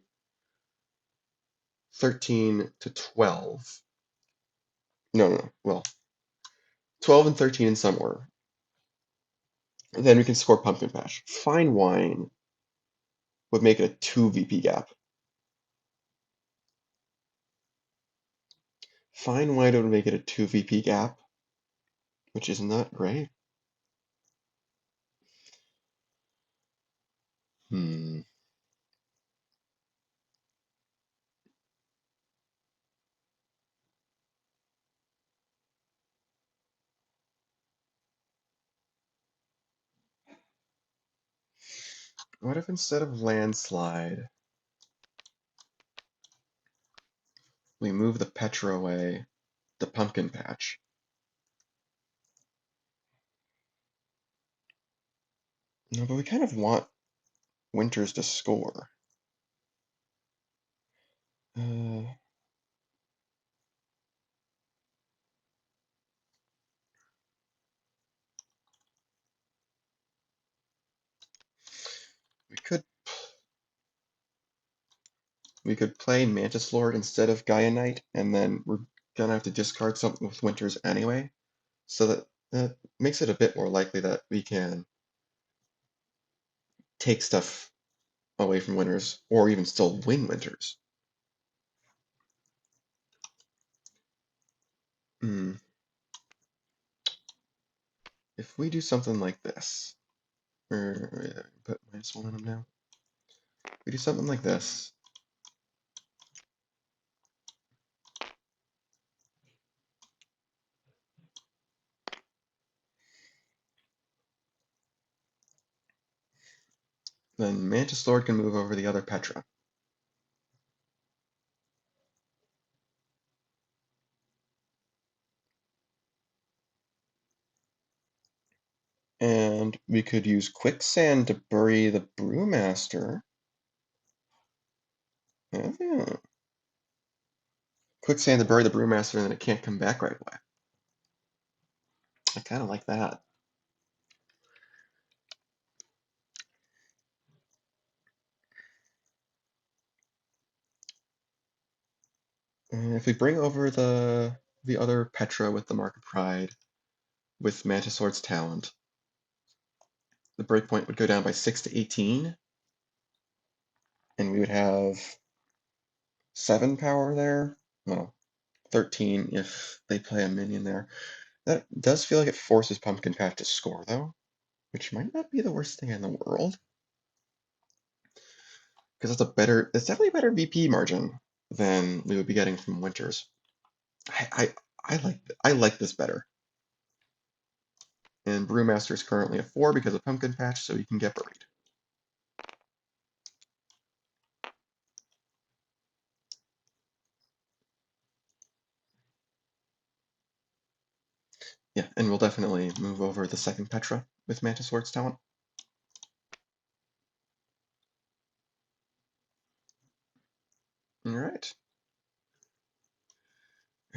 13 to 12. No. Well, 12 and 13 in some order. Then we can score Pumpkin Patch. Fine Wine would make it a 2 VP gap. Fine Wine would make it a 2 VP gap, which is not great. Hmm. What if instead of Landslide, we move the Petra away, the Pumpkin Patch? No, but we kind of want Winters to score. We could play Mantis Lord instead of Gaia Knight, and then we're gonna have to discard something with Winters anyway, so that makes it a bit more likely that we can take stuff away from Winters, or even still win Winters. Hmm. If we do something like this, or put -1 on him now. If we do something like this, then Mantis Lord can move over the other Petra. And we could use Quicksand to bury the Brewmaster. Yeah. Quicksand to bury the Brewmaster, and then it can't come back right away. I kind of like that. And if we bring over the other Petra with the Mark of Pride, with Mantis Lord's talent, the breakpoint would go down by 6 to 18, and we would have 7 power there. Well, 13 if they play a minion there. That does feel like it forces Pumpkin Patch to score, though, which might not be the worst thing in the world. Because it's definitely a better VP margin than we would be getting from Winters. I like this better. And Brewmaster is currently a 4 because of Pumpkin Patch, so he can get buried. Yeah, and we'll definitely move over the second Petra with Mantis Lord's talent. right.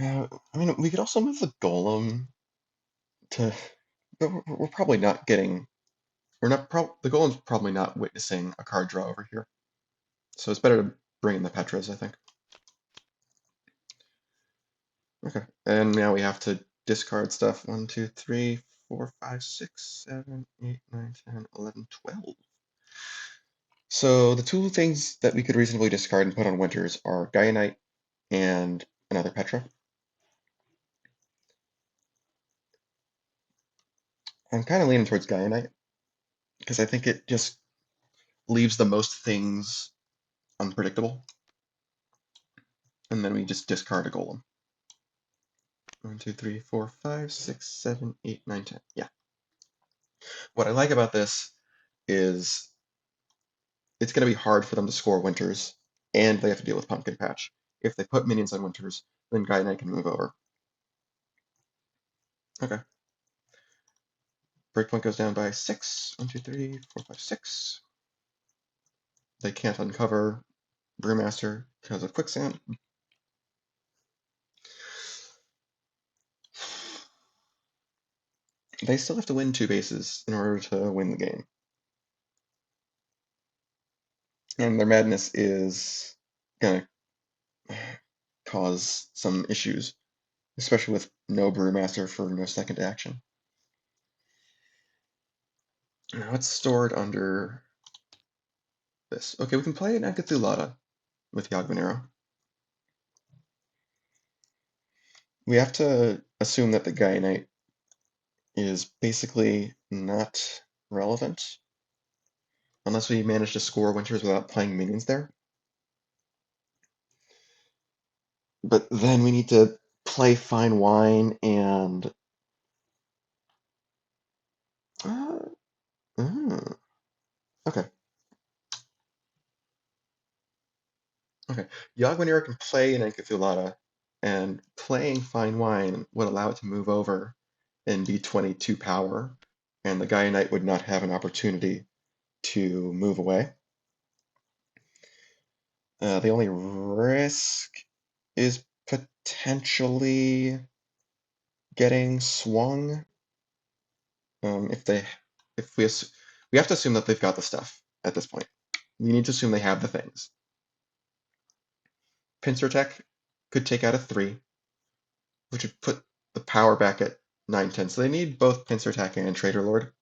I mean, we could also move the golem to, but we're probably not getting. We're not. The golem's probably not witnessing a card draw over here, so it's better to bring in the Petras, I think. Okay, and now we have to discard stuff. 1, 2, 3, 4, 5, 6, 7, 8, 9, 10, 11, 12. So the two things that we could reasonably discard and put on Winters are Gaia Knight and another Petra. I'm kind of leaning towards Gaia Knight because I think it just leaves the most things unpredictable. And then we just discard a Golem. 1, 2, 3, 4, 5, 6, 7, 8, 9, 10. Yeah. What I like about this is it's going to be hard for them to score Winters, and they have to deal with Pumpkin Patch. If they put minions on Winters, then Gaia Knight can move over. Okay. Breakpoint goes down by 6. 1, 2, 3, 4, 5, 6. They can't uncover Brewmaster because of Quicksand. They still have to win 2 bases in order to win the game. And their madness is going to cause some issues, especially with no Brewmaster for no second action. Now it's stored under this. Okay, we can play an Agatulata with Yagmanero. We have to assume that the Gaia Knight is basically not relevant unless we manage to score Winters without playing minions there. But then we need to play Fine Wine and uh, okay. Okay. Yagmanero can play an Encathulata, and playing Fine Wine would allow it to move over and be 22 power, and the Gaia Knight would not have an opportunity to move away. The only risk is potentially getting swung. If we have to assume that they've got the stuff at this point. We need to assume they have the things. Pincer Attack could take out a 3, which would put the power back at 9, 10. So they need both Pincer Attack and Traitor Lord.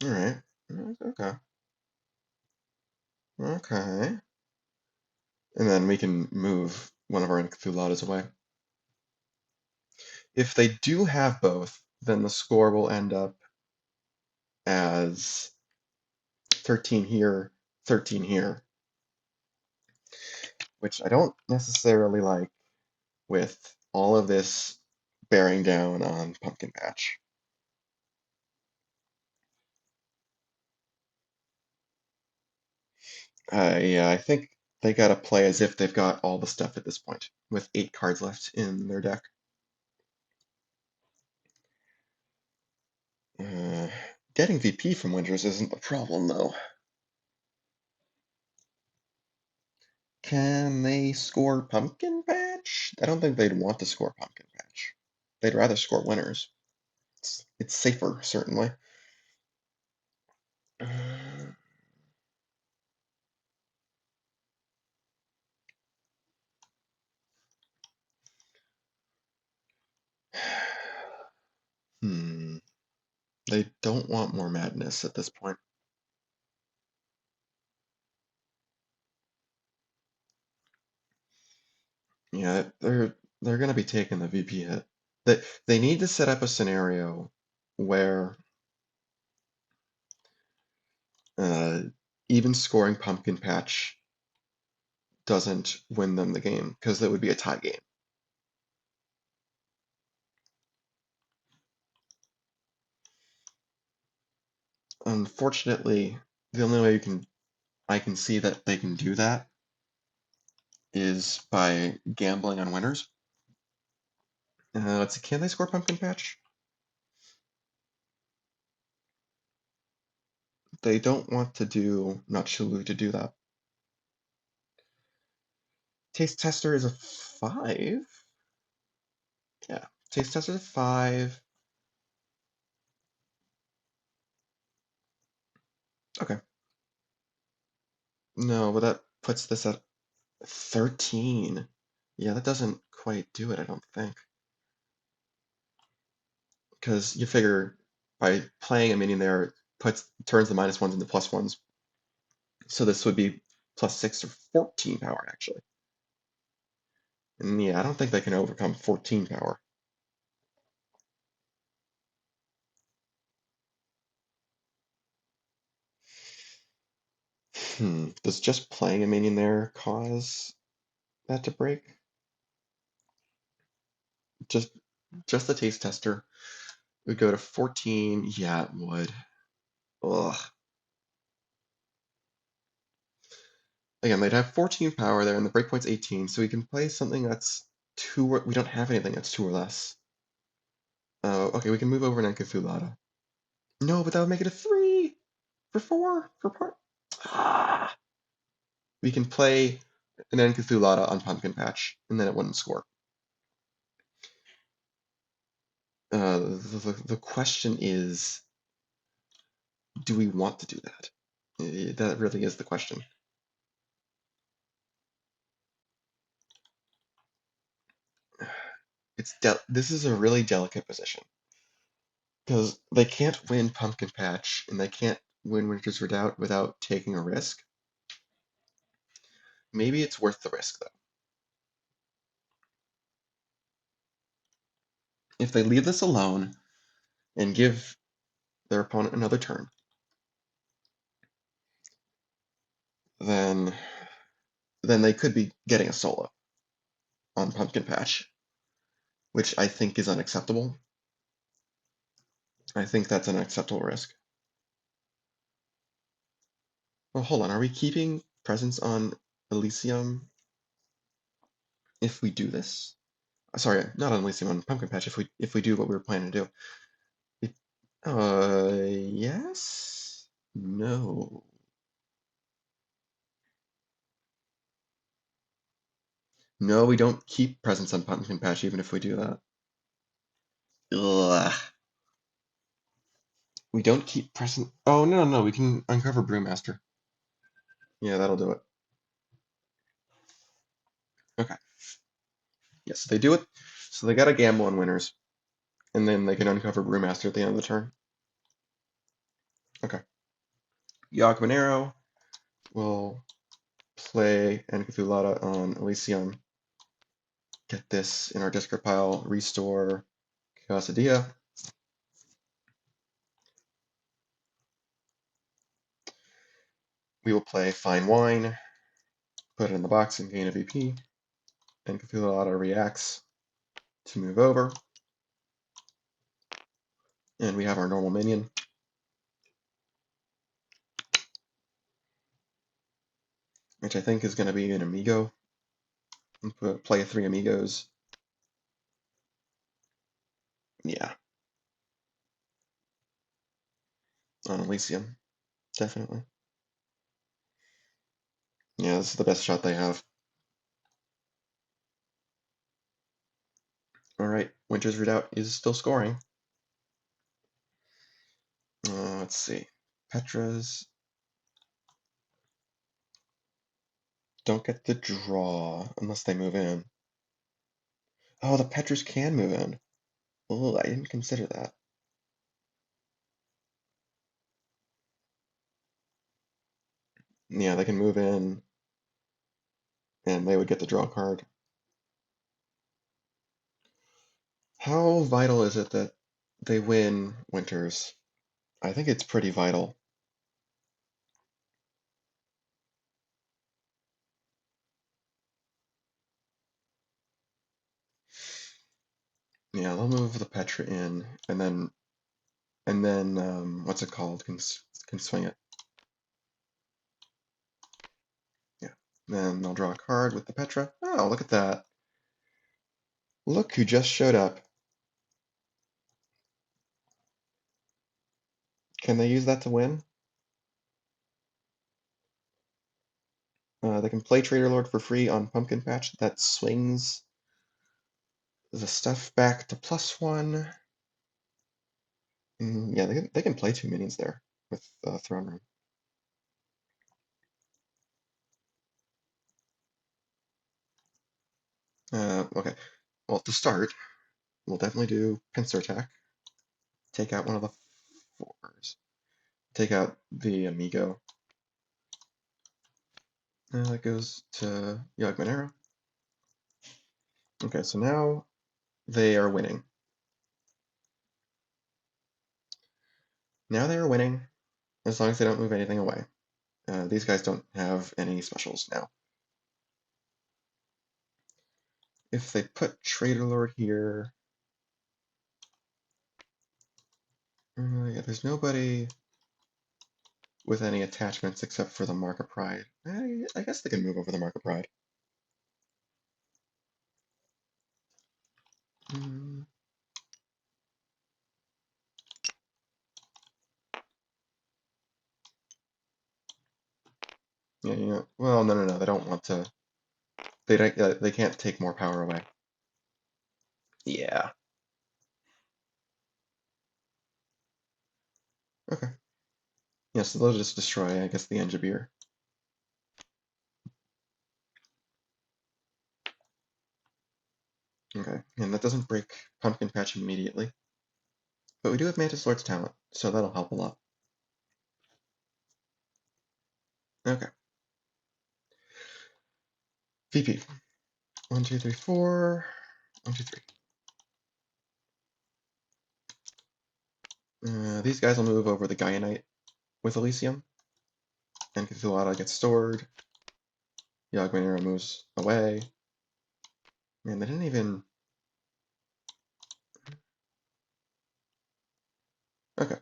Alright. Okay. Okay. And then we can move one of our Encathulatas away. If they do have both, then the score will end up as 13 here, 13 here, which I don't necessarily like with all of this bearing down on Pumpkin Patch. Yeah, I think they gotta play as if they've got all the stuff at this point, with 8 cards left in their deck. Getting VP from Winters isn't the problem, though. Can they score Pumpkin Patch? I don't think they'd want to score Pumpkin Patch. They'd rather score Winners. It's safer, certainly. Hmm. They don't want more madness at this point. Yeah, they're gonna be taking the VP hit. They need to set up a scenario where uh, even scoring Pumpkin Patch doesn't win them the game, because it would be a tie game. Unfortunately, the only way I can see that they can do that is by gambling on winners. Let's see, can they score Pumpkin Patch? they don't want to do Nachulu to do that. Taste Tester is a 5. Yeah, Taste Tester is a 5. Okay. No, but that puts this at 13. Yeah, that doesn't quite do it, I don't think. Because you figure by playing a minion there, turns the -1s into +1s. So this would be +6 or 14 power, actually. And yeah, I don't think they can overcome 14 power. Does just playing a minion there cause that to break? Just the taste tester would go to 14. Yeah, it would. Ugh. Again, they'd have 14 power there, and the breakpoint's 18, so we can play something that's 2 or... We don't have anything that's 2 or less. Okay, we can move over an Enkathulata. No, but that would make it a 3! For 4? For part... Ah! We can play an Enkathulata on Pumpkin Patch, and then it wouldn't score. The question is, do we want to do that? That really is the question. This is a really delicate position because they can't win Pumpkin Patch and they can't win Winter's Redoubt without taking a risk. Maybe it's worth the risk though. If they leave this alone and give their opponent another turn, then they could be getting a solo on Pumpkin Patch, which I think is unacceptable. I think that's an acceptable risk. Well, hold on. Are we keeping presence on Elysium if we do this? Sorry, not on Elysium, on Pumpkin Patch. If we do what we were planning to do. Yes? No. No, we don't keep presence on Pumpkin Patch even if we do that. Ugh. We don't keep present. Oh, no, we can uncover Brewmaster. Yeah, that'll do it. Okay. Yes, they do it. So they gotta gamble on winners, and then they can uncover Brewmaster at the end of the turn. Okay. Yagmanero will play Enkathulata on Elysium. Get this in our discard pile, restore Chaosidia. We will play Fine Wine, put it in the box and gain a VP. Enkathulata reacts to move over. And we have our normal minion. Which I think is going to be an Amigo. Play 3 Amigos. Yeah. On Elysium. Definitely. Yeah, this is the best shot they have. Alright, Winter's Redoubt is still scoring. Let's see. Petras don't get the draw unless they move in. Oh, the Petras can move in. Oh, I didn't consider that. Yeah, they can move in, and they would get the draw card. How vital is it that they win Winters? I think it's pretty vital. Yeah, they'll move the Petra in, and then what's it called? Can swing it. Yeah. Then they'll draw a card with the Petra. Oh, look at that! Look who just showed up. Can they use that to win? They can play Traitor Lord for free on Pumpkin Patch. That swings the stuff back to +1. Yeah, they can play 2 minions there with Throne Room. Okay, well, to start, we'll definitely do Pincer Attack. Take out one of the 4s. Take out the Amigo. That goes to Yogg-Monero. Okay, so now they are winning. Now they are winning, as long as they don't move anything away. These guys don't have any specials now. If they put Traitor Lord here, yeah, there's nobody with any attachments except for the Mark of Pride. I guess they can move over the Mark of Pride. Yeah, well, no, they don't want to. They can't take more power away. Yeah. Okay. Yeah, so they'll just destroy, I guess, the Engibeer. Okay, and that doesn't break Pumpkin Patch immediately. But we do have Mantis Lord's talent, so that'll help a lot. Okay. VP. 1, 2, 3, 4. 1, 2, 3. These guys will move over the Gaianite with Elysium. And Cthulhu gets stored. Yogg-Monero moves away. Man, they didn't even... Okay.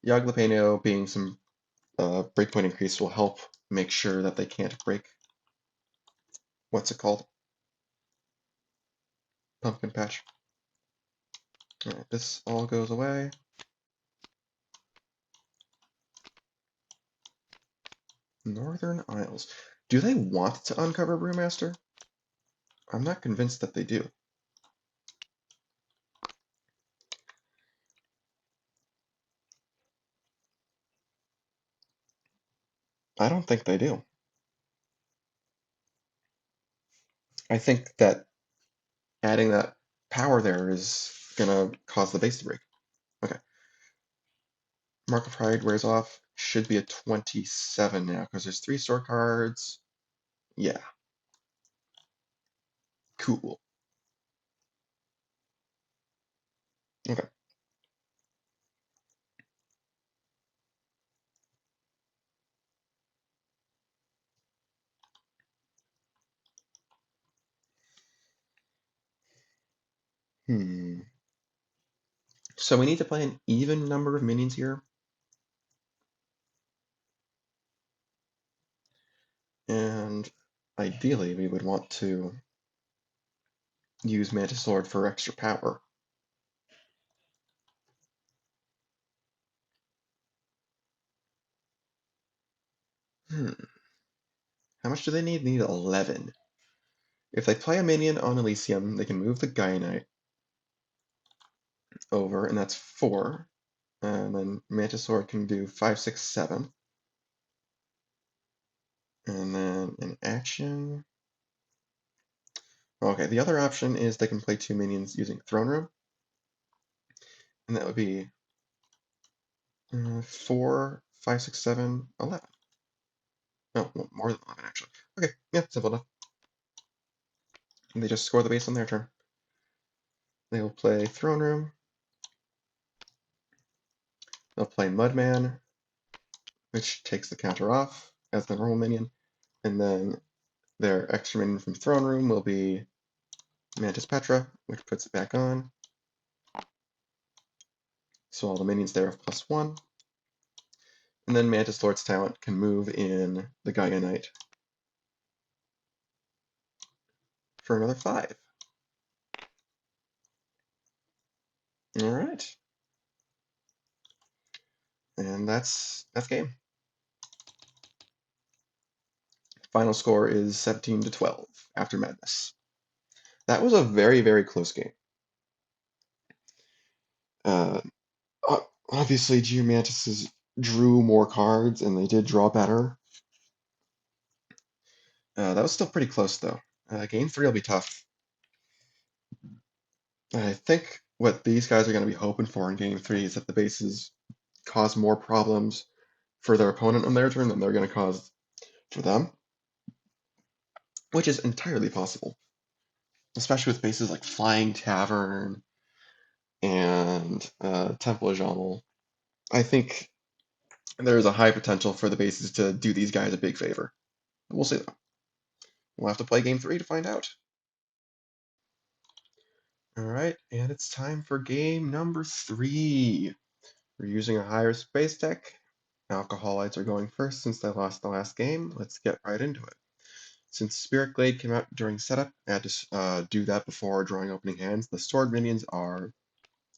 Yogg-Monero being some breakpoint increase will help make sure that they can't break... What's it called? Pumpkin Patch. Alright, this all goes away. Northern Isles. Do they want to uncover Brewmaster? I'm not convinced that they do. I don't think they do. I think that adding that power there is gonna cause the base to break. Okay. Mark of Pride wears off. Should be a 27 now, because there's 3 store cards. Yeah. Cool. Okay. So we need to play an even number of minions here. And ideally, we would want to use Mantis Lord for extra power. How much do they need? They need 11. If they play a minion on Elysium, they can move the Gaianite over, and that's 4. And then Mantis Lord can do 5, 6, 7. And then in action... Okay, the other option is they can play 2 minions using Throne Room. And that would be 4, 5, 6, 7, 11. No, more than 11, actually. Okay, yeah, simple enough. And they just score the base on their turn. They will play Throne Room. They'll play Mudman, which takes the counter off as the normal minion. And then their extra minion from Throne Room will be Mantis Petra, which puts it back on. So all the minions there have +1. And then Mantis Lord's talent can move in the Gaianite for another 5. All right. And that's game. Final score is 17-12 after Madness. That was a very, very close game. Uh, obviously, Geomantises drew more cards, and they did draw better. That was still pretty close, though. Game 3 will be tough. And I think what these guys are going to be hoping for in Game 3 is that the bases cause more problems for their opponent on their turn than they're going to cause for them, which is entirely possible, especially with bases like Flying Tavern and Temple of Jamal. I think there is a high potential for the bases to do these guys a big favor. We'll see though. We'll have to play Game 3 to find out. Alright, and it's time for game number 3. We're using a higher space deck. Alcoholites are going first since they lost the last game. Let's get right into it. Since Spirit Glade came out during setup, I had to do that before drawing opening hands. The stored minions are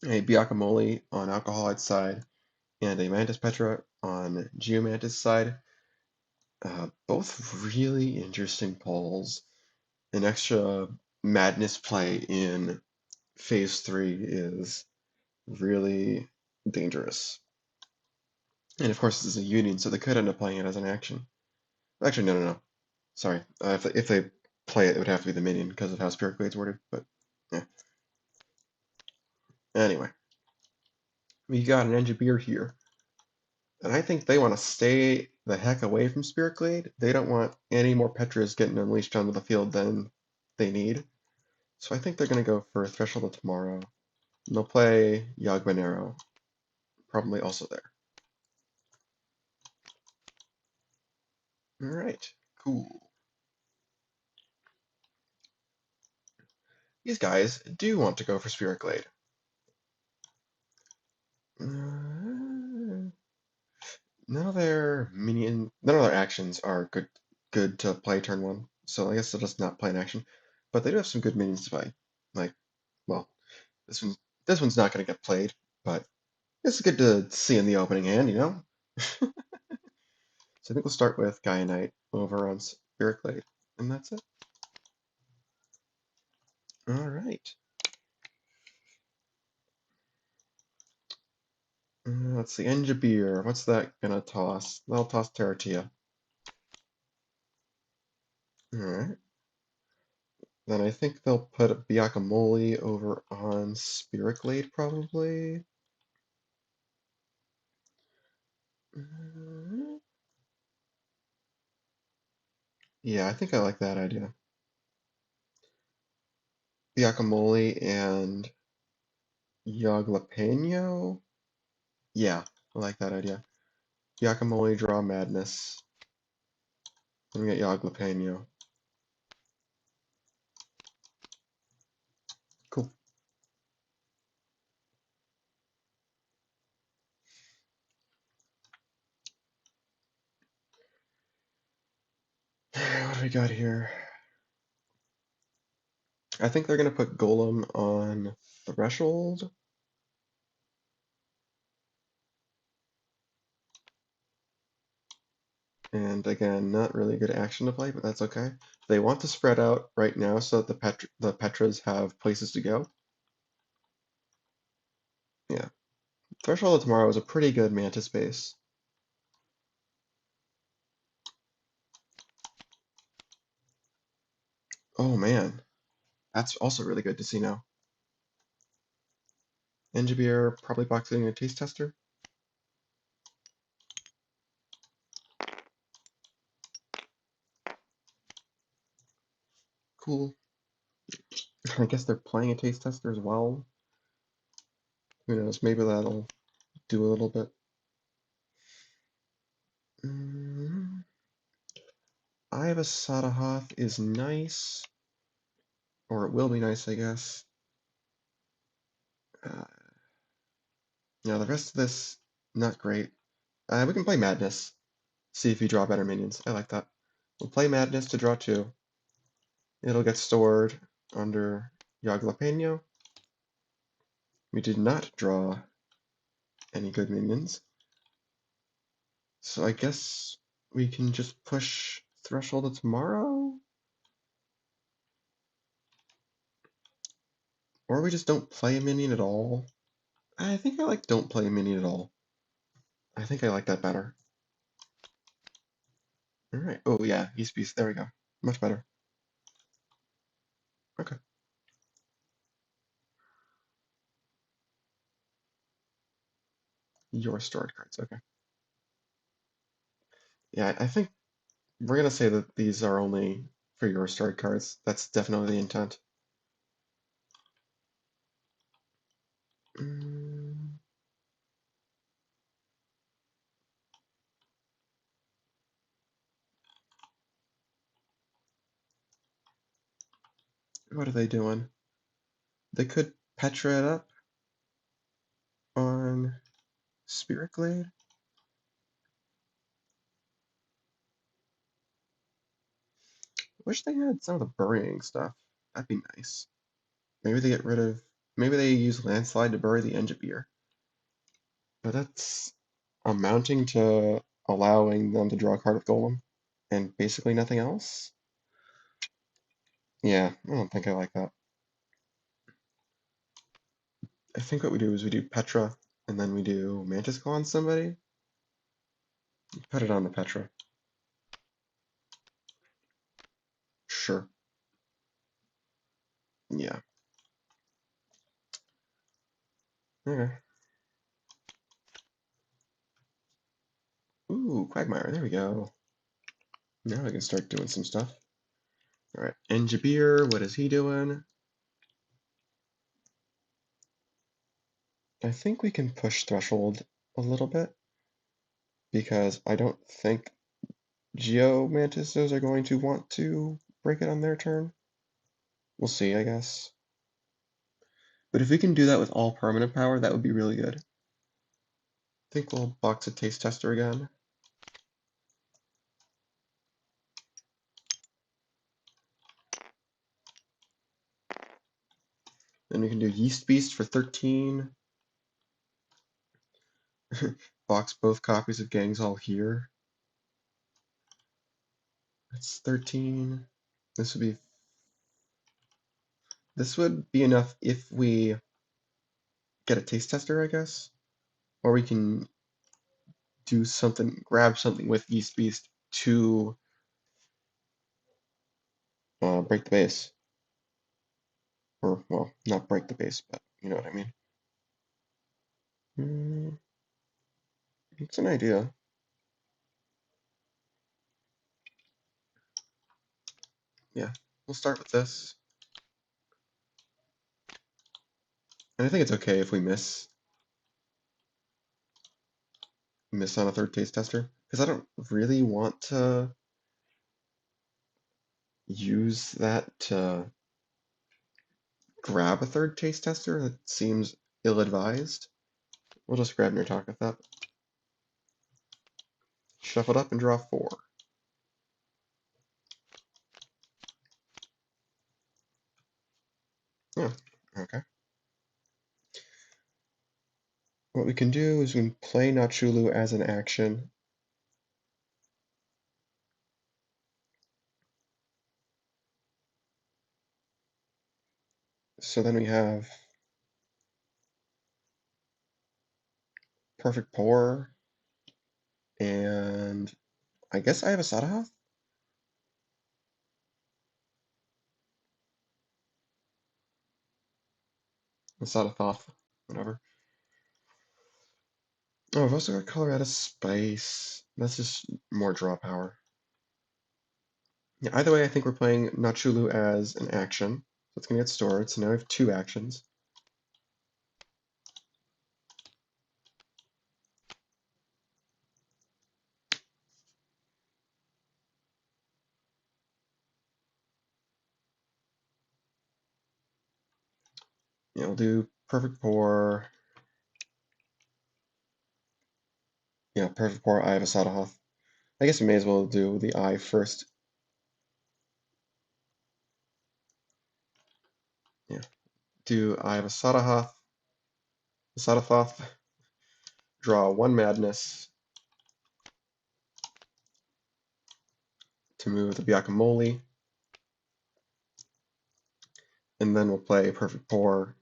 a Biakamoli on Alcoholite's side and a Mantis Petra on Geomantis' side. Both really interesting polls. An extra madness play in phase 3 is really dangerous. And of course, this is a union, so they could end up playing it as an action. Actually, no. Sorry. If they play it, it would have to be the minion because of how Spirit Glade's worded, but yeah. Anyway, we got an Engineer here. And I think they want to stay the heck away from Spirit Glade. They don't want any more Petras getting unleashed onto the field than they need. So I think they're going to go for Threshold of Tomorrow. And they'll play Yagbanero, probably also there. Alright, cool. These guys do want to go for Spirit Glade. None of their actions are good to play turn 1, so I guess they'll just not play an action. But they do have some good minions to play. Like, well, this one's not going to get played, but it's good to see in the opening hand, you know? So I think we'll start with Gaia Knight over on Spirit Glade, and that's it. Alright. Let's see, Enjabir, what's that gonna toss? They'll toss Terratia. Alright. Then I think they'll put Biakamoli over on Spirit Glade, probably. Yeah, I think I like that idea. Biakamoli and Yaglapeño? Yeah, I like that idea. Biakamoli, draw Madness. Then we get Yaglapeño. Cool. What do we got here? I think they're going to put Golem on Threshold. And again, not really a good action to play, but that's okay. They want to spread out right now so that the Petras have places to go. Yeah. Threshold of Tomorrow is a pretty good Mantis base. Oh man, that's also really good to see now. Engineer probably boxing a taste tester. Cool. I guess they're playing a taste tester as well. Who knows? Maybe that'll do a little bit. Iva Sadahoth is nice, or it will be nice, I guess. Yeah, the rest of this, not great. We can play Madness. See if you draw better minions. I like that. We'll play Madness to draw 2. It'll get stored under Yaglapeño. We did not draw any good minions. So I guess we can just push Threshold of Tomorrow? Or we just don't play a minion at all? I think I like don't play a minion at all. I think I like that better. Alright. Oh yeah, East Beast. There we go. Much better. Okay. Your stored cards. Okay. Yeah, I think we're gonna say that these are only for your stored cards. That's definitely the intent. Mm, what are they doing? They could Petra it up on Spirit Glade. Wish they had some of the burying stuff. That'd be nice. Maybe they get rid of. Maybe they use Landslide to bury the Engineer. But that's amounting to allowing them to draw a card with Golem and basically nothing else. Yeah, I don't think I like that. I think what we do is we do Petra and then we do Mantis Claw on somebody. Put it on the Petra. Sure. Yeah. Okay. Ooh, Quagmire. There we go. Now I can start doing some stuff. Alright, Enjabir, what is he doing? I think we can push Threshold a little bit because I don't think Geomantises are going to want to break it on their turn. We'll see, I guess. But if we can do that with all permanent power, that would be really good. I think we'll box a Taste Tester again. Then we can do Yeast Beast for 13. Box both copies of Gangs All here. That's 13. This would be enough if we get a Taste Tester, I guess. Or we can do something, grab something with Yeast Beast to break the base. Or, well, not break the base, but you know what I mean. It's an idea. Yeah, we'll start with this. And I think it's okay if we miss on a third Taste Tester, because I don't really want to use that to grab a third Taste Tester. That seems ill-advised. We'll just grab Nirtaka. Shuffle it up and draw 4. Yeah, okay. What we can do is we can play Nachulu as an action. So then we have Perfect Pour, and I guess I have a Sadahath? A Sadathoth, whatever. Oh, I've also got Colorado Spice. That's just more draw power. Yeah, either way, I think we're playing Nachulu as an action. So it's going to get stored. So now we have 2 actions. Yeah, we'll do Perfect Pour. Yeah, Perfect Pour, I have a Sadahath. I guess we may as well do the eye first. Yeah, do I have a Sadahath, draw 1 Madness to move the Guacamole. And then we'll play Perfect Pour.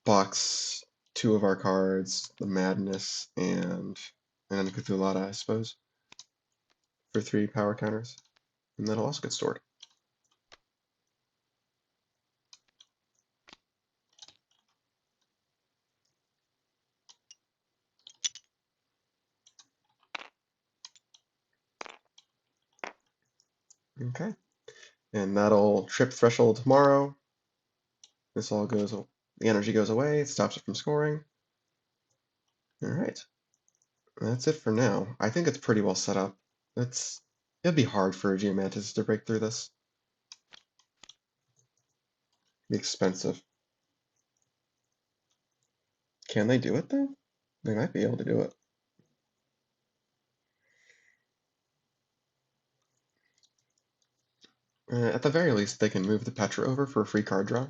Box 2 of our cards, the Madness and then Cthulhu, I suppose, for 3 power counters. And that'll also get stored. Okay. And that'll trip threshold tomorrow. This all goes, the energy goes away, it stops it from scoring. Alright. That's it for now. I think it's pretty well set up. It'd be hard for a Geomantis to break through this. It'd be expensive. Can they do it though? They might be able to do it. At the very least, they can move the Petra over for a free card draw.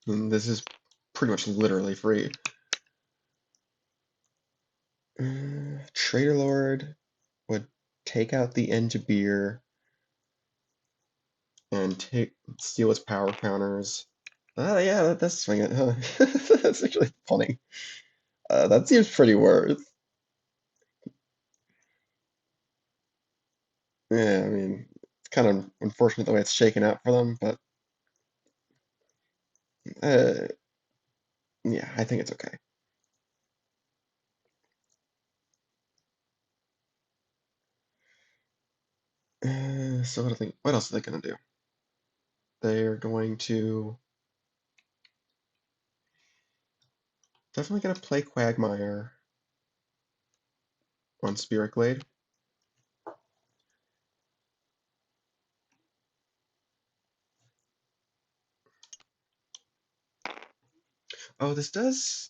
And this is pretty much literally free. Traitor Lord would take out the Engibeer and steal its power counters. Yeah, that's swing it, huh? That's actually funny. That seems pretty worth. Yeah, I mean, it's kind of unfortunate the way it's shaken out for them, but uh, yeah, I think it's okay. So what else are they gonna do? They're going to definitely gonna play Quagmire on Spirit Glade. Oh, this does.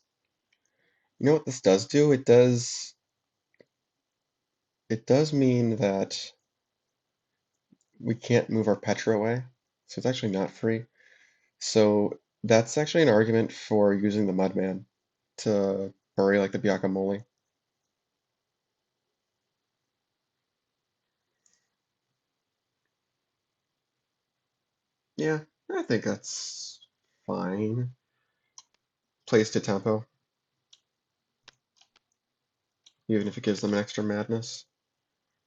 You know what this does do? It does mean that we can't move our Petra away, so it's actually not free. So that's actually an argument for using the Mudman to bury like the Guacamole. Yeah, I think that's fine. Plays to tempo, even if it gives them an extra madness.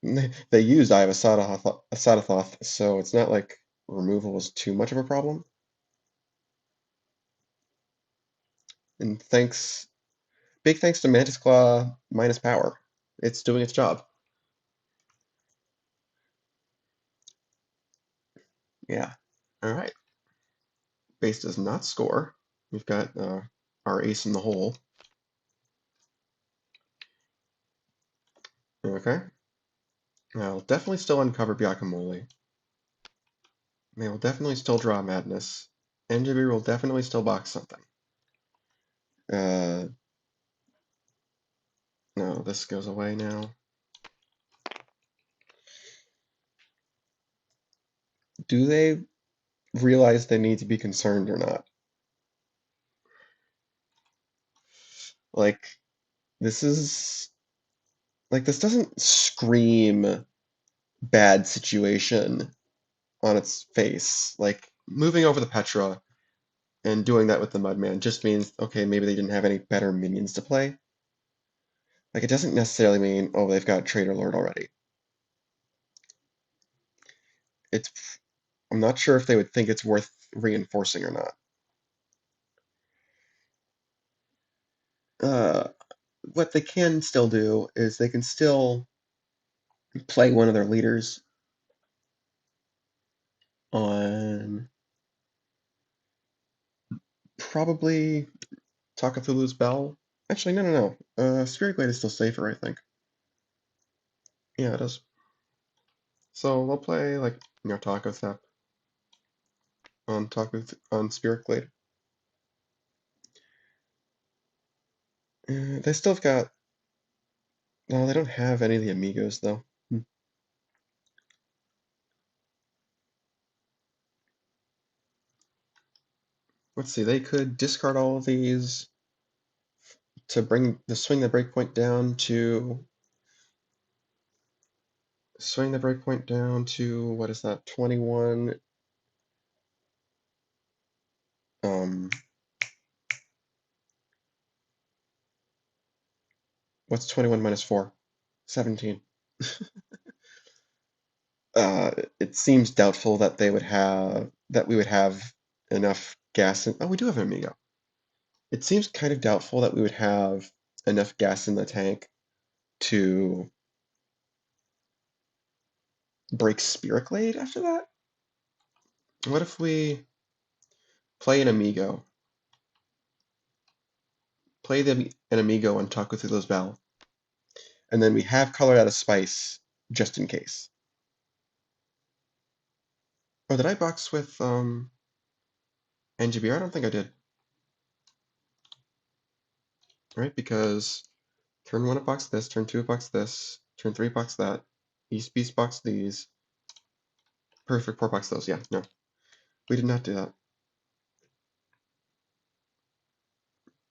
They used Eye of Asathoth, so it's not like removal was too much of a problem. And big thanks to Mantis Claw minus power. It's doing its job. Yeah. All right. Base does not score. We've got our ace in the hole. Okay. I'll definitely still uncover Guacamole. They will definitely still draw Madness. Engineer will definitely still box something. No, this goes away now. Do they realize they need to be concerned or not? Like, this is... Like, this doesn't scream bad situation on its face. Like, moving over the Petra and doing that with the Mudman just means, okay, maybe they didn't have any better minions to play. Like, it doesn't necessarily mean, oh, they've got Traitor Lord already. I'm not sure if they would think it's worth reinforcing or not. What they can still do is they can still play one of their leaders on probably Takatulu's Bell. Actually, no. Spirit Glade is still safer, I think. Yeah, it is. So we'll play like Taco Thep on Spirit Glade. They still have got. No, they don't have any of the amigos though. let's see, they could discard all of these to swing the breakpoint down to what is that, 21. What's 21 minus 4? 17. It seems doubtful that we would have enough gas in. Oh, we do have an Amigo. It seems kind of doubtful that we would have enough gas in the tank to break Spirit Glade after that. What if we play an Amigo? Play an Amigo and Taco through those battle. And then we have Colored Out of Spice just in case. Oh, did I box with NGBR? I don't think I did. Right? Because turn 1 it box this, turn 2 it box this, turn 3 box that, East Beast box these, perfect 4 box those. Yeah, no. We did not do that.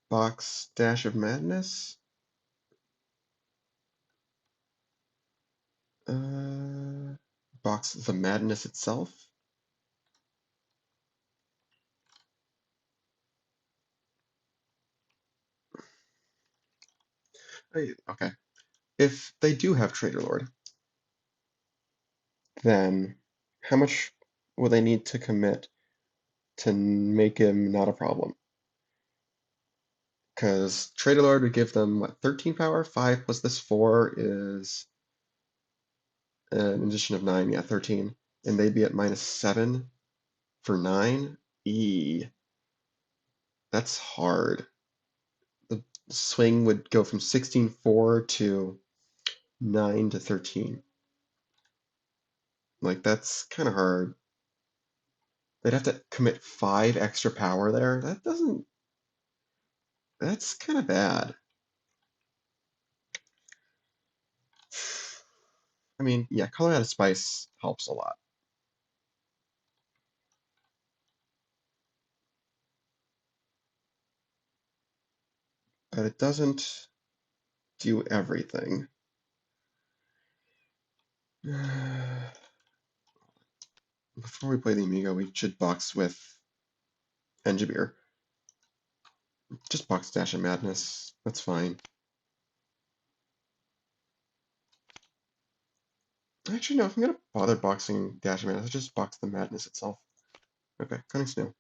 Box Dash of Madness. Box the Madness itself. Okay. If they do have Traitor Lord, then how much will they need to commit to make him not a problem? Because Traitor Lord would give them, what, 13 power? 5 plus this 4 is an addition of 9. Yeah, 13. And they'd be at -7 for 9. That's hard. The swing would go from 16-4 to 9 to 13. Like, that's kind of hard. They'd have to commit 5 extra power there. That's kind of bad. I mean, yeah, Color Out of Spice helps a lot. But it doesn't do everything. Before we play the Amigo, we should box with Engibeer. Just box Dash of Madness. That's fine. Actually, no, if I'm going to bother boxing Dash of Madness, I'll just box the Madness itself. Okay, Cunning Snow.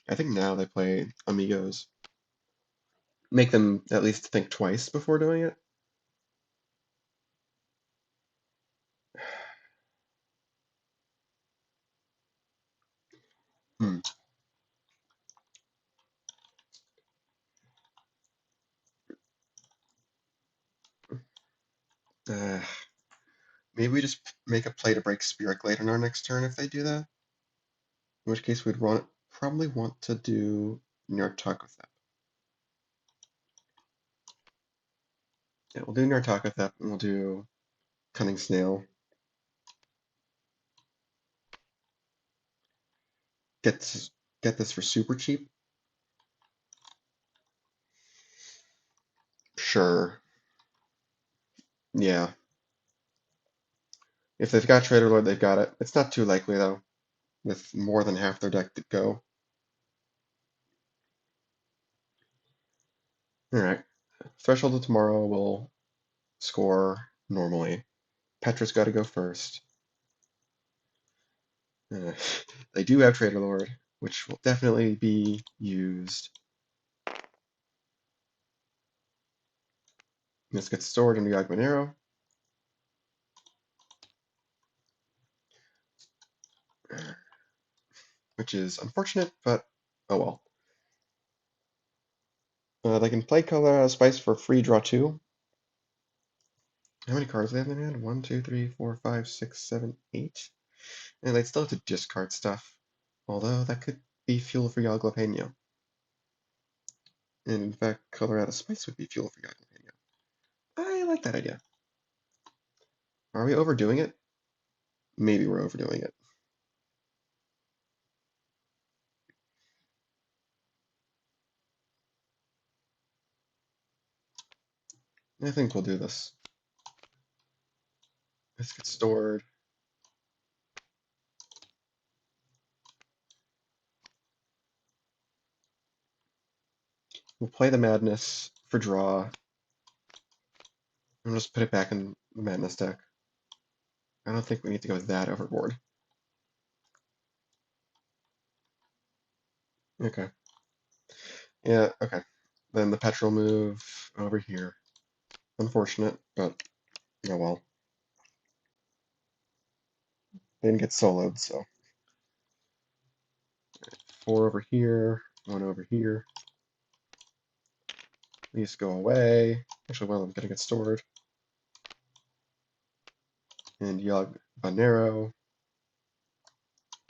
I think now they play Amigos. Make them at least think twice before doing it. Hmm. Uh, Maybe we just make a play to break Spirit Glade on our next turn if they do that. In which case we'd probably want to do Nyarlathotep. Yeah, we'll do Nyarlathotep and we'll do Cunning Snail. Get this for super cheap. Sure. Yeah. If they've got Traitor Lord, they've got it. It's not too likely though, with more than half their deck to go. Alright. Threshold of Tomorrow will score normally. Petra's got to go first. Uh, they do have Traitor Lord, which will definitely be used. This gets stored into Yagmanero. Which is unfortunate, but oh well. They can play Color Spice for free, draw 2. How many cards do they have in their hand? 1, 2, 3, 4, 5, 6, 7, 8. And they'd still have to discard stuff. Although that could be fuel for Jalapeno. And in fact, Color Out of Spice would be fuel for Jalapeno. I like that idea. Are we overdoing it? Maybe we're overdoing it. I think we'll do this. This gets stored. We'll play the Madness for draw. And just put it back in the Madness deck. I don't think we need to go that overboard. Okay. Yeah, okay. Then the Petrol move over here. Unfortunate, but oh well. They didn't get soloed, so. 4 over here, 1 over here. These go away. Actually, one of them gonna get stored. And Yug Banero.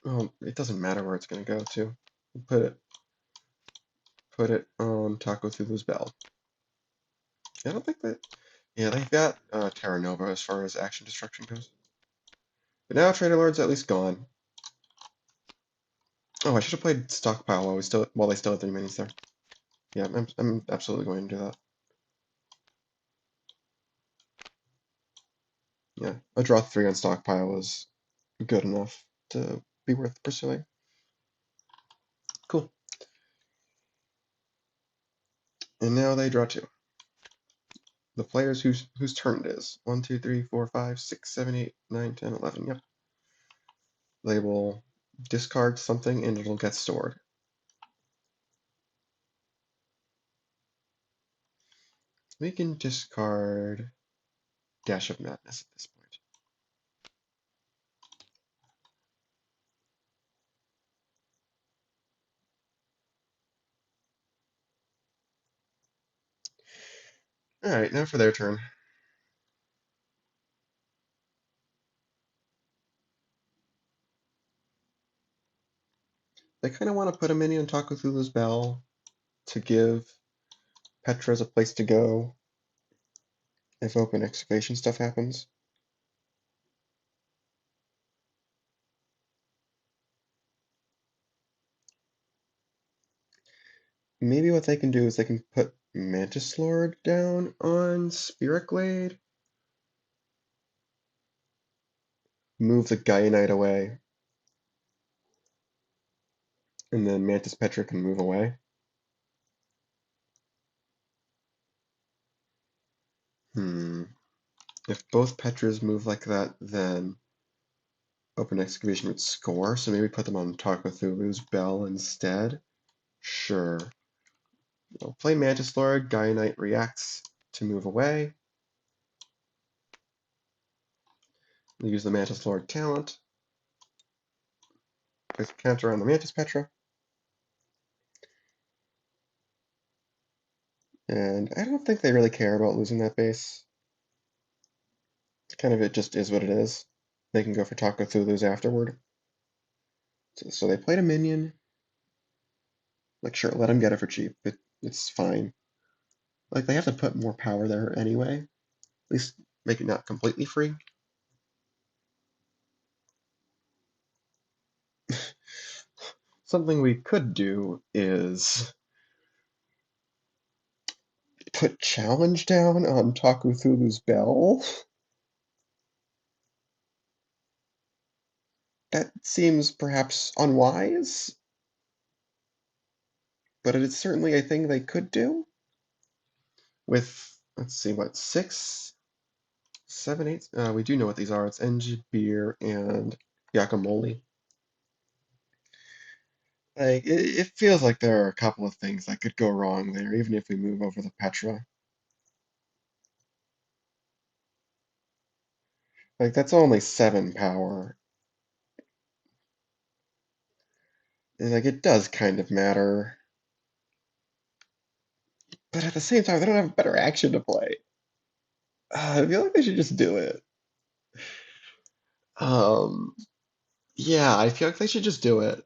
Oh, it doesn't matter where it's gonna go to. Put it on Taco Thulu's Bell. I don't think that. Yeah, they've got Terra Nova as far as action destruction goes. But now Traitor Lord's at least gone. Oh, I should have played Stockpile while they still had 3 minis there. Yeah, I'm absolutely going to do that. Yeah, a draw 3 on Stockpile is good enough to be worth pursuing. Cool. And now they draw 2. The players whose turn it is. 1, 2, 3, 4, 5, 6, 7, 8, 9, 10, 11. Yep. They will discard something and it'll get stored. We can discard Dash of Madness at this point. Alright, now for their turn. They kind of want to put a minion on Taco Thulu's Bell to give Petras a place to go if open excavation stuff happens. Maybe what they can do is they can put Mantis Lord down on Spirit Glade, move the Gaia away, and then Mantis Petra can move away. If both Petras move like that, then open excavation would score, so maybe put them on Taco Thulu's Bell instead. Sure. We'll play Mantis Lord, Gaia Knight reacts to move away. We'll use the Mantis Lord talent. Place a counter on the Mantis Petra. And I don't think they really care about losing that base. It's kind of, it just is what it is. They can go for Taco Thulu's afterward. So they played a minion. Like, sure, let them get it for cheap. It's fine. Like, they have to put more power there anyway. At least make it not completely free. Something we could do is put challenge down on Taco Thulu's Bell. That seems perhaps unwise, but it is certainly a thing they could do. With, let's see, what, 6, 7, 8? We do know what these are. It's Engie, Beer, and Guacamole. Like, it feels like there are a couple of things that could go wrong there, even if we move over the Petra. Like, that's only 7 power. And, like, it does kind of matter. But at the same time, they don't have better action to play. I feel like they should just do it. Um, yeah, I feel like they should just do it.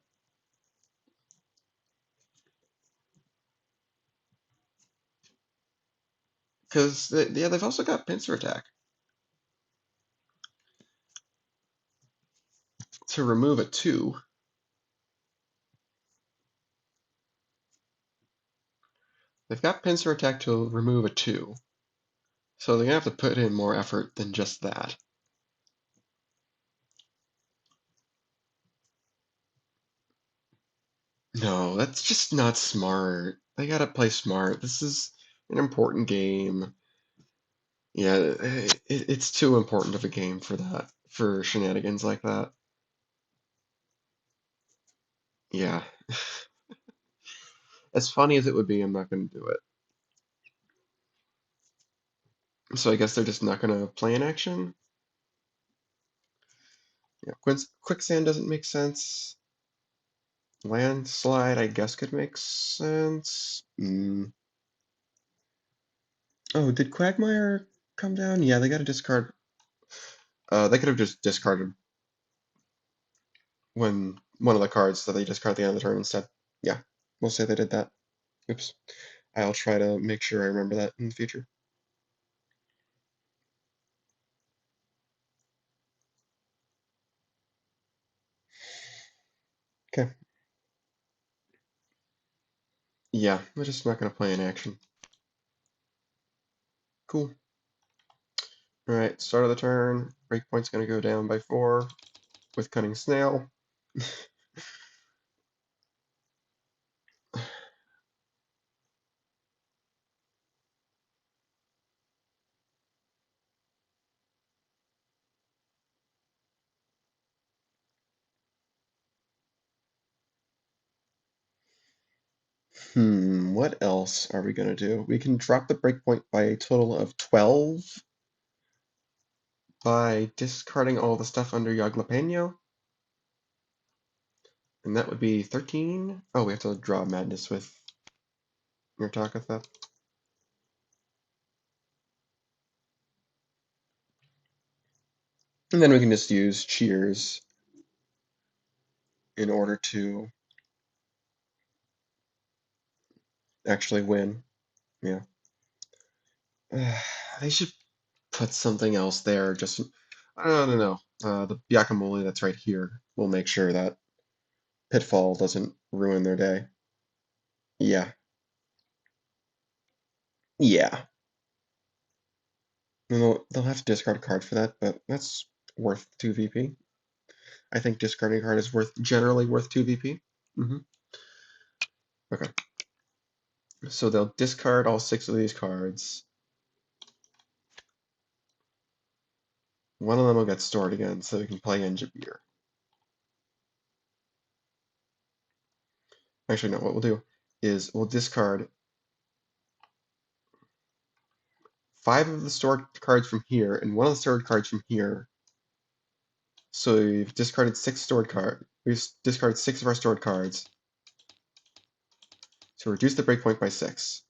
Because, yeah, they've also got Pincer Attack to remove a 2. They've got Pincer Attack to remove a 2. So they're gonna have to put in more effort than just that. No, that's just not smart. They gotta play smart. This is an important game. Yeah, it's too important of a game for that, for shenanigans like that. Yeah. As funny as it would be, I'm not gonna do it. So I guess they're just not gonna play in action? Yeah, quicksand doesn't make sense. Landslide, I guess, could make sense. Oh, did Quagmire come down? Yeah, they got to discard. They could have just discarded when one of the cards that they discard at the end of the turn instead. Yeah, we'll say they did that. Oops. I'll try to make sure I remember that in the future. Okay. Yeah, we're just not going to play in action. Cool. All right, start of the turn. Breakpoint's going to go down by 4 with Cunning Snail. What else are we going to do? We can drop the breakpoint by a total of 12 by discarding all the stuff under Yaglapeño. And that would be 13. Oh, we have to draw Madness with your Takatha. And then we can just use Cheers in order to actually win. Yeah. They should put something else there. Just, I don't know. The Guacamole that's right here will make sure that Pitfall doesn't ruin their day. Yeah. Yeah. And they'll have to discard a card for that, but that's worth 2 VP. I think discarding a card is generally worth 2 VP. Okay. So they'll discard all 6 of these cards. One of them will get stored again, so we can play Enjabir. Actually, no, what we'll do is we'll discard 5 of the stored cards from here and 1 of the stored cards from here. So we've discarded 6 stored cards. We've discarded 6 of our stored cards. So reduce the breakpoint by 6.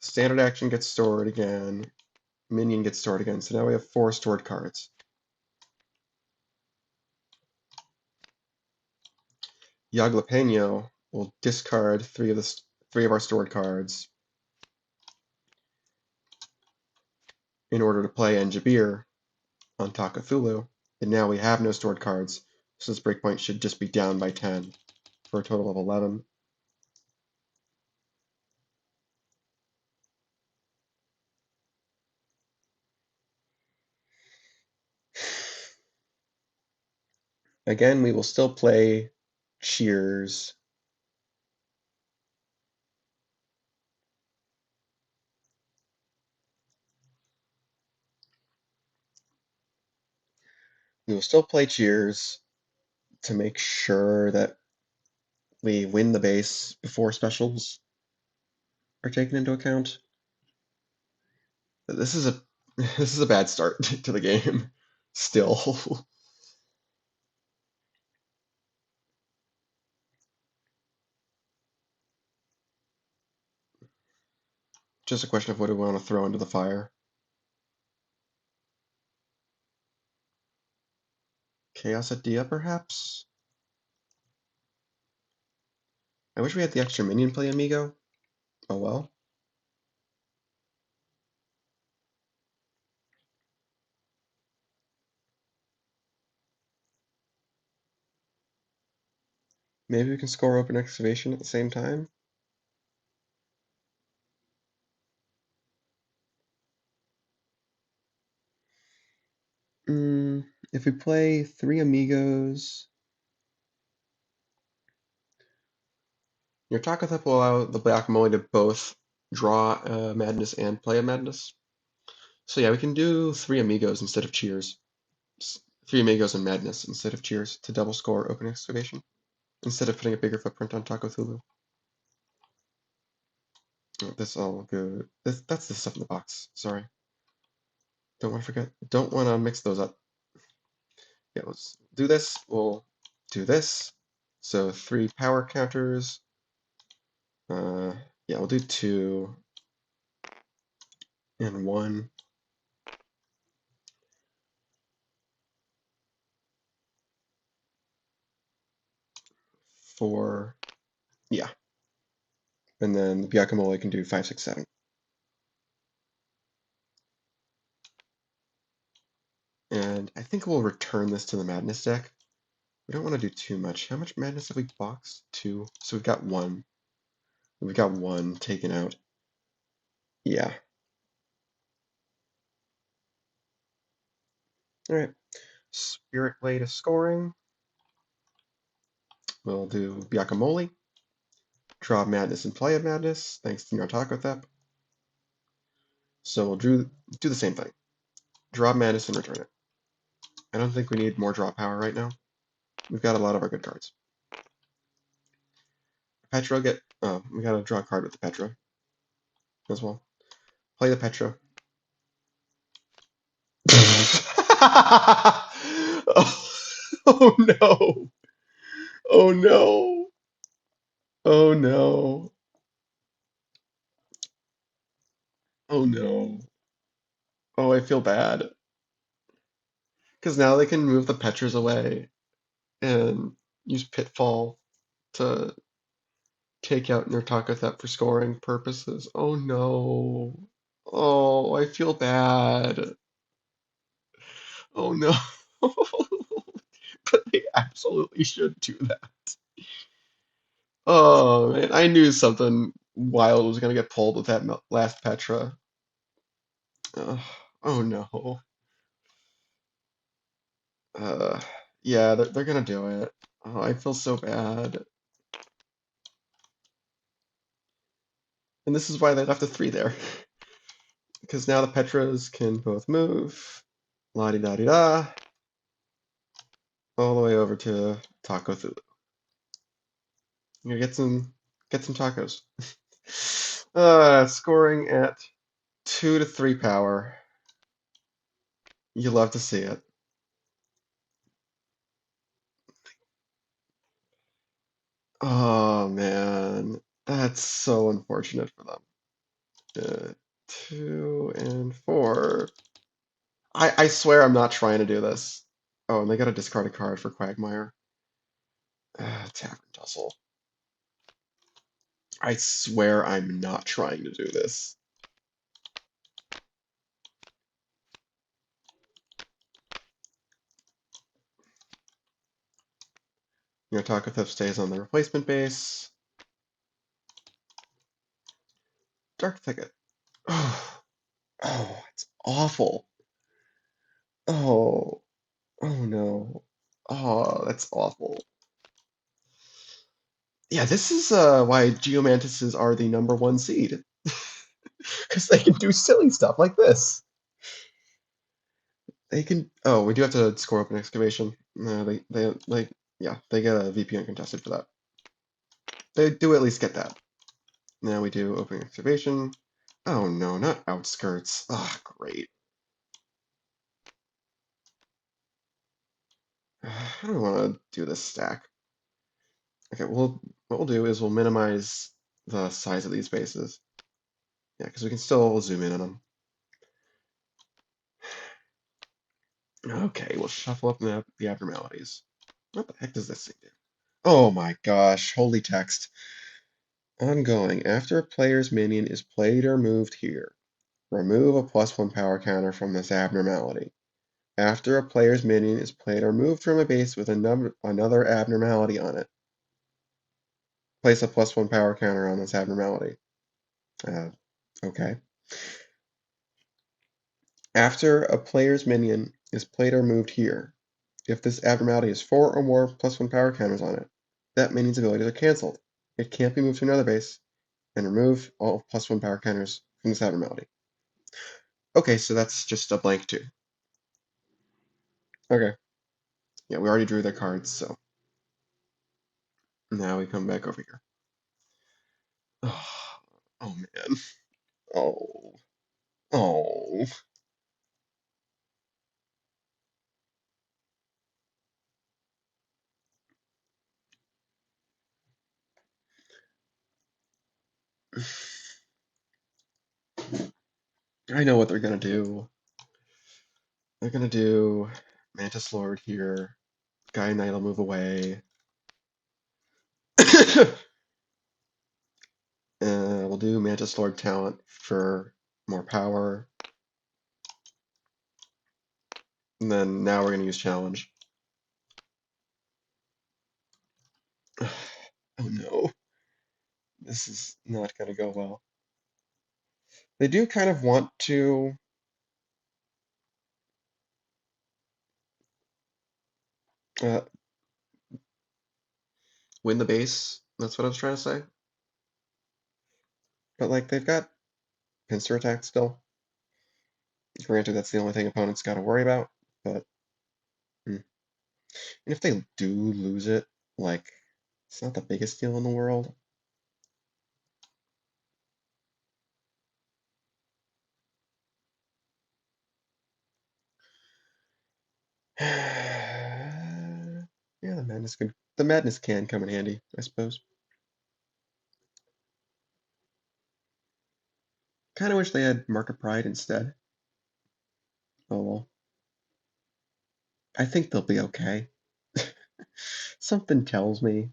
Standard action gets stored again. Minion gets stored again. So now we have 4 stored cards. Yaglapeño will discard 3 of our stored cards in order to play Enjabir on Takafulu, and now we have no stored cards, so this breakpoint should just be down by 10 for a total of 11. Again, we will still play Cheers. We will still play Cheers to make sure that we win the base before specials are taken into account. But this is a this is a bad start to the game. Still. Just a question of what do we want to throw into the fire. Chaos at Dia, perhaps? I wish we had the extra minion play, amigo. Oh well. Maybe we can score open excavation at the same time? if we play 3 amigos, your Tacolytes will allow the Black Mole to both draw a Madness and play a Madness. So yeah, we can do 3 amigos instead of cheers. 3 amigos and Madness instead of cheers to double score open excavation, instead of putting a bigger footprint on Taco Thulu. This all good. That's the stuff in the box. Sorry. Don't want to forget. Don't want to mix those up. Yeah, let's do this. We'll do this. So 3 power counters. Yeah, we'll do 2 and 1. 4. Yeah. And then the Guacamole can do 5, 6, 7. And I think we'll return this to the Madness deck. We don't want to do too much. How much Madness have we boxed? 2. So we've got 1. We've got 1 taken out. Yeah. Alright. Spirit Blade is scoring. We'll do Guacamole. Draw Madness and play a Madness, thanks to Tacolytes. So we'll do the same thing. Draw Madness and return it. I don't think we need more draw power right now. We've got a lot of our good cards. Petra we gotta draw a card with the Petra as well. Play the Petra. Oh no! Oh no! Oh no! Oh no! Oh, I feel bad. Because now they can move the Petras away and use Pitfall to take out Nurtakothep for scoring purposes. Oh no. Oh, I feel bad. Oh no. But they absolutely should do that. Oh man, I knew something wild was gonna get pulled with that last Petra. Oh no. Uh, yeah, they're gonna do it. Oh, I feel so bad. And this is why they left the 3 there. Because now the Petras can both move. La-di-da-di-da. All the way over to Taco Thulu. I'm gonna get some tacos. Scoring at 2 to 3 power. You love to see it. Oh man, that's so unfortunate for them. 2 and 4. I swear I'm not trying to do this. Oh, and they got to discard a card for Quagmire. Tavern Tussle. I swear I'm not trying to do this. Tacothep stays on the replacement base. Dark Thicket. Oh, it's awful. Oh, oh no. Oh, that's awful. Yeah, this is why Geomantises are the #1 seed. Because they can do silly stuff like this. They can. Oh, we do have to score up an excavation. No, yeah, they get a VP uncontested for that. They do at least get that. Now we do opening excavation. Oh no, not outskirts. Ah, great. How do we want to do this stack? Okay, well, what we'll do is we'll minimize the size of these bases. Yeah, because we can still zoom in on them. Okay, we'll shuffle up the abnormalities. What the heck does this thing do? Oh my gosh, holy text. Ongoing. After a player's minion is played or moved here, remove a +1 power counter from this abnormality. After a player's minion is played or moved from a base with another abnormality on it, place a +1 power counter on this abnormality. Okay. After a player's minion is played or moved here, If this abnormality has 4 or more +1 power counters on it, that minion's abilities are cancelled. It can't be moved to another base, and remove all +1 power counters from this abnormality. Okay, so that's just a blank 2. Okay. Yeah, we already drew their cards, so now we come back over here. Oh man. Oh. Oh. I know what they're gonna do. They're gonna do Mantis Lord here. Guy Knight will move away. We'll do Mantis Lord talent for more power. And then now we're gonna use challenge. Oh no. This is not gonna go well. They do kind of want to uh, win the base. That's what I was trying to say. But like they've got Pincer Attack still. Granted, that's the only thing opponents got to worry about. But and if they do lose it, like it's not the biggest deal in the world. Yeah, the madness could. The madness can come in handy, I suppose. Kind of wish they had Mark of Pride instead. Oh well. I think they'll be okay. Something tells me.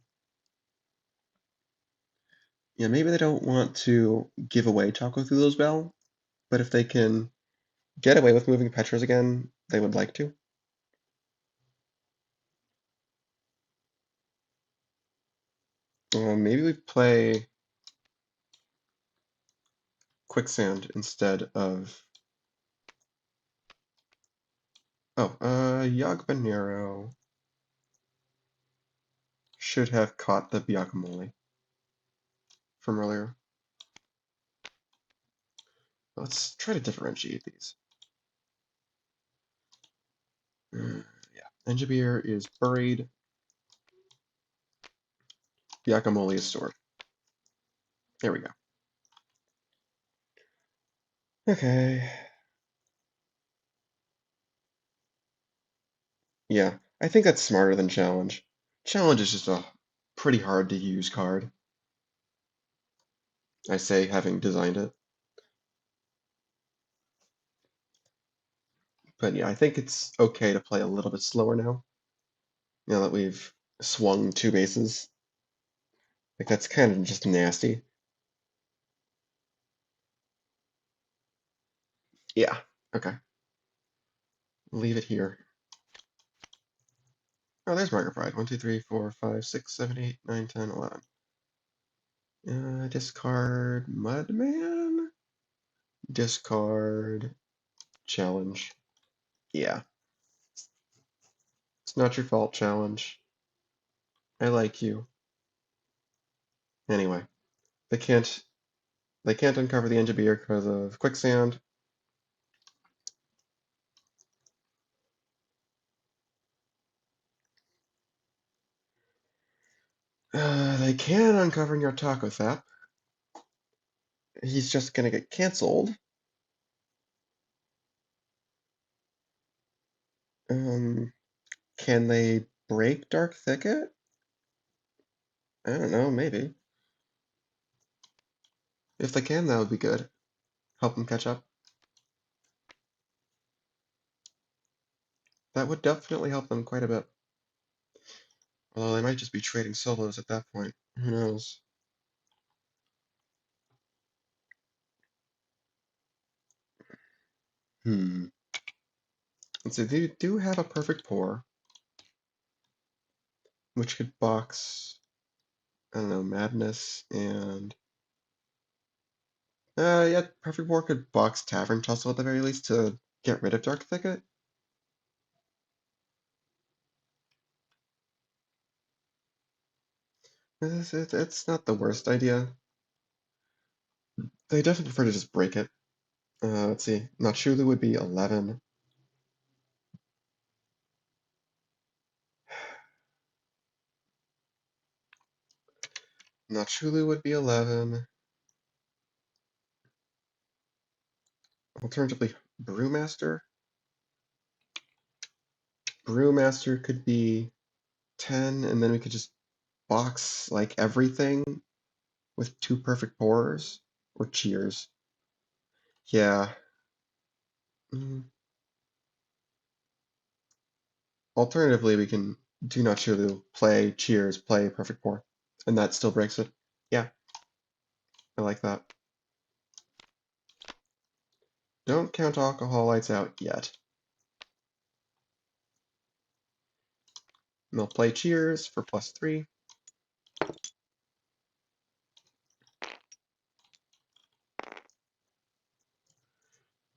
Yeah, maybe they don't want to give away Taco through those Bell, but if they can get away with moving Petras again, they would like to. Maybe we play Quicksand instead of. Oh, Yogbanero should have caught the Guacamole from earlier. Let's try to differentiate these. Yeah, Engibeer is buried. Guacamole is stored. There we go. Okay. Yeah, I think that's smarter than Challenge. Challenge is just a pretty hard to use card. I say, having designed it. But yeah, I think it's okay to play a little bit slower now. Now that we've swung 2 bases. Like, that's kind of just nasty. Yeah, okay. Leave it here. Oh, there's Margaret Pride. 1, 2, 3, 4, 5, 6, 7, 8, 9, 10, 11. Discard Mudman. Discard Challenge. Yeah. It's not your fault, Challenge. I like you. Anyway, they can't uncover the Engibeer because of Quicksand. They can uncover your Tacothap. He's just gonna get cancelled. Can they break Dark Thicket? I don't know, maybe. If they can, that would be good. Help them catch up. That would definitely help them quite a bit. Although they might just be trading solos at that point. Who knows? Let's see, they do have a perfect pour, which could box, I don't know, Madness and yeah, perfect pour could box Tavern Tussle at the very least to get rid of Dark Thicket. It's not the worst idea. They definitely prefer to just break it. Let's see. Nachulu would be 11. Nachulu would be 11. Alternatively, Brewmaster. Brewmaster could be 10, and then we could just box like everything with 2 perfect pours or cheers. Yeah. Mm. Alternatively, we can do Nachulu, play cheers, play perfect pour, and that still breaks it. Yeah, I like that. Don't count Alcoholites out yet. And they'll play cheers for +3.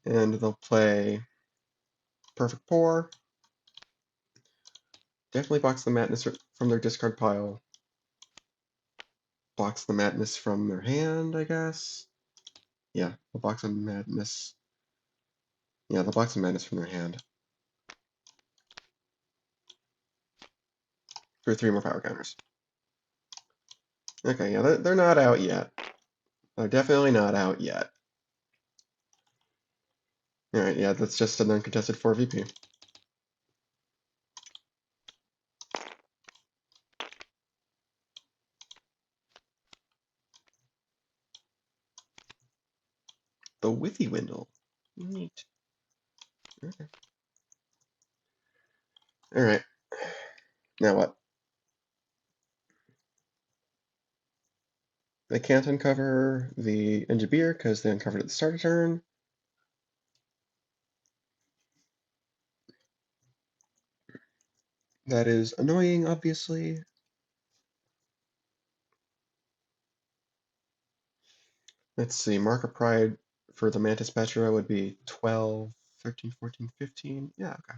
And they'll play perfect pour. Definitely box the madness from their discard pile. Box the madness from their hand, I guess. Yeah, they'll box the madness. Yeah, they'll box the madness from their hand. For 3 more power counters. Okay, yeah, they're not out yet. They're definitely not out yet. Alright, yeah, that's just an uncontested 4 VP. The Withy Windle. Neat. Okay. Alright. Now what? They can't uncover the Enjabir because they uncovered at the start of turn. That is annoying, obviously. Let's see, Mark of Pride for the Mantis Petra would be 12, 13, 14, 15. Yeah, okay.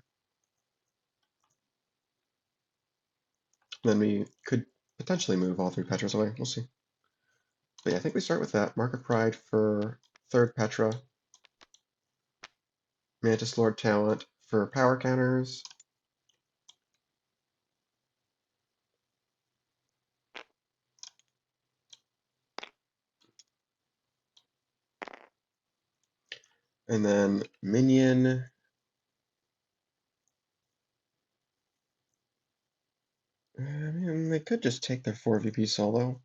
Then we could potentially move all 3 Petras away. We'll see. But yeah, I think we start with that. Mark of Pride for 3rd Petra. Mantis Lord Talent for power counters. And then Minion. I mean, they could just take their 4 VP solo.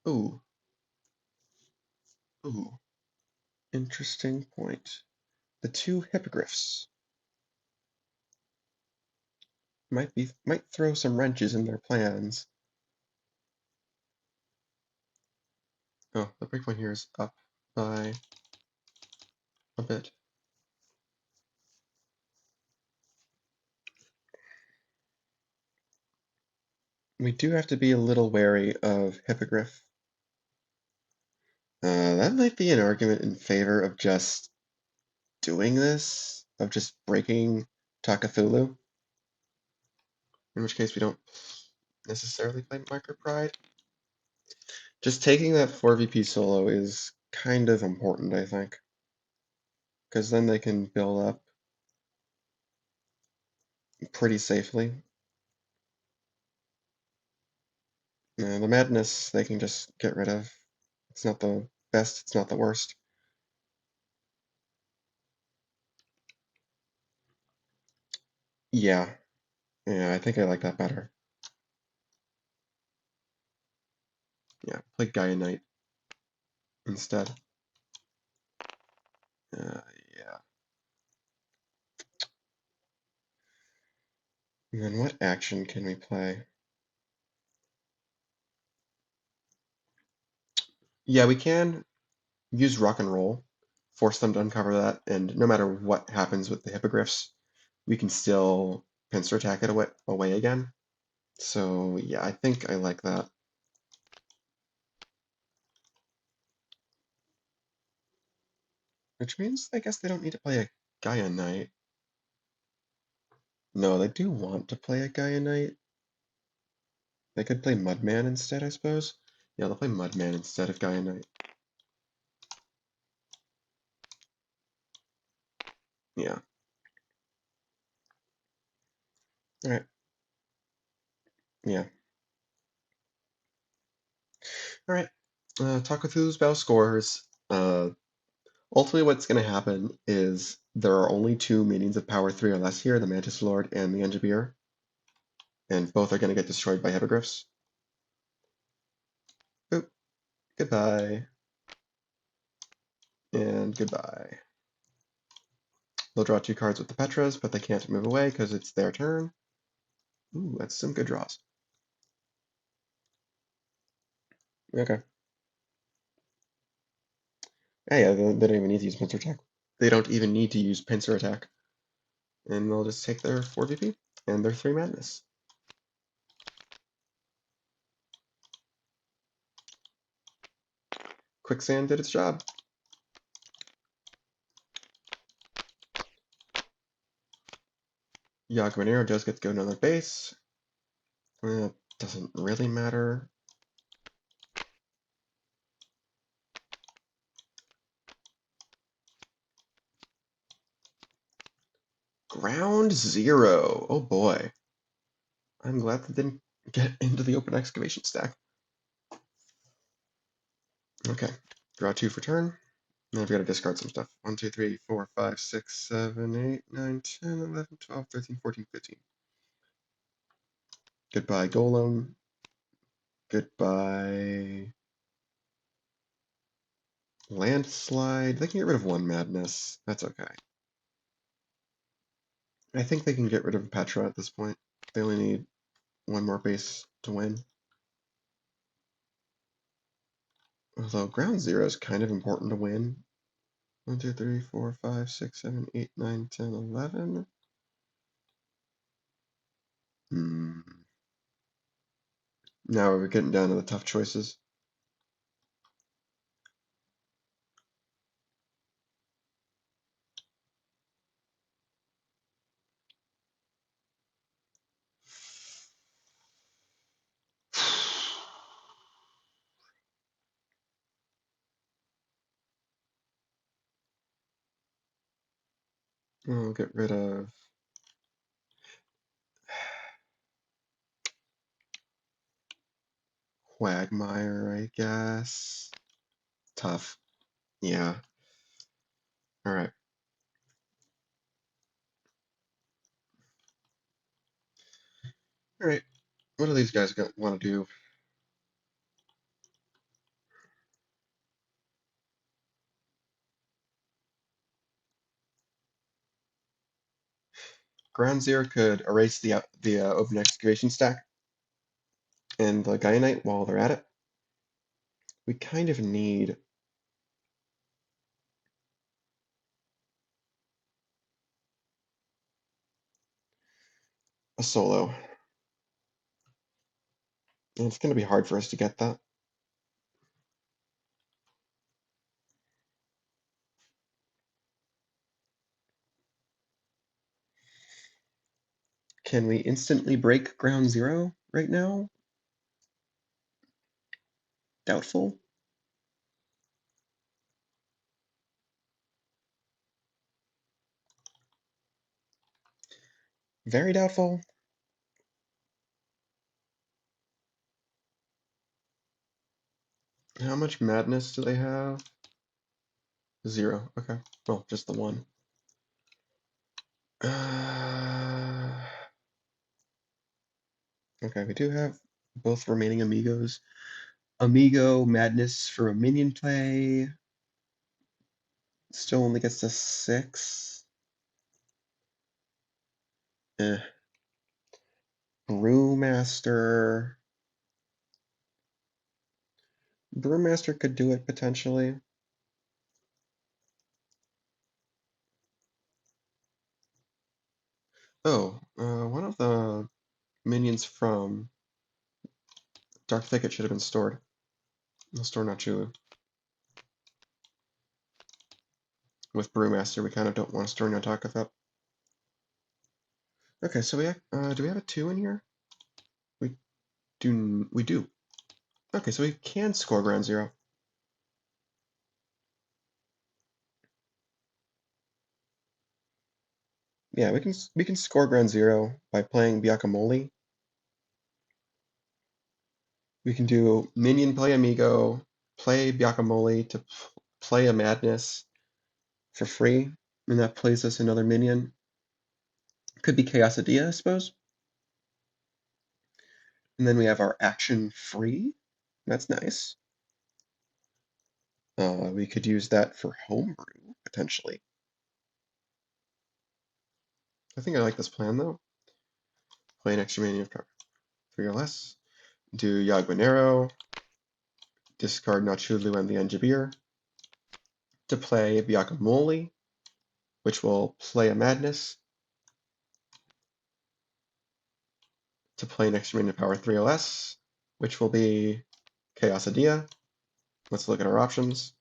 Ooh. Ooh. Interesting point. The 2 Hippogriffs might throw some wrenches in their plans. Oh, the breakpoint here is up by a bit. We do have to be a little wary of Hippogriff. That might be an argument in favor of just doing this, of just breaking Takafulu, in which case we don't necessarily play Micro Pride. Just taking that 4 VP solo is kind of important, I think, because then they can build up pretty safely. The madness they can just get rid of. It's not the best, it's not the worst. Yeah, I think I like that better. Yeah, play Gaia Knight instead. Yeah. And then what action can we play? Yeah, we can use Rock and Roll, force them to uncover that, and no matter what happens with the Hippogriffs, we can still Pincer Attack it away again. So yeah, I think I like that. Which means I guess they don't need to play a Gaia Knight. No, they do want to play a Gaia Knight. They could play Mudman instead, I suppose. Yeah, they'll play Mudman instead of Gaia Knight. Yeah. Alright. Yeah. Alright. Talk with who's battle scores. Ultimately what's going to happen is there are only two minions of power 3 or less here, the Mantis Lord and the Engineer. And both are going to get destroyed by hippogriffs. Oop. Goodbye. And goodbye. They'll draw 2 cards with the Petras, but they can't move away because it's their turn. Ooh, that's some good draws. Okay. Yeah, they don't even need to use Pincer Attack. They don't even need to use Pincer Attack. And they'll just take their 4 VP and their 3 Madness. Quicksand did its job. Yagmanero does get to go to another base. It doesn't really matter. Ground Zero. Oh boy. I'm glad they didn't get into the open excavation stack. Okay. Draw 2 for turn. Now I've got to discard some stuff. 1, 2, 3, 4, 5, 6, 7, 8, 9, 10, 11, 12, 13, 14, 15. Goodbye, Golem. Goodbye. Landslide. They can get rid of 1 Madness. That's okay. I think they can get rid of Petra at this point. They only need 1 more base to win. Although Ground Zero is kind of important to win. 1, 2, 3, 4, 5, 6, 7, 8, 9, 10, 11. Now we're getting down to the tough choices. We'll get rid of Quagmire, I guess. Tough. Yeah. All right. All right. What do these guys want to do? Ground Zero could erase the open excavation stack and the Gaia while they're at it. We kind of need a solo. And it's going to be hard for us to get that. Can we instantly break Ground Zero right now? Doubtful. Very doubtful. How much madness do they have? 0. Okay. Well, just the 1. Okay, we do have both remaining amigos. Amigo Madness for a minion play. Still only gets to 6. Eh. Brewmaster. Brewmaster could do it potentially. Oh, one of the minions from Dark Thicket should have been stored. I'll store Nachulu. With Brewmaster, we kind of don't want to store Notakatha. Okay, so do we have a 2 in here? We we do. Okay, so we can score ground zero. Yeah, we can score ground zero by playing Guacamole. We can do minion play amigo, play Guacamole to play a madness for free, and that plays us another minion. Could be Chaosidia, I suppose. And then we have our action free. That's nice. We could use that for homebrew, potentially. I think I like this plan, though. Play an extra minion of 3 or less. Do Yagbanero. Discard Nachulu and the Enjabir. To play Guacamole, which will play a madness. To play an extra minion of power 3 or less, which will be Chaosidia. Let's look at our options.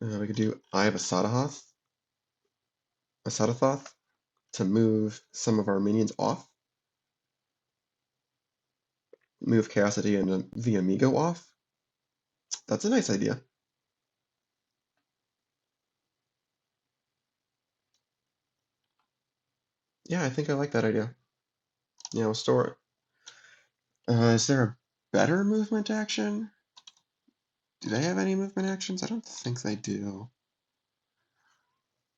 We could do Eye of Asathoth to move some of our minions off. Move Chaosidia and the Amigo off. That's a nice idea. Yeah, I think I like that idea. We'll store it. Is there a better movement action? Do they have any movement actions? I don't think they do.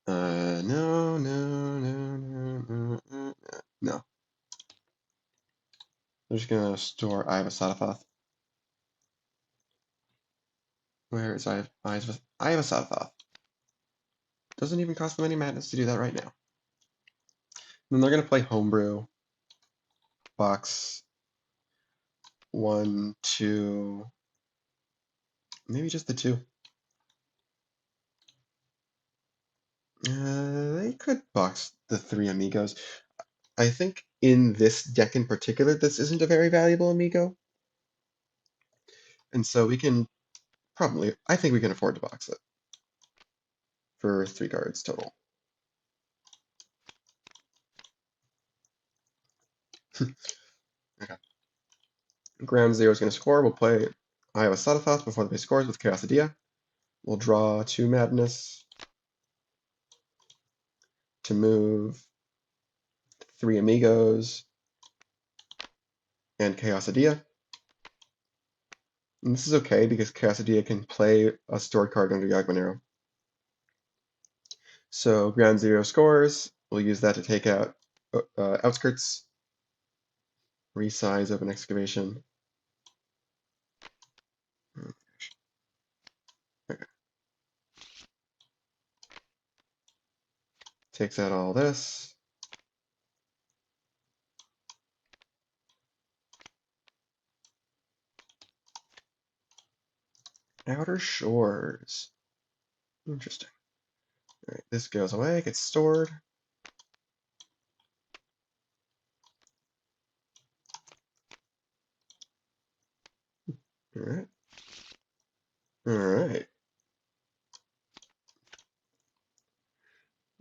No. No. I'm just gonna store Eye of Asathoth. Where is Eye of Asathoth? Doesn't even cost them any madness to do that right now. Then they're gonna play Homebrew. Box 1, 2, maybe just the 2. They could box the 3 Amigos. I think in this deck in particular, this isn't a very valuable Amigo. And so we can I think we can afford to box it for 3 cards total. Okay. Ground zero is going to score. We'll play Eye of Asathoth before the base scores with Chaosidia. We'll draw 2 Madness to move 3 Amigos and Chaosidia. And this is okay because Chaosidia can play a stored card under Yagmanero. So ground zero scores. We'll use that to take out Outskirts, resize Open Excavation. Okay. Takes out all this. Outer Shores. Interesting. All right, this goes away, gets stored. All right. All right.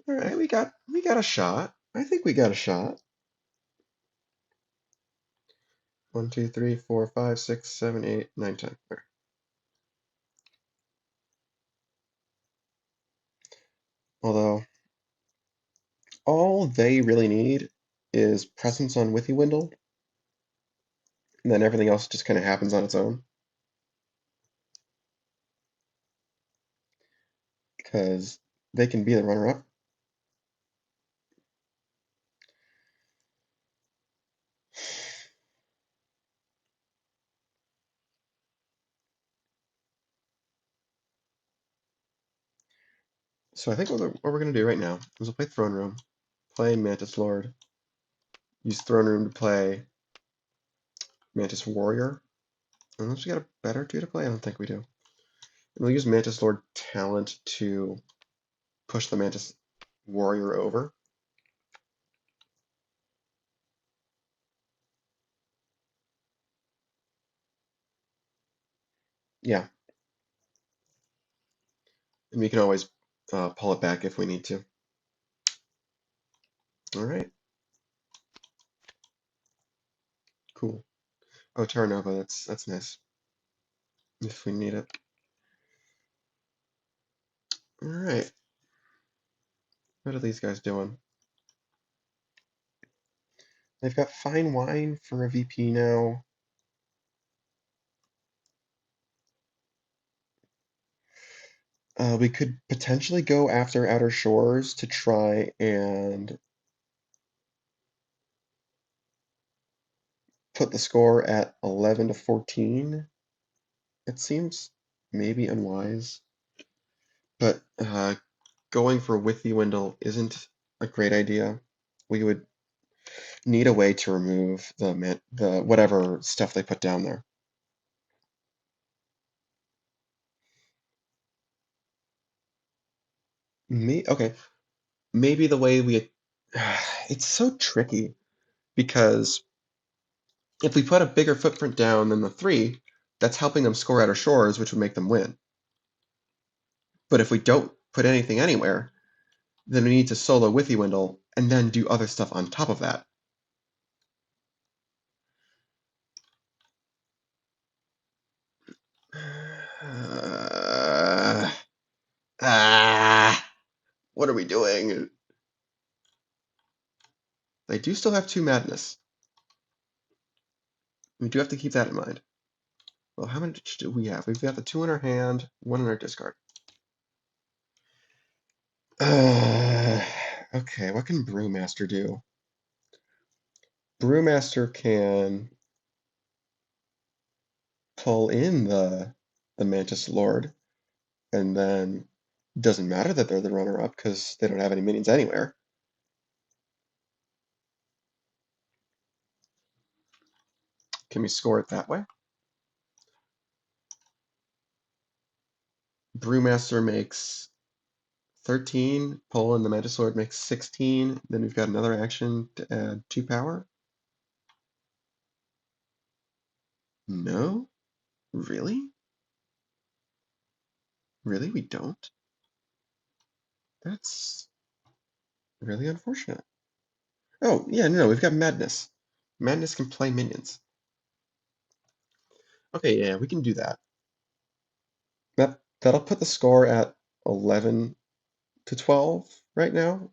All right, we got a shot. I think we got a shot. 1, 2, 3, 4, 5, 6, 7, 8, 9, 10. All right. Although all they really need is presence on Withywindle, and then everything else just kind of happens on its own. Because they can be the runner-up. So I think what we're going to do right now is we'll play Throne Room, play Mantis Lord, use Throne Room to play Mantis Warrior. Unless we got a better 2 to play, I don't think we do. And we'll use Mantis Lord talent to push the Mantis Warrior over. Yeah, and we can always pull it back if we need to. All right, cool. Oh, Terranova, that's nice if we need it. All right, what are these guys doing? They've got fine wine for a VP now. We could potentially go after Outer Shores to try and put the score at 11 to 14. It seems maybe unwise, but going for Withy Windle isn't a great idea. We would need a way to remove the whatever stuff they put down there. Okay, maybe the way we it's so tricky because if we put a bigger footprint down than the 3, that's helping them score Outer Shores, which would make them win. But if we don't put anything anywhere, then we need to solo Withy Windle and then do other stuff on top of that. What are we doing? They do still have 2 madness. We do have to keep that in mind. Well, how much do we have? We've got the 2 in our hand, 1 in our discard. Okay, what can Brewmaster do? Brewmaster can pull in the Mantis Lord, and then it doesn't matter that they're the runner-up because they don't have any minions anywhere. Can we score it that way? Brewmaster makes 13, pull in the Mantis Lord makes 16, then we've got another action to add 2 power? No? Really? Really, we don't? That's really unfortunate. Oh, yeah, no, we've got Madness. Madness can play minions. Okay, yeah, we can do that. That'll put the score at 11 to 12 right now,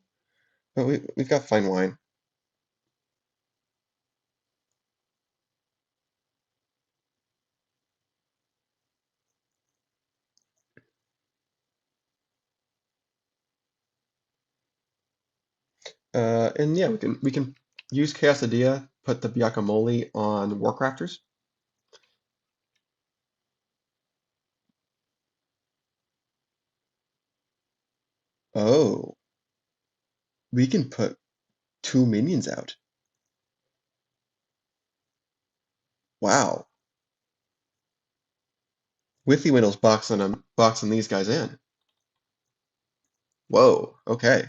but we've got fine wine. And yeah, we can use Chaos Idea, put the Guacamole on Warcrafters. Oh, we can put 2 minions out. Wow. Withy Window's boxing these guys in. Whoa, okay.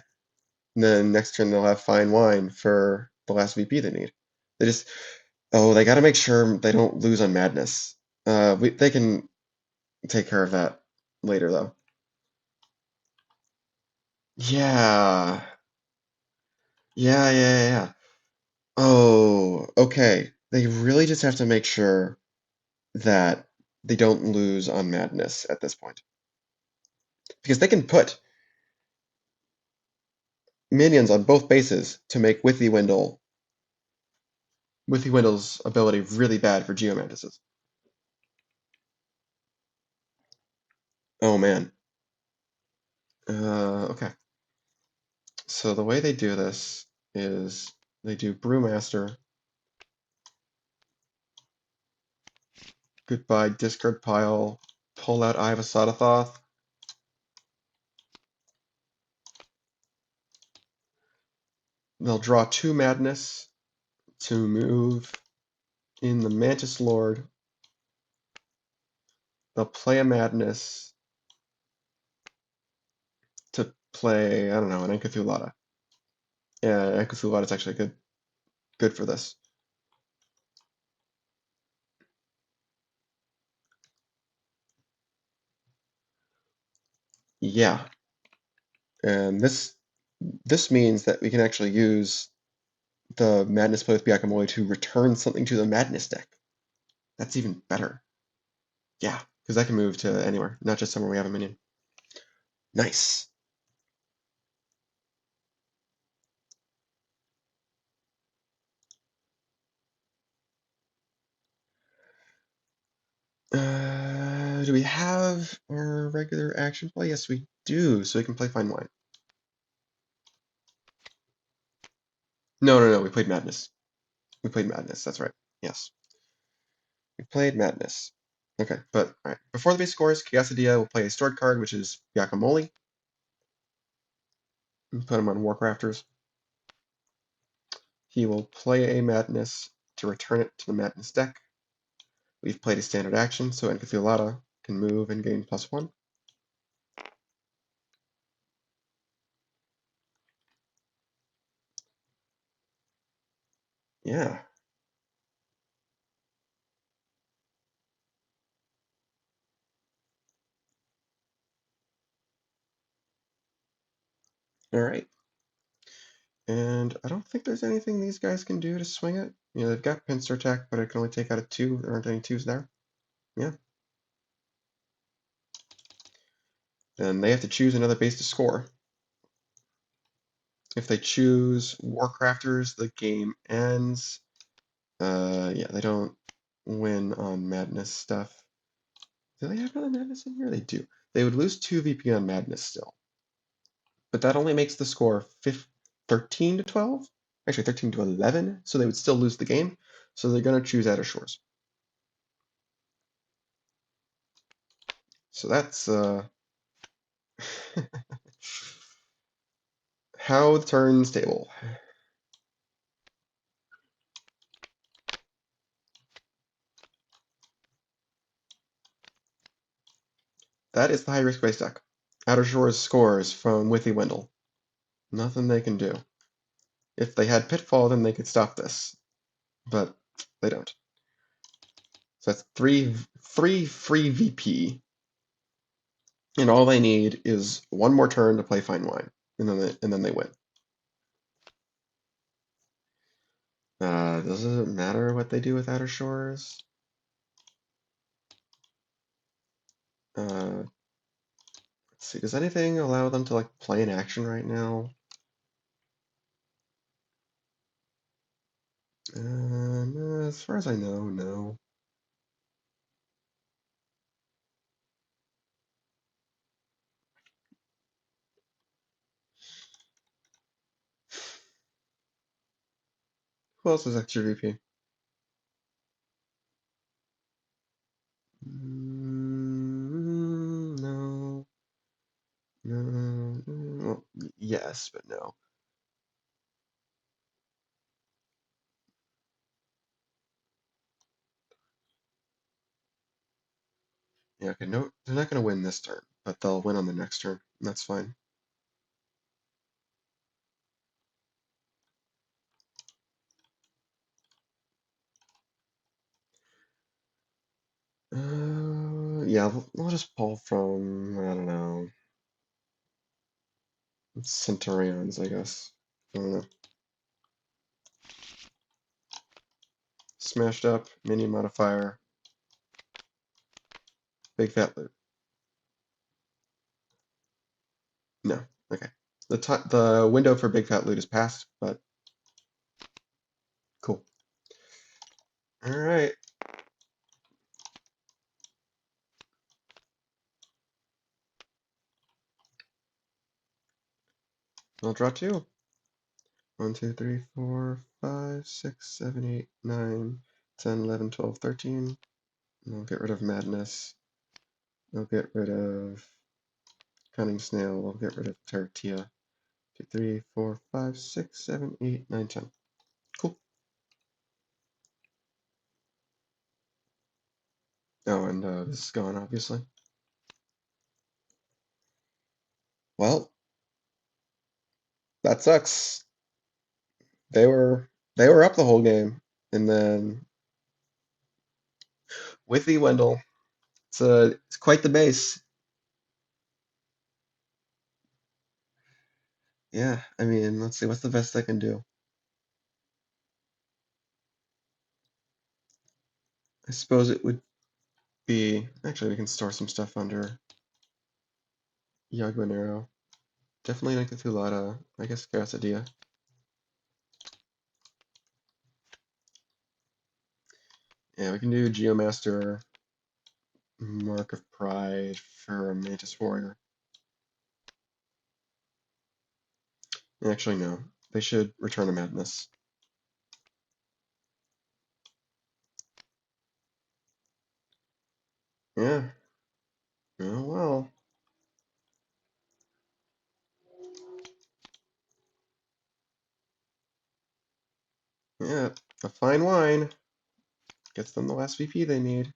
And then next turn they'll have fine wine for the last VP they need. They just they got to make sure they don't lose on Madness. They can take care of that later though. Yeah, yeah. Oh, okay. They really just have to make sure that they don't lose on Madness at this point. Because they can put minions on both bases to make Withy Windle's ability really bad for Geomantises. Oh man. Okay. So the way they do this is they do Brewmaster, goodbye discard pile, pull out Eye of Asatothoth. They'll draw 2 Madness to move in the Mantis Lord. They'll play a Madness to play, I don't know, an Enkathulata. Yeah, Enkathulata is actually good for this. Yeah, and this means that we can actually use the Madness play with Guacamole to return something to the Madness deck. That's even better. Yeah, because I can move to anywhere, not just somewhere we have a minion. Nice. Do we have our regular action play? Yes, we do. So we can play Fine Wine. No, no, no. We played Madness. We played Madness. That's right. Yes, we played Madness. Okay, but all right. Before the base scores, Chaosidia will play a stored card, which is Guacamole. And put him on Warcrafters. He will play a Madness to return it to the Madness deck. We've played a standard action, so Encathulata can move and gain +1. Yeah. All right. And I don't think there's anything these guys can do to swing it. You know, they've got Pincer Attack, but it can only take out a 2. There aren't any 2s there. Yeah. Then they have to choose another base to score. If they choose Warcrafters, the game ends. Yeah, they don't win on Madness stuff. Do they have another Madness in here? They do. They would lose 2 VP on Madness still. But that only makes the score 13 to 12? Actually, 13 to 11, so they would still lose the game. So they're going to choose Outer Shores. So that's how the turns table. That is the high risk base deck. Outer Shores scores from Withy Wendell. Nothing they can do. If they had Pitfall, then they could stop this, but they don't. So that's three free VP, and all they need is one more turn to play Fine Wine, and then they win. Does it matter what they do with Outer Shores? Let's see. Does anything allow them to like play in action right now? As far as I know, no. Who else is extra VP? No. No. Well, yes, but no. Yeah, okay, no, they're not going to win this turn, but they'll win on the next turn. And that's fine. Yeah, we'll just pull from, I don't know, Centurions, I guess. I don't know. Smashed up, mini modifier, big fat loot. No, okay. The window for big fat loot is passed, but cool. All right. I'll draw 2. 1, 2, 3, 4, 5, 6, 7, 8, 9, 10, 11, 12, 13. And I'll get rid of Madness. I'll get rid of Cunning Snail. I'll get rid of Tortilla. 2, 3, 4, 5, 6, 7, 8, 9, 10. Cool. Oh, and this is gone, obviously. Well, that sucks. They were up the whole game, and then Withy Wendell. It's quite the base. Yeah, I mean, let's see, what's the best I can do? I suppose it would be, actually we can store some stuff under Yagbanero. Definitely not Cthulhu, I guess Garcidia. Yeah, we can do Geomaster Mark of Pride for a Mantis Warrior. Actually, no. They should Return to Madness. Yeah. Oh well. Yeah. A fine wine gets them the last VP they need.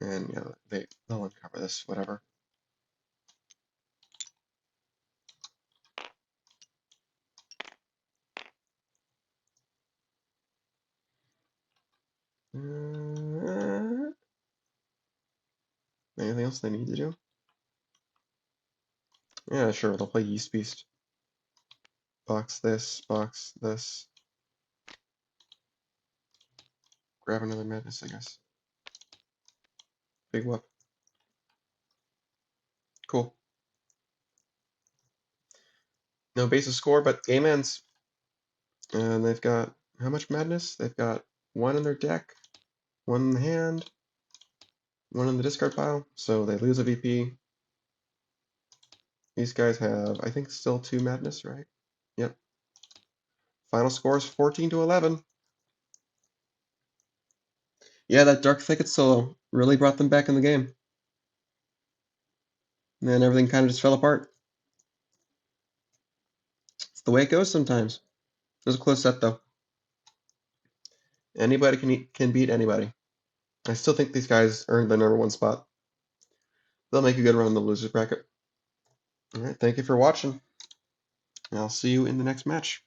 And yeah, they'll uncover this, whatever. Anything else they need to do? Yeah, sure, they'll play Yeast Beast. Box this. Grab another Madness, I guess. Big whoop. Cool. No basis score, but game ends. And they've got, how much Madness? They've got one in their deck, one in the hand, one in the discard pile, so they lose a VP. These guys have, I think, still 2 Madness, right? Yep. Final score is 14-11. Yeah, that Dark Thicket solo really brought them back in the game. And then everything kind of just fell apart. It's the way it goes sometimes. It was a close set, though. Anybody can beat anybody. I still think these guys earned the #1 spot. They'll make a good run in the losers bracket. All right, thank you for watching. I'll see you in the next match.